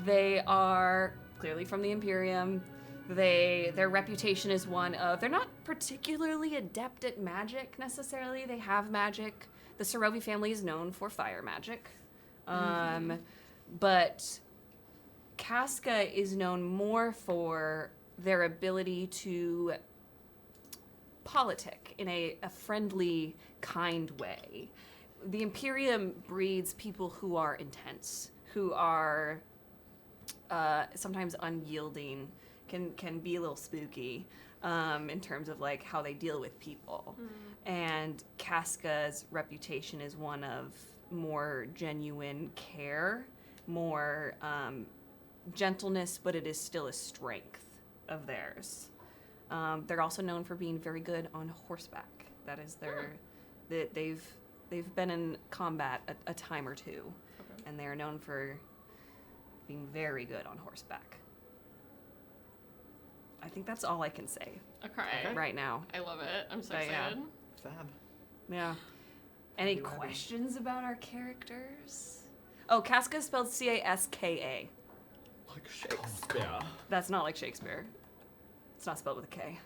They are clearly from the Imperium. Their reputation is one of, they're not particularly adept at magic necessarily. They have magic. The Sarovei family is known for fire magic. But Casca is known more for their ability to politic in a friendly, kind way. The Imperium breeds people who are intense, who are sometimes unyielding, can be a little spooky in terms of like how they deal with people. And Casca's reputation is one of more genuine care, more gentleness, but it is still a strength of theirs. They're also known for being very good on horseback. That is that they've been in combat a time or two, and they are known for being very good on horseback. I think that's all I can say Okay. right now. I love it. I'm so But, excited. yeah. Fab. Yeah. Any questions about our characters? Oh, Casca is spelled Caska. Like Shakespeare. That's not like Shakespeare. It's not spelled with a K.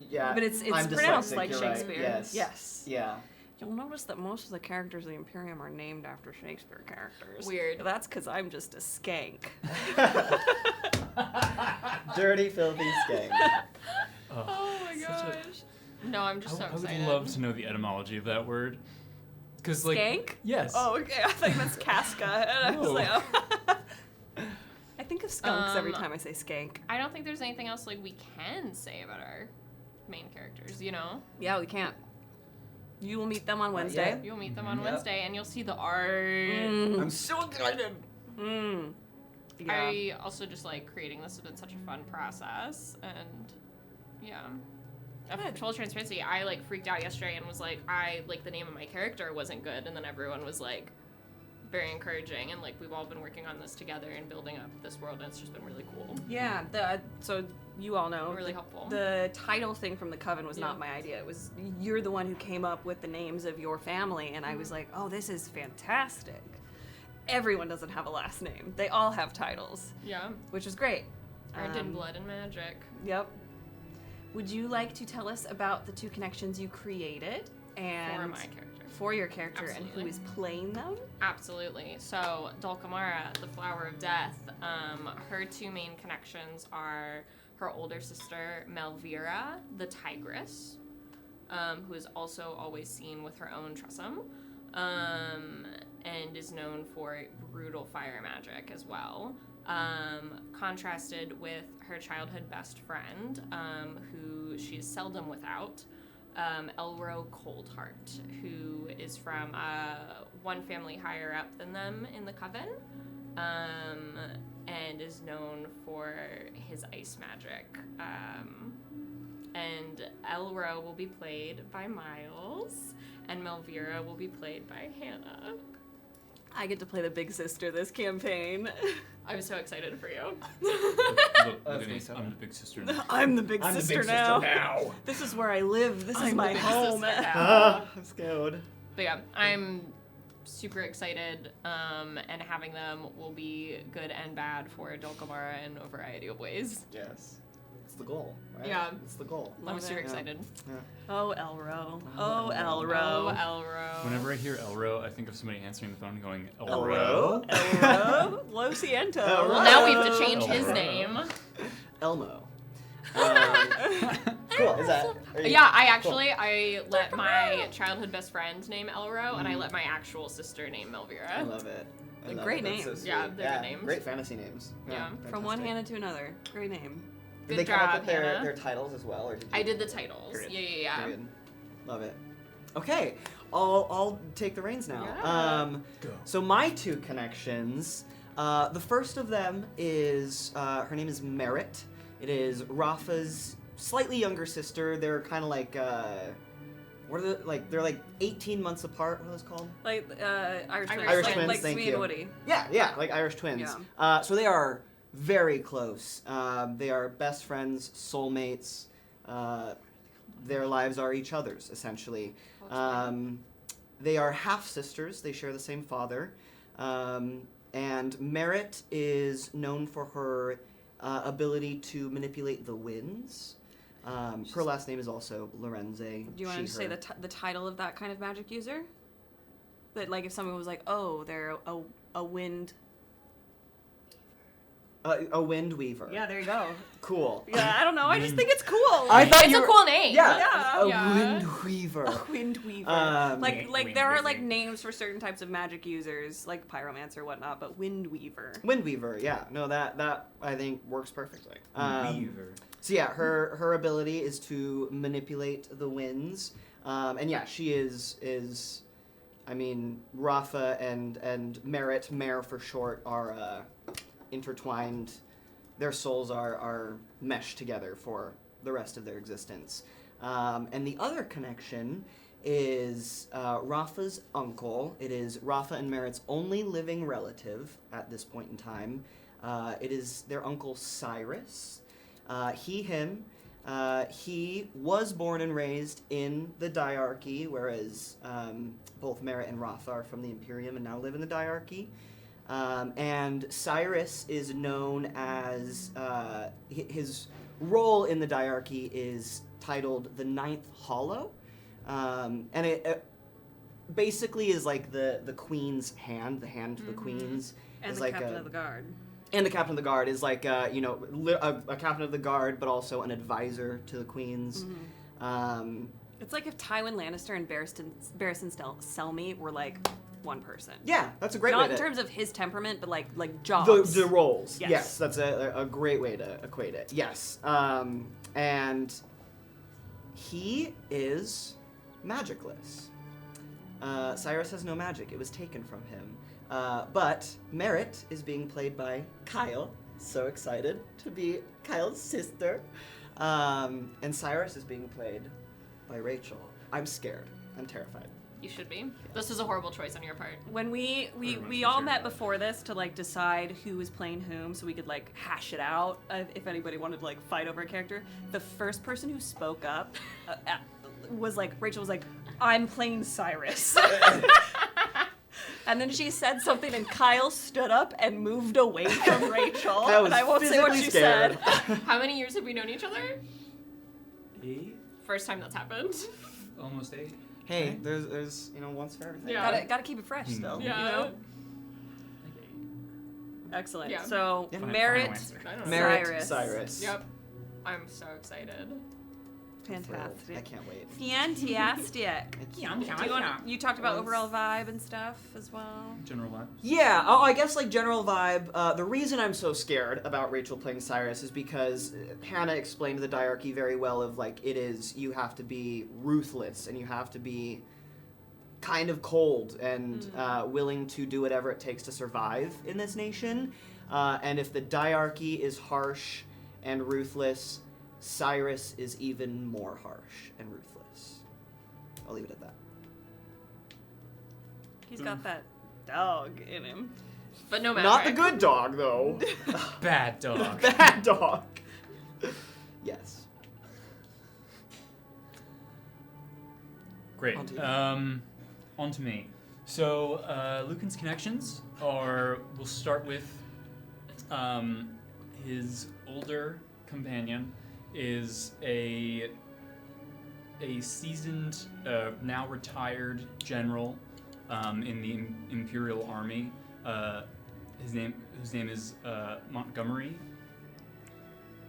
Yeah. But it's I'm pronounced dyslexic, like you're right. Shakespeare. Yes. Yes. Yeah. You'll notice that most of the characters of the Imperium are named after Shakespeare characters. Weird. That's because I'm just a skank. Dirty, filthy skank. Oh my gosh. No, I'm just so I would excited. love to know the etymology of that word. Because like Skank? yes. Oh, okay. I thought you meant Casca. And I was No. like, oh. I think of skunks every Um, time I say skank. I don't think there's anything else like we can say about our main characters, you know? Yeah, we can't. You will meet them on Wednesday. yet. You'll meet them on Yep. Wednesday and you'll see the art. I'm so excited. Yeah. I also just like creating this has been such a fun process, and yeah. Good. Full transparency, I like freaked out yesterday and was like, the name of my character wasn't good, and then everyone was like very encouraging, and like we've all been working on this together and building up this world, and it's just been really cool. Yeah, so you all know. Really helpful. The title thing from the Coven was not Yeah. my idea. It was you're the one who came up with the names of your family, and I was like, oh, this is fantastic. Everyone doesn't have a last name. They all have titles, Yeah. which is great. Earned in blood and magic. Yep. Would you like to tell us about the two connections you created and For my character. for your character and who Absolutely. is playing them? Absolutely. So, Dulcamara, the Flower of Death, her two main connections are her older sister, Melvira, the Tigress, who is also always seen with her own Tressum, and is known for brutal fire magic as well. Contrasted with her childhood best friend, who she's seldom without, Elro Coldheart, who is from one family higher up than them in the Coven, and is known for his ice magic. And Elro will be played by Miles, and Melvira will be played by Hannah. I get to play the big sister this campaign. I'm so excited for you. Look That's at me. so I'm the big sister now. I'm the big I'm sister the big now. sister now. This is where I live. This is I'm my the big home. sister now. Ah, I'm scared. But yeah, I'm super excited, and having them will be good and bad for Dulcamara in a variety of ways. Yes. It's the goal, right? Yeah. It's the goal. I'm Love super it. excited. Oh, Elro. Oh, Oh, Oh, Elro. Elro. Whenever I hear Elro, I think of somebody answering the phone going, Elro? Elro. Lo siento. Elro. Well, now we have to change his Elro. name. Elmo. Cool. Is that? are you- Yeah, I let my childhood best friend name Elro, and I let my actual sister name I Melvira. love it. They're great That's so names. sweet. Yeah, they're good names. Great fantasy names. Yeah. From one fantastic. Hannah to another. Great name. Did Good they come up job, with their Hannah. titles as well, or did you? I did the titles. Period. Yeah. Period. Love it. Okay, I'll take the reins now. Yeah. Go. So my 2 connections. The first of them is her name is Merritt. It is Rafa's slightly younger sister. They're kind of like what are they like? They're like 18 months apart. What are those called? Like Irish twins. Irish like, twins, like thank Smee you. and Woody. Yeah, like Irish twins. So they are very close. They are best friends, soulmates. Their lives are each other's, essentially. They are half-sisters. They share the same father. And Merritt is known for her ability to manipulate the winds. Her last name is also Lorenzae. Do you want to say the title of that kind of magic user? That, like, if someone was like, oh, they're a wind... A wind weaver. Yeah, there you go. Cool. Yeah, I don't know. I just think it's cool. I thought It's you a were- cool name. Yeah, a Yeah. wind weaver. A wind weaver. Wind There are weaver. like names for certain types of magic users, like pyromancer or whatnot, but wind weaver. Wind weaver. Yeah. No, that I think works perfectly. Weaver. So yeah, her ability is to manipulate the winds, and yeah, she is. I mean, Rafa and Merritt, Mare for short, are intertwined. Their souls are meshed together for the rest of their existence. And the other connection is Rafa's uncle. It is Rafa and Merritt's only living relative at this point in time. It is their uncle Cyrus. He was born and raised in the diarchy, whereas both Merritt and Rafa are from the Imperium and now live in the diarchy. And Cyrus is known as, his role in the diarchy is titled the Ninth Hollow. And it basically is like the queen's hand, the hand to the queen's. And is the like captain of the guard. And the captain of the guard is like, a captain of the guard, but also an advisor to the queens. It's like if Tywin Lannister and Barristan Selmy were like one person. Yeah, that's a great way Not to... in terms of his temperament, but like jobs. The roles. Yes. Yes, that's a great way to equate it. Yes. And he is magicless. Cyrus has no magic. It was taken from him. But Merritt is being played by Kyle. So excited to be Kyle's sister. And Cyrus is being played by Rachel. I'm scared. I'm terrified. You should be. This is a horrible choice on your part. When we much all sure met about it. before this to like decide who was playing whom, so we could like hash it out if anybody wanted to like fight over a character. The first person who spoke up was like Rachel was like, "I'm playing Cyrus," and then she said something, and Kyle stood up and moved away from Rachel. I was And I won't say what physically she scared. said. How many years have we known each other? 8? First time that's happened. Almost 8. Hey, there's once for everything. Yeah. Gotta keep it fresh still. Yeah. You know? Excellent. Yeah. So Yeah. Merritt, answer. I don't know. Merritt, Cyrus. Cyrus. Yep. I'm so excited. fantastic. I can't wait. Fantastic. You talked about overall vibe and stuff as well. General vibe. Yeah, I guess like general vibe. The reason I'm so scared about Rachel playing Cyrus is because Hannah explained the diarchy very well. Of like, you have to be ruthless and you have to be kind of cold and willing to do whatever it takes to survive in this nation. And if the diarchy is harsh and ruthless, Cyrus is even more harsh and ruthless. I'll leave it at that. He's got that dog in him. But no matter. Not the good dog, though. Bad dog. Bad dog. Yes. Great. On to you. On to me. So, Lücan's connections are. We'll start with his older companion is a seasoned, now retired general in the Imperial Army. Whose name is Montgomery.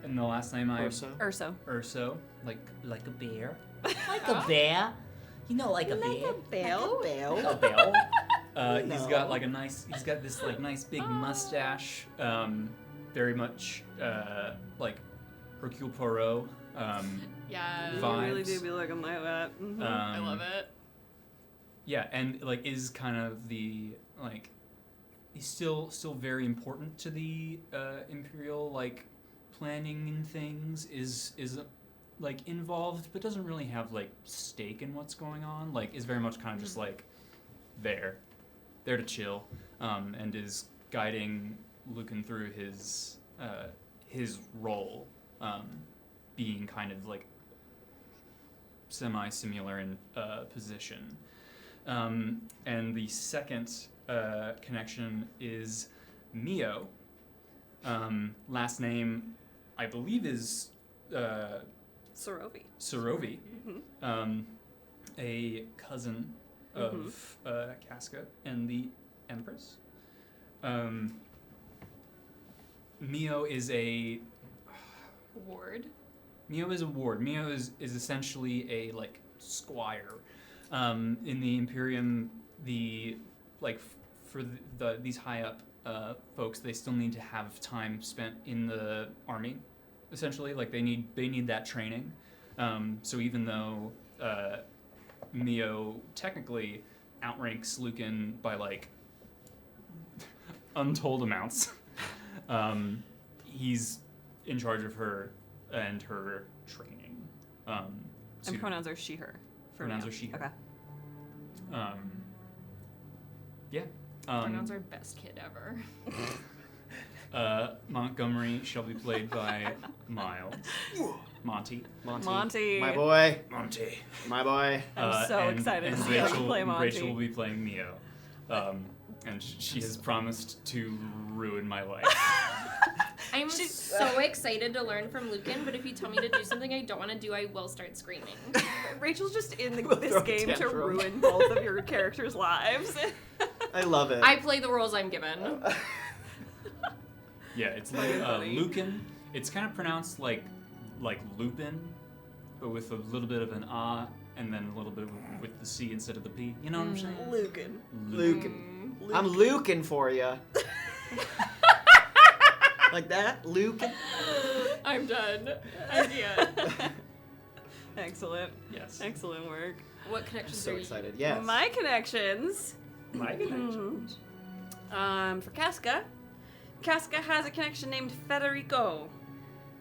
And the last name Urso, like a bear. Like a bear. You know, like a bear. Bell. Like a bear. He's got like he's got this like nice big mustache, very much like Hercule Poirot. Yeah. Vibes. You really do be looking like that. Mhm. I love it. Yeah, and like is kind of the like he's still very important to the Imperial like planning and things. Is like involved, but doesn't really have like stake in what's going on. Like is very much kind of just like there to chill, and is guiding Lücan through his role, being kind of like semi-similar in position. And the second connection is Mio. Last name, I believe, is Sarovei. Sarovei, Mhm. a cousin of Casca and the Empress. Mio is a Ward. Mio is a ward. Mio is essentially a like squire. In the Imperium, the like for these high up folks, they still need to have time spent in the army. Essentially, like they need that training. So even though Mio technically outranks Lücan by like untold amounts, he's in charge of her and her training. And pronouns are she, her. Pronouns are she, her. Okay. Yeah. Pronouns are best kid ever. Montgomery shall be played by Miles. Monty. Monty. My boy. Monty. My boy. I'm so excited and to see how you Rachel, play Monty. Rachel will be playing Mio. And she has promised to ruin my life. I'm so excited to learn from Lücan, but if you tell me to do something I don't want to do, I will start screaming. Rachel's just in We'll this throw a game to tantrum. ruin both of your characters' lives. I love it. I play the roles I'm given. Yeah, it's Fucking funny. Lücan. It's kind of pronounced like Lupin, but with a little bit of an ah, and then a little bit with the C instead of the P. You know what I'm saying? Lücan. Lücan. I'm Lücan for you. Like that? Lücan? I'm done. Idea. Excellent. Yes. Excellent work. What I'm connections so are you? excited. Yes. My connections. My connections. For Casca. Casca has a connection named Federico.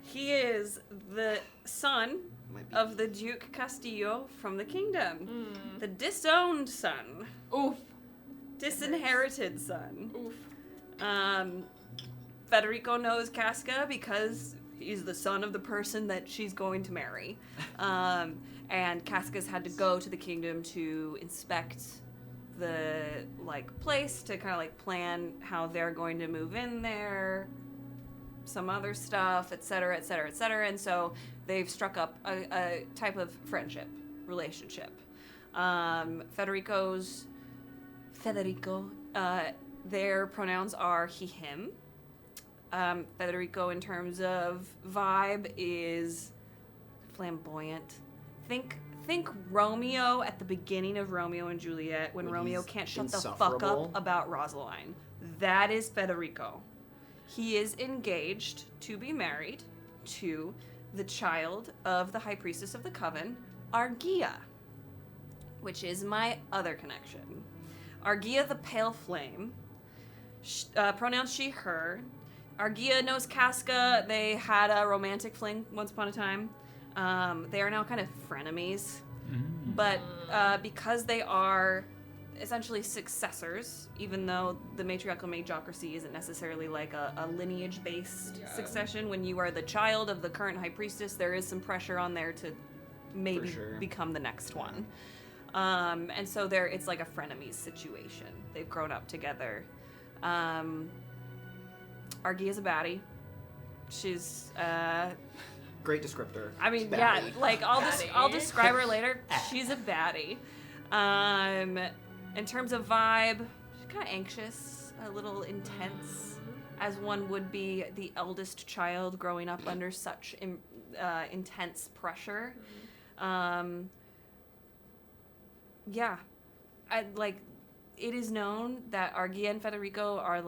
He is the son Might be- of the Duke Castillo from the kingdom. The disowned son. Oof. Disinherited son. Oof. Federico knows Casca because he's the son of the person that she's going to marry. And Casca's had to go to the kingdom to inspect the place to kind of plan how they're going to move in there, some other stuff, etc., etc., etc. And so they've struck up a type of friendship relationship. Federico, their pronouns are he, him. Federico, in terms of vibe, is flamboyant. Think Romeo at the beginning of Romeo and Juliet when Romeo he's can't shut the fuck insufferable. up about Rosaline. That is Federico. He is engaged to be married to the child of the High Priestess of the Coven, Arcadia, which is my other connection. Arcadia the Pale Flame, pronouns she, her. Arcadia knows Casca. They had a romantic fling once upon a time. They are now kind of frenemies. But because they are essentially successors, even though the matriarchal majocracy isn't necessarily like a lineage-based succession, when you are the child of the current high priestess, there is some pressure on there to maybe sure. become the next one. And so it's like a frenemies situation. They've grown up together. Argia's a baddie. She's Great descriptor. I mean, She's yeah, baddie. like I'll Baddie. describe her later. She's a baddie. In terms of vibe, she's kind of anxious, a little intense, as one would be the eldest child growing up under such intense pressure. Yeah, it is known that Arcadia and Federico are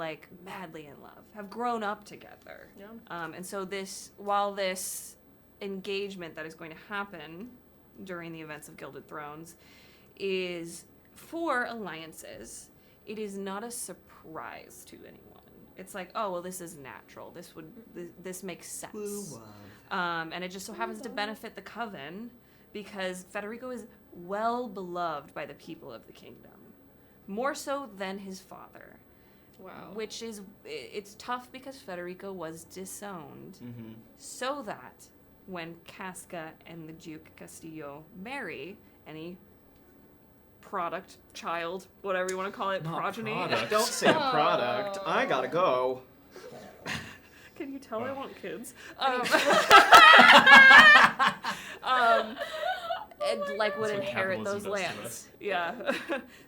madly in love, have grown up together. Yeah. And so while this engagement that is going to happen during the events of Gilded Thrones is for alliances. It is not a surprise to anyone. It's like, oh, well, this is natural. This makes sense. And it just so happens to benefit the Coven because Federico is well beloved by the people of the kingdom, more so than his father. Wow. Which is, it's tough because Federico was disowned, so that when Casca and the Duke Castillo marry, any product, child, whatever you want to call it, Not progeny. product. Don't say a product. I gotta go. Can you tell I want kids? And like would That's what inherit capitalism those does to lands. us. Yeah,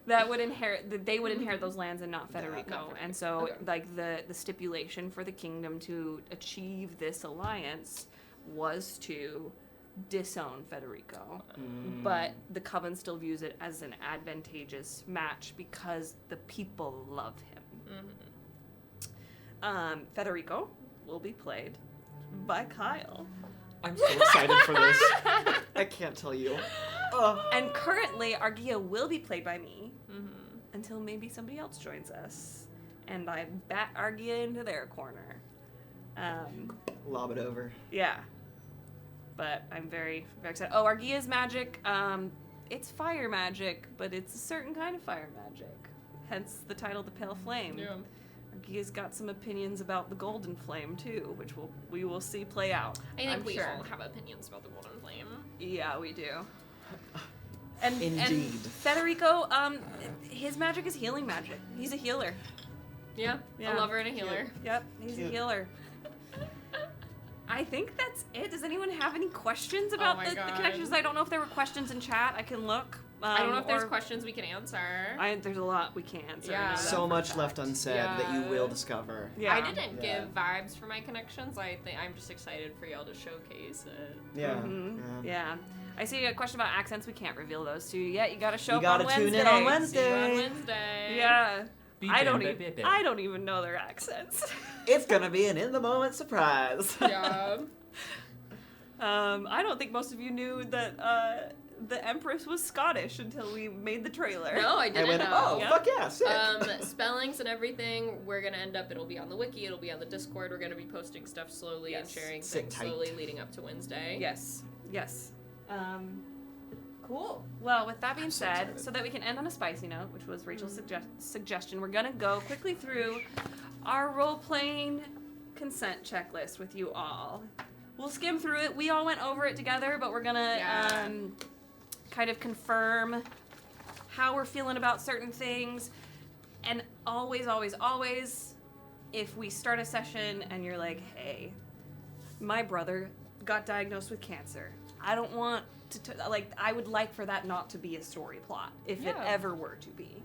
they would inherit those lands and not Federico. And so, like the stipulation for the kingdom to achieve this alliance was to disown Federico, but the Coven still views it as an advantageous match because the people love him. Federico will be played by Kyle. I'm so excited for this. I can't tell you. And currently, Arcadia will be played by me until maybe somebody else joins us, and I bat Arcadia into their corner. Lob it over. Yeah, but I'm very, very excited. Oh, Arcadia's magic. It's fire magic, but it's a certain kind of fire magic. Hence the title, The Pale Flame. Yeah. Arcadia's got some opinions about the Golden Flame too, which we will see play out. I think I'm we sure. all have opinions about the Golden Flame. Yeah, we do. And Indeed. Federico, his magic is healing magic. He's a healer. Yeah, Yeah. a lover and a healer. Yep, he's a Cute. healer. I think that's it. Does anyone have any questions about my the God. connections? I don't know if there were questions in chat. I can look. I don't know if there's or- questions we can answer. There's a lot we can't answer. Yeah. I know that So for a much fact. left unsaid that you will discover. Yeah. I didn't Yeah. give vibes for my connections. I'm just excited for y'all to showcase it. Yeah. Mhm. Yeah. Yeah. I see a question about accents. We can't reveal those to you yet. You gotta show You up gotta on tune Wednesday. in on See you on Wednesday. Wednesday. Yeah. I don't Beep, even. beep. I don't even know their accents. It's gonna be an in-the-moment surprise. Yeah. I don't think most of you knew that the Empress was Scottish until we made the trailer. No, I I didn't went, know. oh, Yeah. fuck yeah, sick. Spellings and everything, we're gonna end up, it'll be on the wiki, it'll be on the Discord, we're gonna be posting stuff slowly and Yes. sharing Sit things tight. slowly leading up to Wednesday. Yes. Yes. Cool. Well, with that being I'm so said, excited. so that we can end on a spicy note, which was Rachel's suggestion, we're gonna go quickly through our role-playing consent checklist with you all. We'll skim through it. We all went over it together, but we're gonna Yeah. kind of confirm how we're feeling about certain things. And always, always, always, if we start a session and you're like, hey, my brother got diagnosed with cancer. I don't want to like, I would like for that not to be a story plot, if it Yeah. ever were to be.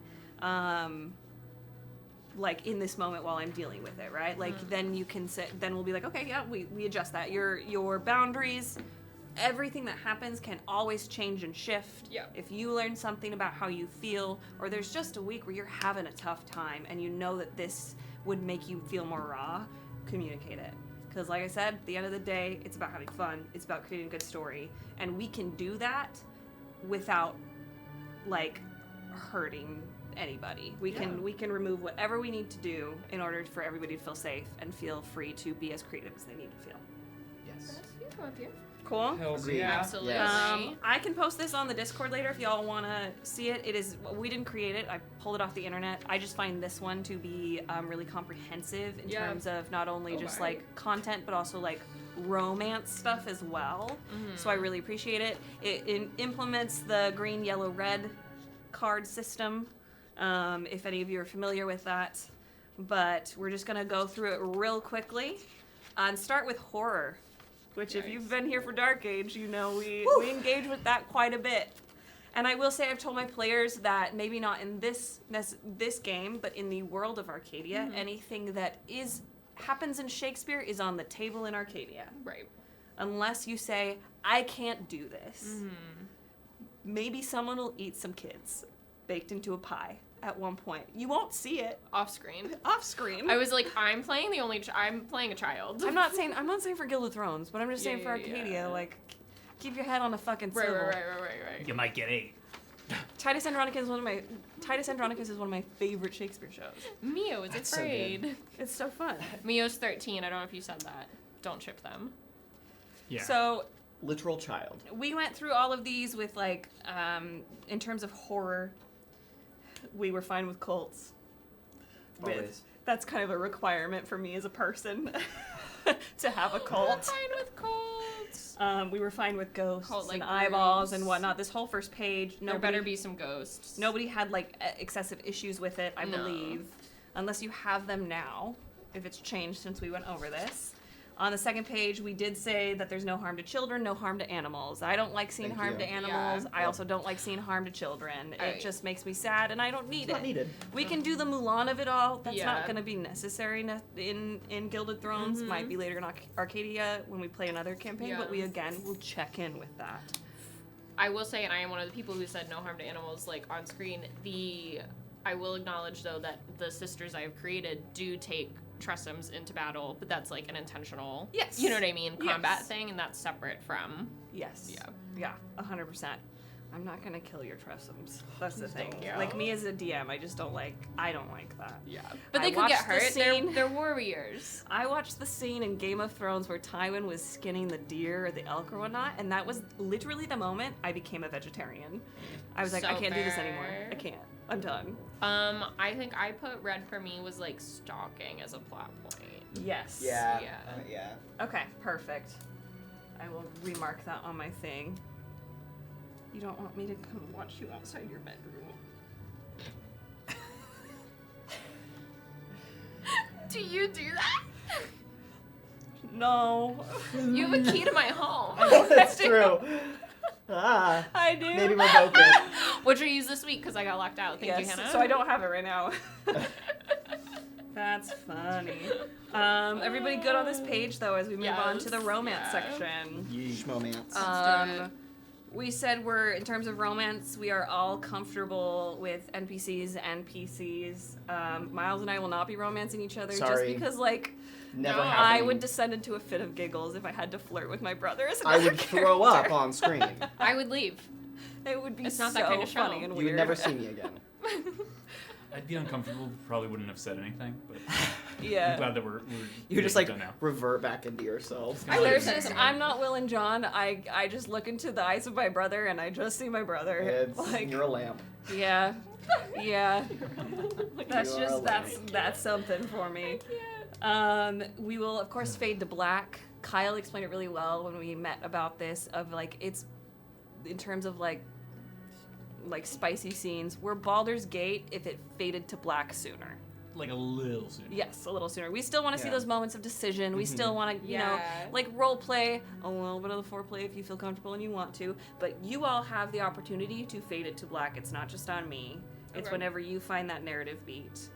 Like in this moment while I'm dealing with it, right? Like then you can sit, then we'll be like, okay, yeah, we adjust that. Your boundaries, everything that happens can always change and shift. Yeah. If you learn something about how you feel, or there's just a week where you're having a tough time and you know that this would make you feel more raw, communicate it. Because like I said, at the end of the day, it's about having fun. It's about creating a good story. And we can do that without, like, hurting anybody. We can remove whatever we need to do in order for everybody to feel safe and feel free to be as creative as they need to feel. Yes. You come up here. Cool? Hells Agreed. yeah. Absolutely. I can post this on the Discord later if y'all want to see it. It is, we didn't create it. I pulled it off the internet. I just find this one to be really comprehensive in Yeah. terms of not only just right. like content, but also like romance stuff as well. So I really appreciate it. It implements the green, yellow, red card system, if any of you are familiar with that. But we're just going to go through it real quickly and start with horror. Which, if you've been here for Dark Age, you know we engage with that quite a bit. And I will say, I've told my players that maybe not in this game, but in the world of Arcadia, anything that happens in Shakespeare is on the table in Arcadia. Right. Unless you say, I can't do this. Maybe someone will eat some kids baked into a pie. at one point. You won't see it Off screen. off screen. I was like, I'm playing a child. I'm not saying for Gilded Thrones, but I'm just saying for Arcadia, like, keep your head on a fucking swivel. Right. You might get 8. Titus Andronicus is one of my favorite Shakespeare shows. Mio is That's so afraid. It's so fun. Mio's 13. I don't know if you said that. Don't ship them. Yeah. So Literal child. we went through all of these with like, in terms of horror, we were fine with cults. Always. That's kind of a requirement for me as a person to have a cult. Fine with cults. We were fine with ghosts Cult-like and eyeballs groups. and whatnot. This whole first page, There better be some ghosts. nobody had like excessive issues with it, I No. believe, unless you have them now, if it's changed since we went over this. On the second page, we did say that there's no harm to children, no harm to animals. I don't like seeing Thank harm you. to animals. Yeah. I also don't like seeing harm to children. It Right. just makes me sad, and I don't need It's not it. needed. We can do the Mulan of it all. That's not Yeah. going to be necessary in Gilded Thrones. Might be later in Arcadia when we play another campaign, but Yeah. we again will check in with that. I will say, and I am one of the people who said no harm to animals, like on screen. I will acknowledge though that the sisters I have created do take Tressums into battle, but that's like an intentional, Yes. you know what I mean, combat Yes. thing, and that's separate from. Yes. Yeah. Yeah, 100%. I'm not gonna kill your Tressums. That's the thing. don't. Like me as a DM, I don't like that. Yeah, but I they could get watched the hurt. scene. They're warriors. I watched the scene in Game of Thrones where Tywin was skinning the deer or the elk or whatnot, and that was literally the moment I became a vegetarian. I was like, So I can't do this fair. anymore. I can't. I'm done. I think I put red for me was like stalking as a plot point. Yes. Yeah. Yeah. Yeah. Okay, perfect. I will remark that on my thing. You don't want me to come watch you outside your bedroom. Do you do that? No. You have a key to my home. That's true. Ah. I do. Maybe we're both good. What'd you use this week? Because I got locked out. Thank you, Yes, Hannah. so I don't have it right now. That's funny. Everybody good on this page, though, as we move on to the Yes, romance yeah. section. Schmomance. We said we're, in terms of romance, we are all comfortable with NPCs and PCs. Miles and I will not be romancing each other Sorry. just because, like, Never No. happened. I would descend into a fit of giggles if I had to flirt with my brother as I another would throw character. up on screen. I would leave. It would be It's so not that kind of show. funny and You weird. would never see me again. I'd be uncomfortable. Probably wouldn't have said anything. But I'm Yeah. glad that we're You're just getting like done now. revert back into yourself. There's just, I'm not Will and John. I just look into the eyes of my brother and I just see my brother. It's, Like, you're a lamp. yeah. Yeah. That's You are just, a that's something for me. We will, of course, fade to black. Kyle explained it really well when we met about this, of like, it's, in terms of like spicy scenes, we're Baldur's Gate if it faded to black sooner. Like a little sooner. Yes, a little sooner. We still want to see Yeah. those moments of decision. We still want to, you know, Yeah. like role play, a little bit of the foreplay if you feel comfortable and you want to. But you all have the opportunity to fade it to black. It's not just on me. It's Okay. whenever you find that narrative beat.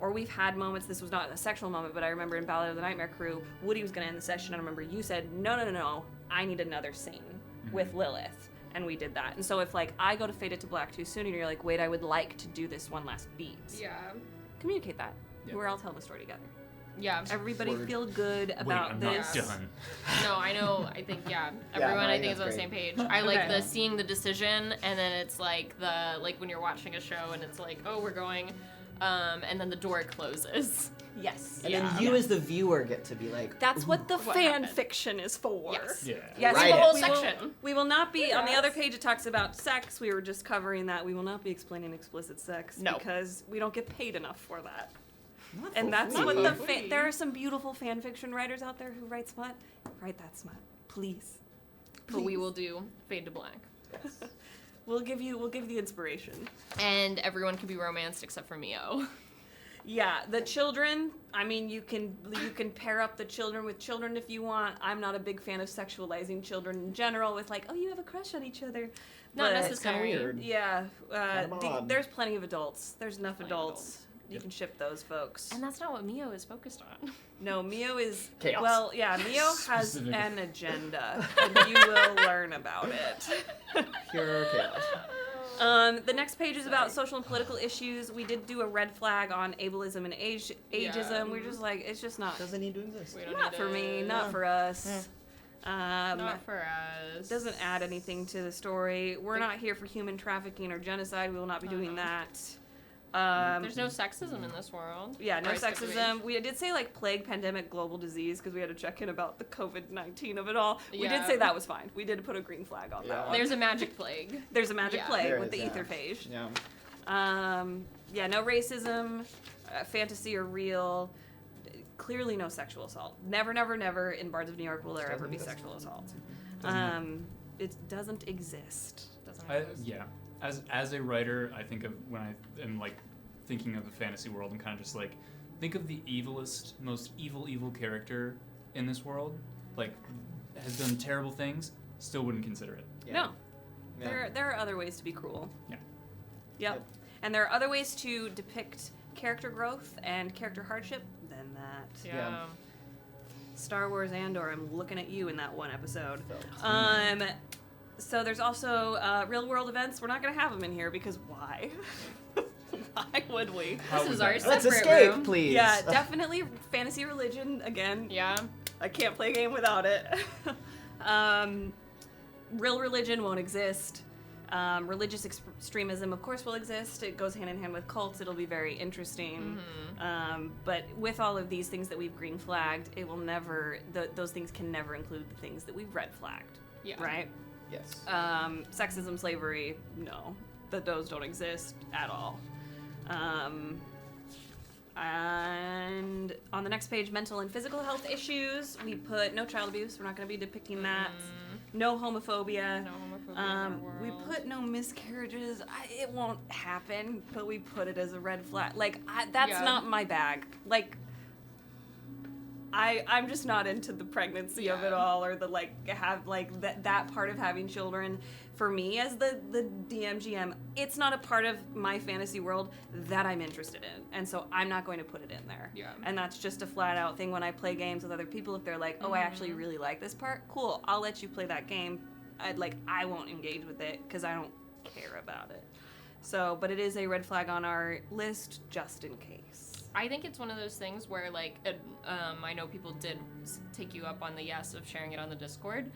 Or we've had moments, this was not a sexual moment, but I remember in Ballad of the Nightmare Crew, Woody was going to end the session, and I remember you said, no, I need another scene with Lilith. And we did that. And so if, like, I go to fade it to black too soon, and you're like, wait, I would like to do this one last beat. Yeah. Communicate that. Yeah. We're all telling the story together. Yeah. Everybody Word. feel good Wait, about I'm this. not done. No, I know. I think Yeah, everyone I right, think is on the that's same page. I like Okay. the seeing the decision, and then it's like when you're watching a show and it's like, oh, we're going, and then the door closes. Yes. And Yeah. then you as the viewer get to be like, That's what the What fan happened? fiction is for. Yes. Yeah. Yes, Write we it. will- Whole section. We will not be on the Yes. other page. It talks about sex. We were just covering that. We will not be explaining explicit sex No. because we don't get paid enough for that. not And for that's free. what the free. there are some beautiful fan fiction writers out there who write smut. Write that smut, please. But we will do fade to black, We'll give you the inspiration. and everyone can be romanced except for Mio. Yeah, the children. I mean, you can pair up the children with children if you want. I'm not a big fan of sexualizing children in general with like, oh, you have a crush on each other. Not But- necessary. weird. Yeah, Kinda odd. there's plenty of adults. There's enough Plenty of adults. You can ship those folks. And that's not what Mio is focused on. No, Mio is Chaos. well, yeah. Mio has Specific. an agenda, and you will learn about it. Pure chaos. The next page is about social and political issues. We did do a red flag on ableism and ageism. Yeah. We're just like, it's just not. Doesn't need to exist. We don't Not need for me, it. not for us. Not for us. Doesn't add anything to the story. We're not here for human trafficking or genocide. We will not be doing that. There's no sexism in this world. Yeah, no Or skip the sexism. page. We did say like plague, pandemic, global disease because we had to check in about the COVID-19 of it all. We did Yeah. say that was fine. We did put a green flag on that one. There's a magic plague. There's a magic Yeah. plague There with is, the yeah. etherphage. Yeah. Yeah, no racism, fantasy or real. Clearly no sexual assault. Never, never, never in Bards of New York will there ever be Doesn't sexual assault. Doesn't It doesn't exist. Doesn't I, exist. yeah, as a writer, I think of when I am like thinking of the fantasy world, I'm kind of just like, think of the evilest, most evil character in this world, like has done terrible things, still wouldn't consider it. Yeah. No, Yeah. there are other ways to be cruel. Yeah. Yep. Yep. And there are other ways to depict character growth and character hardship than that. Yeah. Star Wars Andor, I'm looking at you in that one episode. Felt. So there's also real world events. We're not going to have them in here because why? Why would we? How This would is our that- Let's separate escape, room. please. Yeah, definitely fantasy religion again. Yeah. I can't play a game without it. Real religion won't exist. Religious extremism, of course, will exist. It goes hand in hand with cults. It'll be very interesting. But with all of these things that we've green flagged, it will never. Those things can never include the things that we've red flagged. Yeah. Right? Yes. Sexism, slavery, no. Those don't exist at all. And on the next page, mental and physical health issues. We put no child abuse. We're not going to be depicting that. No homophobia. No homophobia in our We world. put no miscarriages. It won't happen, but we put it as a red flag. Like, that's Yeah. not my bag. Like, I'm just not into the pregnancy of it Yeah. all, or the that part of having children. For me, as the DMGM, it's not a part of my fantasy world that I'm interested in, and so I'm not going to put it in there. Yeah. And that's just a flat out thing when I play games with other people. If they're like, "Oh, I actually really like this part," cool, I'll let you play that game. I won't engage with it because I don't care about it. So, but it is a red flag on our list just in case. I think it's one of those things where, like, I know people did take you up on the yes of sharing it on the Discord.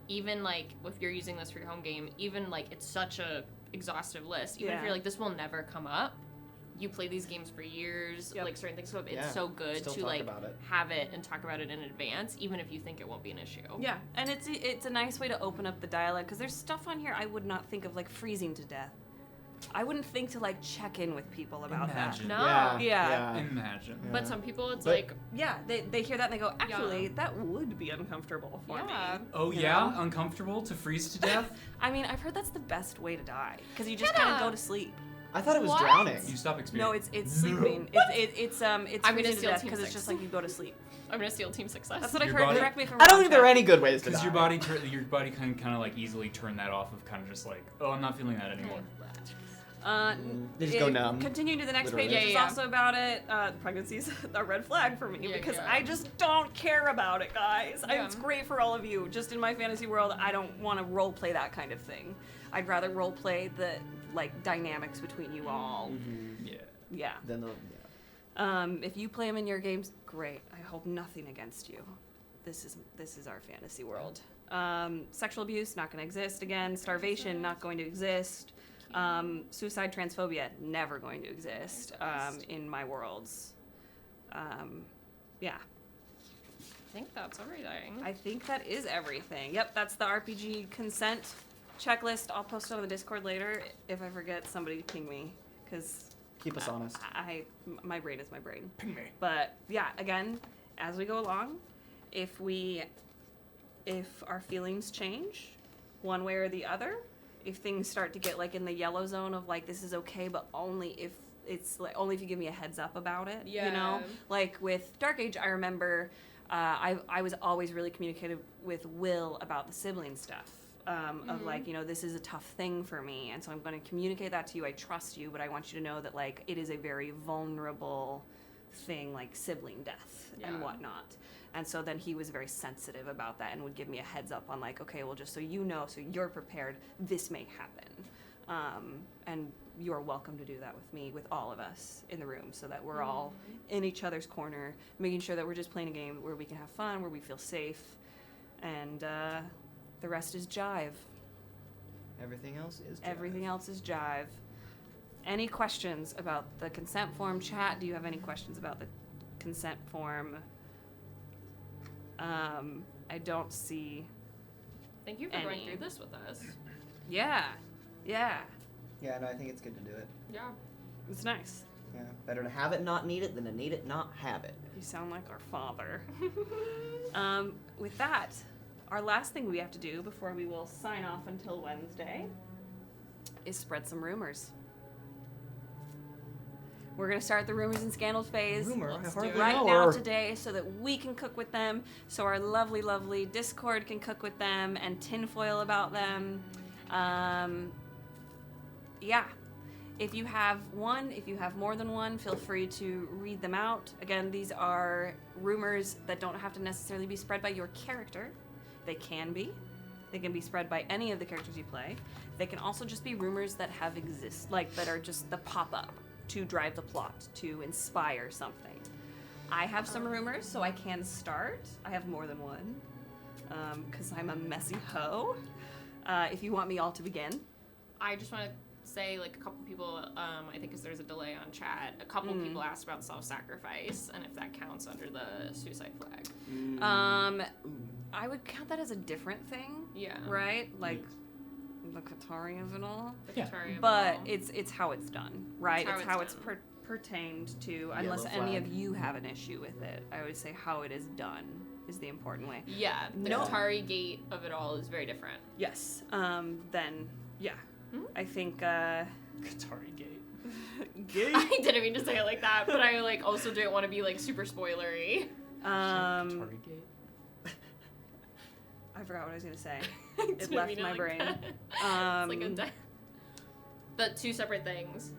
Even, like, if you're using this for your home game, even, like, it's such a exhaustive list. Even if Yeah. you're like, this will never come up, you play these games for years, Yep. like, certain things come up. It's Yeah. so good Still to, talk like, about it. have it and talk about it in advance, even if you think it won't be an issue. Yeah, and it's a nice way to open up the dialogue because there's stuff on here I would not think of, like freezing to death. I wouldn't think to like check in with people about Imagine. No. Yeah. Imagine. But some people, it's But- like, that. Yeah, they hear that and they go, actually, that would be uncomfortable for Yeah. me. Oh You yeah, know? uncomfortable uncomfortable to freeze to death. I mean, I've heard that's the best way to die because you just kind of Yeah. go to sleep. I thought it was What? drowning. You stop No, experiencing. it's sleeping. It's I'm gonna freezing to steal death Team because it's Six. just like you go to sleep. I'm gonna steal Team Success. That's what I've Your heard. body- Correct me if I'm I don't wrong, think there are Chad. any good ways to Because die. your body can kind of like easily turn that off of kind of just like, oh, I'm not feeling that anymore. They just go numb. Continuing to the next Literally. page, which is Yeah. also about it. Pregnancy's a red flag for me Yeah, because yeah. I just don't care about it, guys. Yeah. It's great for all of you. Just in my fantasy world, I don't want to role play that kind of thing. I'd rather role play the like dynamics between you all. Yeah. Yeah. Then the, If you play them in your games, great. I hold nothing against you. This is our fantasy world. Sexual abuse not going to exist again. Starvation not going to exist. Suicide, transphobia never going to exist in my worlds. Yeah, I think that's everything. I think that is everything. Yep, that's the RPG consent checklist. I'll post it on the Discord later. If I forget, somebody ping me because keep us honest. my brain is my brain. Ping me. But yeah, again, as we go along, if our feelings change one way or the other, if things start to get like in the yellow zone of like this is okay, but only if it's like only if you give me a heads up about it. You know, Yeah. like with Dark Age, I remember I was always really communicative with Will about the sibling stuff. Of like, you know, this is a tough thing for me, and so I'm going to communicate that to you. I trust you, but I want you to know that like it is a very vulnerable thing, like sibling death and Yeah. whatnot. And so then he was very sensitive about that and would give me a heads up on like, okay, well, just so you know, so you're prepared, this may happen. And you are welcome to do that with me, with all of us in the room, so that we're all in each other's corner, making sure that we're just playing a game where we can have fun, where we feel safe, and the rest is jive. Everything else is. Everything else is jive. Any questions about the consent form? Chat, do you have any questions about the consent form? I don't see. Thank you for going through this with us. Yeah. Yeah, no, I think it's good to do it. Yeah. It's nice. Yeah, better to have it, not need it, than to need it, not have it. You sound like our father. With that, our last thing we have to do before we will sign off until Wednesday is spread some rumors. We're going to start the rumors and scandals phase right now today so that we can cook with them, so our lovely, lovely Discord can cook with them and tinfoil about them. Yeah. If you have one, if you have more than one, feel free to read them out. Again, these are rumors that don't have to necessarily be spread by your character. They can be. They can be spread by any of the characters you play. They can also just be rumors that have that are just the pop-up to drive the plot, to inspire something. I have some rumors, so I can start. I have more than one, because I'm a messy hoe. If you want me all to begin. I just want to say, like, a couple people, I think because there's a delay on chat, a couple people asked about self-sacrifice and if that counts under the suicide flag. I would count that as a different thing. Yeah. Right? Like the Qatari of it all. But it's how it's done, right? It's how it's pertained to, unless any of you have an issue with it. I would say how it is done is the important way. Yeah, the Qatari gate of it all is very different. Yes. Then, yeah. I think, Qatari gate. I didn't mean to say it like that, but I, like, also didn't want to be, like, super spoilery. Qatari gate? I forgot what I was going to say. It left my brain. It's like but two separate things.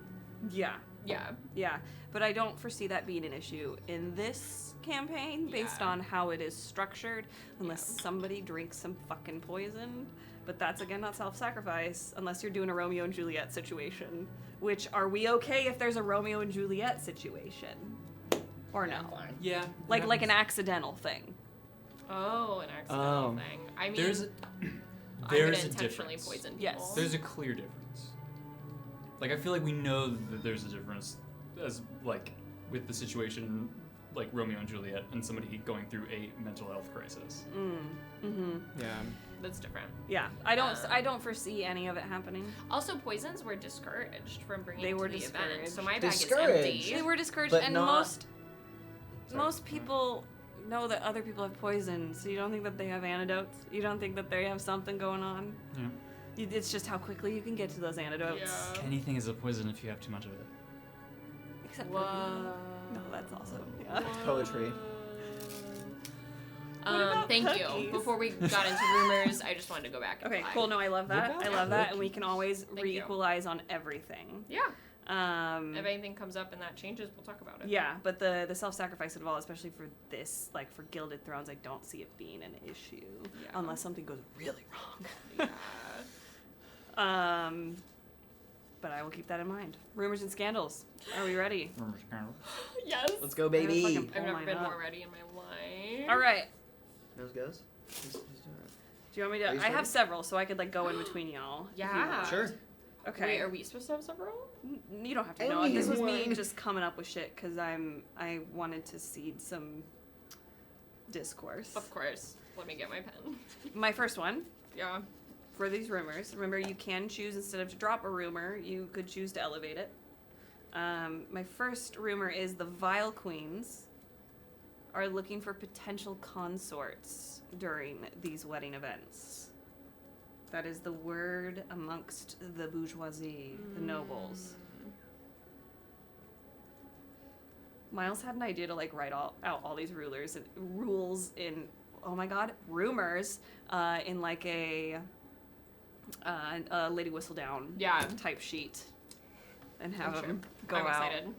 Yeah. Yeah. Yeah. But I don't foresee that being an issue in this campaign based on how it is structured, unless somebody drinks some fucking poison. But that's, again, not self-sacrifice, unless you're doing a Romeo and Juliet situation. Which, are we okay if there's a Romeo and Juliet situation? Or no? Yeah. Like an accidental thing. Oh, an accidental thing. I mean, there's I'm gonna a intentionally difference. poison people. Yes. There's a clear difference. Like, I feel like we know that there's a difference, as, like, with the situation, like Romeo and Juliet, and somebody going through a mental health crisis. Yeah. That's different. Yeah, I don't foresee any of it happening. Also, poisons were discouraged from bringing They to were the event, discouraged. so my bag is Discouraged? empty. They were discouraged, But and not- most people know that other people have poison, so you don't think that they have antidotes. You don't think that they have something going on. Yeah. It's just how quickly you can get to those antidotes. Yeah. Anything is a poison if you have too much of it. Except for no, that's also Poetry. Thank cookies? you. Before we got into rumors, I just wanted to go back and Okay, flag. cool. No, I love that. What I about love that, and cookies? we can always Thank you. re-equalize on everything. Yeah. Um, If anything comes up and that changes, we'll talk about it. Yeah, but the self-sacrifice of it all, especially for this, like for Gilded Thrones, I don't see it being an issue unless something goes really wrong. Yeah. But I will keep that in mind. Rumors and scandals. Are we ready? Yes. Let's go, I'm gonna baby. fucking pull I've never mine been up. more ready in my life. All right. Nose goes. Who's doing it? Do you want me Are to? you I have ready? several, so I could like go in between y'all. if you Yeah. want. Sure. Okay. Wait, are we supposed to have several? You don't have to I know. only This have was me one. just coming up with shit because I wanted to seed some discourse. Of course. Let me get my pen. My first one Yeah. for these rumors. Remember, you can choose instead of to drop a rumor, you could choose to elevate it. My first rumor is the Vile Queens are looking for potential consorts during these wedding events. That is the word amongst the bourgeoisie, the nobles. Miles had an idea to like write out all these rules in, oh my god, rumors, in like a Lady Whistledown type sheet, and have I'm them sure. go I'm out. excited.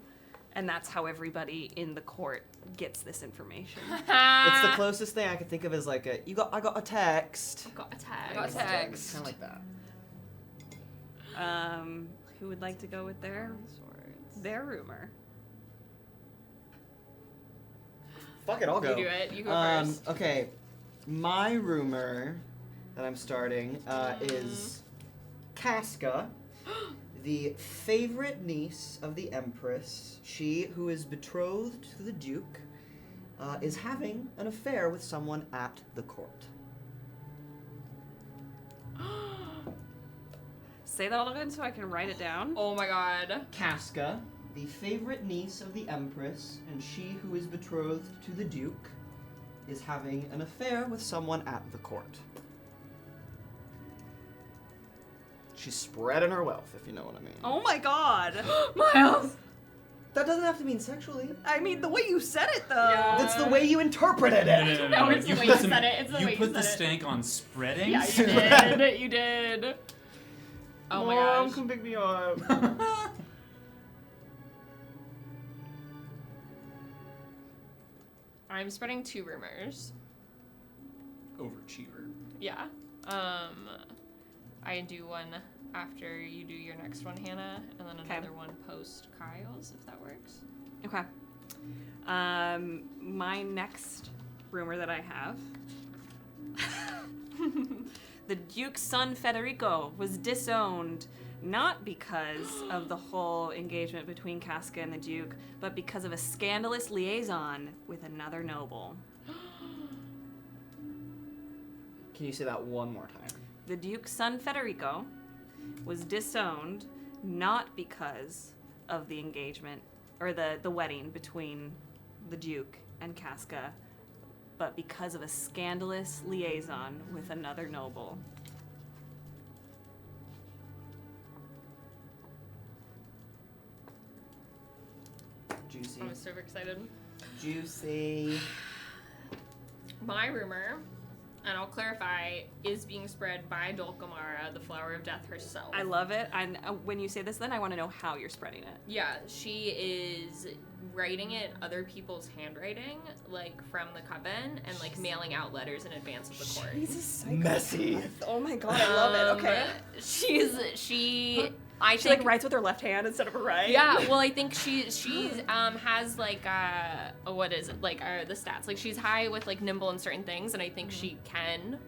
And that's how everybody in the court gets this information. It's the closest thing I could think of as like I got a text. Got a tag. Got a text. Kind of like that. Who would like to go with their rumor? Fuck it, I'll go. You do it. You go first. Okay, my rumor that I'm starting is Casca, the favorite niece of the Empress. She who is betrothed to the Duke is having an affair with someone at the court. Say that all again so I can write it down. Oh my god. Casca, the favorite niece of the Empress, and she who is betrothed to the Duke, is having an affair with someone at the court. She's spreading her wealth, if you know what I mean. Oh my god. Miles. That doesn't have to mean sexually. I mean, the way you said it, though. Yeah. That's the way you interpreted it. No, it's the way you said it. It's the way You you put the said it. stank on spreading? Yeah, you did. You did. Oh my Mom, gosh. come pick me up. I'm spreading 2 rumors. Overachiever. Yeah. I do one after you do your next one, Hannah, and then Okay. another one post Kyle's, if that works. Okay. My next rumor that I have. The Duke's son Federico was disowned not because of the whole engagement between Casca and the Duke, but because of a scandalous liaison with another noble. Can you say that one more time? The Duke's son Federico was disowned not because of the engagement or the wedding between the Duke and Casca, but because of a scandalous liaison with another noble. Juicy. I'm super excited. Juicy. My rumor, and I'll clarify, is being spread by Dulcamara, the Flower of Death herself. I love it. And when you say this, then I want to know how you're spreading it. Yeah, she is writing it other people's handwriting, like from the coven, and like mailing out letters in advance of the court. Messy. Oh my god, I love it. Okay. She She like writes with her left hand instead of her right. Yeah, well, I think she has like what is it, like the stats, like she's high with like nimble in certain things, and I think she can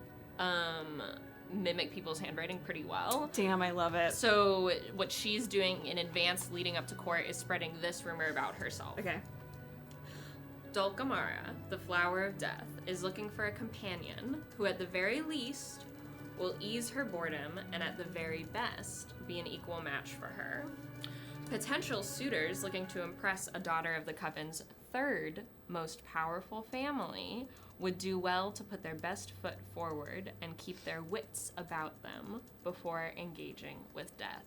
mimic people's handwriting pretty well. Damn, I love it. So what she's doing in advance leading up to court is spreading this rumor about herself. Okay. Dulcamara, the Flower of Death, is looking for a companion who at the very least will ease her boredom and at the very best be an equal match for her. Potential suitors looking to impress a daughter of the Coven's third most powerful family would do well to put their best foot forward and keep their wits about them before engaging with death.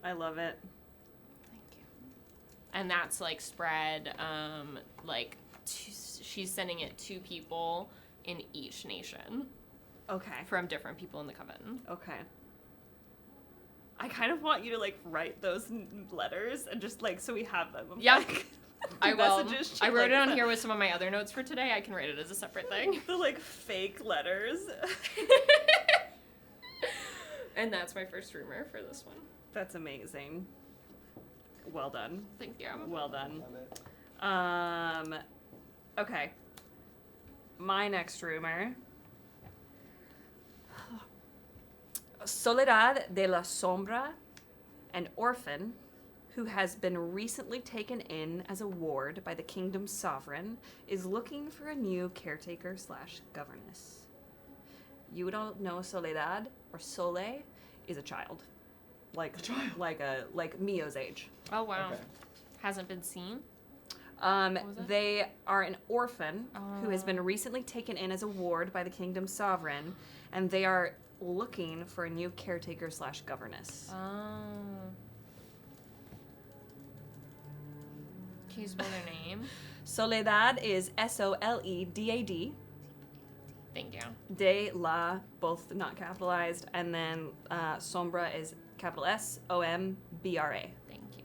I love it. Thank you. And that's like spread, she's sending it to people in each nation Okay. from different people in the Coven. Okay. I kind of want you to like write those letters and just like so we have them. Yeah. Like, I will. messages, I wrote like, it on here with some of my other notes for today. I can write it as a separate thing. The like fake letters. And that's my first rumor for this one. That's amazing. Well done. Thank you. Well done. Okay. My next rumor. Soledad de la Sombra, an orphan who has been recently taken in as a ward by the kingdom's sovereign, is looking for a new caretaker/governess. You would all know Soledad, or Sole, is a child. Like Mio's age. Oh, wow. Okay. Hasn't been seen? was it? They are an orphan who has been recently taken in as a ward by the kingdom's sovereign, and they are looking for a new caretaker/governess. Can you spell their name? Soledad is Soledad. Thank you. De la, both not capitalized, and then Sombra is capital Sombra. Thank you.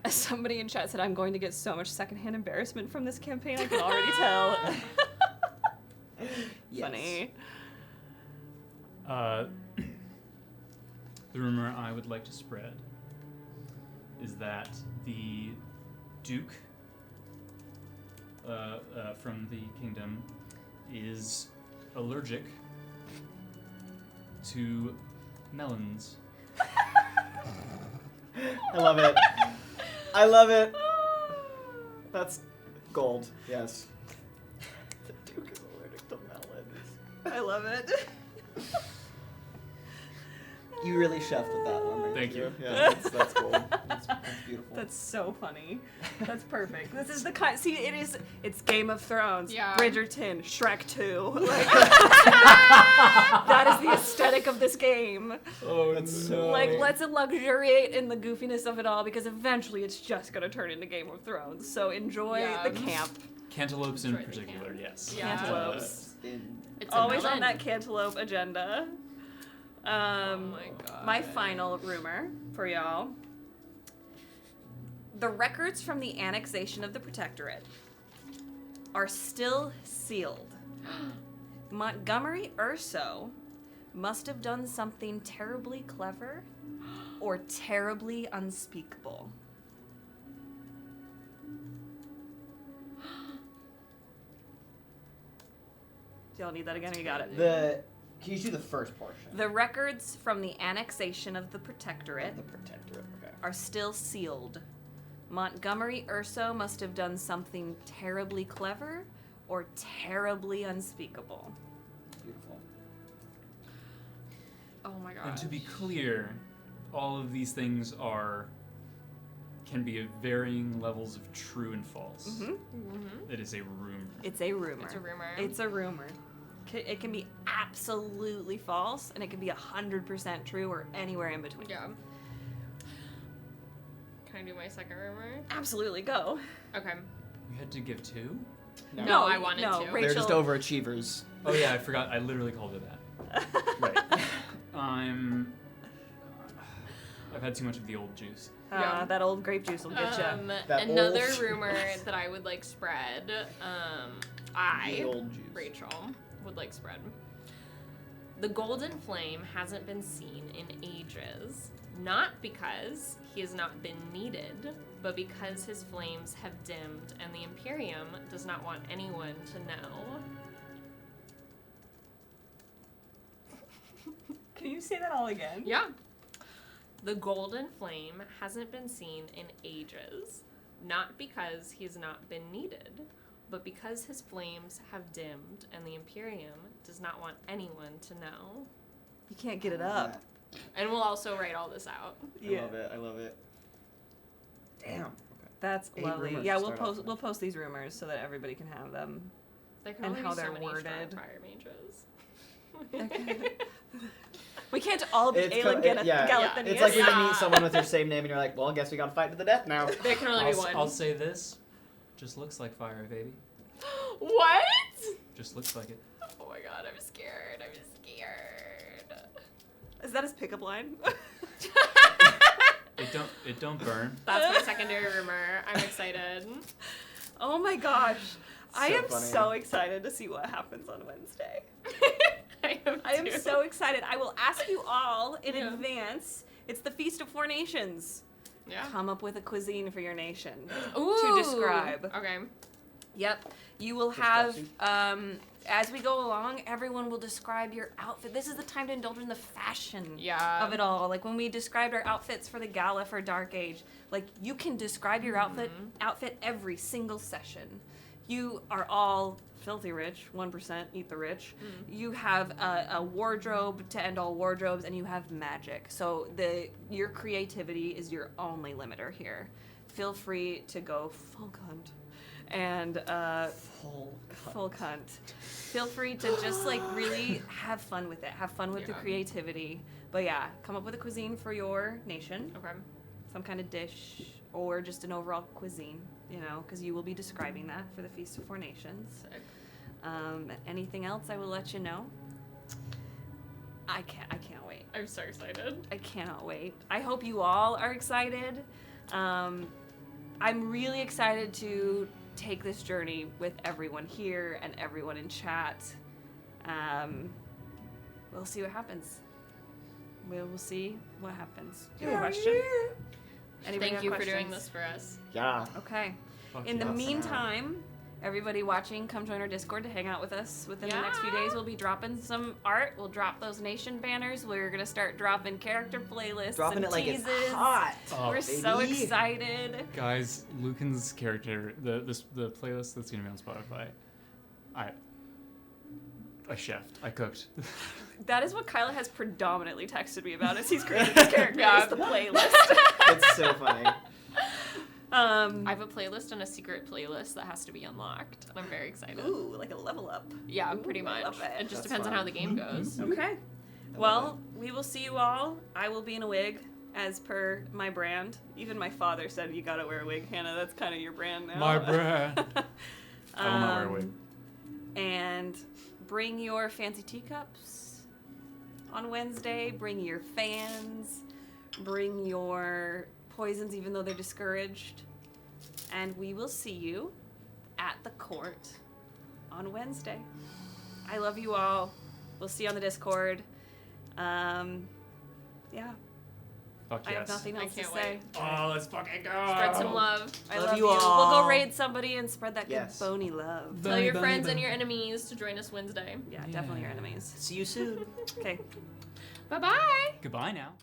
Somebody in chat said, I'm going to get so much secondhand embarrassment from this campaign, I can already tell. Yes. Funny. The rumor I would like to spread is that the Duke from the kingdom is allergic to melons. I love it. I love it. That's gold. Yes. The Duke is allergic to melons. I love it. You really chefed with that one. Thank you. Yeah, that's cool. That's beautiful. That's so funny. That's perfect. This is the kind. See, it's Game of Thrones, Yeah. Bridgerton, Shrek 2. Like, that is the aesthetic of this game. Oh, That's so Like, let's luxuriate in the goofiness of it all because eventually it's just gonna turn into Game of Thrones. So enjoy Yeah. the camp. Cantaloupes in Enjoy the particular, camp. yes. Yeah. Cantaloupes. It's a Always melon. on that cantaloupe agenda. Oh my god. My final rumor for y'all. The records from the annexation of the Protectorate are still sealed. Montgomery Urso must have done something terribly clever or terribly unspeakable. Do y'all need that again or you got it? Can you do the first portion? The records from the annexation of the Protectorate The Protectorate. Okay. are still sealed. Montgomery Urso must have done something terribly clever or terribly unspeakable. Beautiful. Oh my god. And to be clear, all of these things can be of varying levels of true and false. Mm-hmm. It is a rumor. It's a rumor. It's a rumor. It's a rumor. It can be absolutely false, and it can be 100% true, or anywhere in between. Yeah. Can I do my second rumor? Absolutely, go. Okay. You had to give two? No, I wanted no, to. Rachel, They're just overachievers. Oh yeah, I forgot. I literally called it that. Right. I've had too much of the old juice. Yeah. That old grape juice will get you. That Another old- rumor that I would like spread. The I, old juice. Rachel, would like spread. The golden flame hasn't been seen in ages, not because he has not been needed, but because his flames have dimmed and the Imperium does not want anyone to know. Can you say that all again? Yeah. The golden flame hasn't been seen in ages, not because he has not been needed, but because his flames have dimmed and the Imperium does not want anyone to know. You can't get it up. And we'll also write all this out. I love it. I love it. Damn. Okay. That's 8 lovely. rumors Yeah, to we'll start off post with. we'll post these rumors so that everybody can have them. There can And only how be so they're many worded. strong fire mages. We can't all be It's Aelin yeah. Galathinius. It's like when you Yeah. meet someone with your same name and you're like, well, I guess we gotta fight to the death now. There can only be one. I'll say this. Just looks like fire, baby. What? Just looks like it. Oh my god, I'm scared. I'm scared. Is that his pickup line? It don't burn. That's my secondary rumor. I'm excited. Oh my gosh. I So am funny. so excited to see what happens on Wednesday. I I am too. so excited. I will ask you all in Yeah. advance. It's the Feast of Four Nations. Yeah. Come up with a cuisine for your nation. Ooh. describe. Okay. Yep. You will have, as we go along, everyone will describe your outfit. This is the time to indulge in the fashion Yeah. of it all. Like when we described our outfits for the gala for Dark Age, like you can describe your outfit every single session. You are all filthy rich, 1%, eat the rich. You have a wardrobe to end all wardrobes, and you have magic. So your creativity is your only limiter here. Feel free to go full cunt. And full cunt. Feel free to just like really have fun with it. Have fun with the Yeah. creativity. But yeah, come up with a cuisine for your nation. Okay. Some kind of dish or just an overall cuisine, you know, because you will be describing that for the Feast of Four Nations. Sick. Anything else, I will let you know. I can't wait. I'm so excited. I cannot wait. I hope you all are excited. I'm really excited to take this journey with everyone here and everyone in chat. we'll see what happens. We will see what happens. Do you have a question? Anybody Thank have you for questions? doing this for us. Yeah. Okay. Fuck In the yes. meantime, everybody watching, come join our Discord to hang out with us. Within the next few days, we'll be dropping some art. We'll drop those nation banners. We're gonna start dropping character playlists Dropping and it like teases. it's hot. Oh, We're so baby. excited. Guys, Lücan's character, the playlist that's gonna be on Spotify, I chefed. I cooked. That is what Kyla has predominantly texted me about as he's creating his character. Is the playlist. It's so funny. I have a playlist and a secret playlist that has to be unlocked, and I'm very excited. Ooh, like a level up. Yeah, Ooh, pretty I much. love it. It just That's depends on fun. how the game goes. Okay. Well, we will see you all. I will be in a wig, as per my brand. Even my father said, you gotta wear a wig, Hannah. That's kind of your brand now. My brand. I will not wear a wig. And bring your fancy teacups on Wednesday. Bring your fans. Bring your poisons, even though they're discouraged. And we will see you at the court on Wednesday. I love you all. We'll see you on the Discord. Yeah, Fuck I yes. have nothing I else to can't say. Oh, let's fucking go. Spread some love. I Love love you you. all. We'll go raid somebody and spread that Yes. good bony love. Tell your friends and your enemies to join us Wednesday. Yeah, definitely your enemies. See you soon. Okay. Bye-bye. Goodbye now.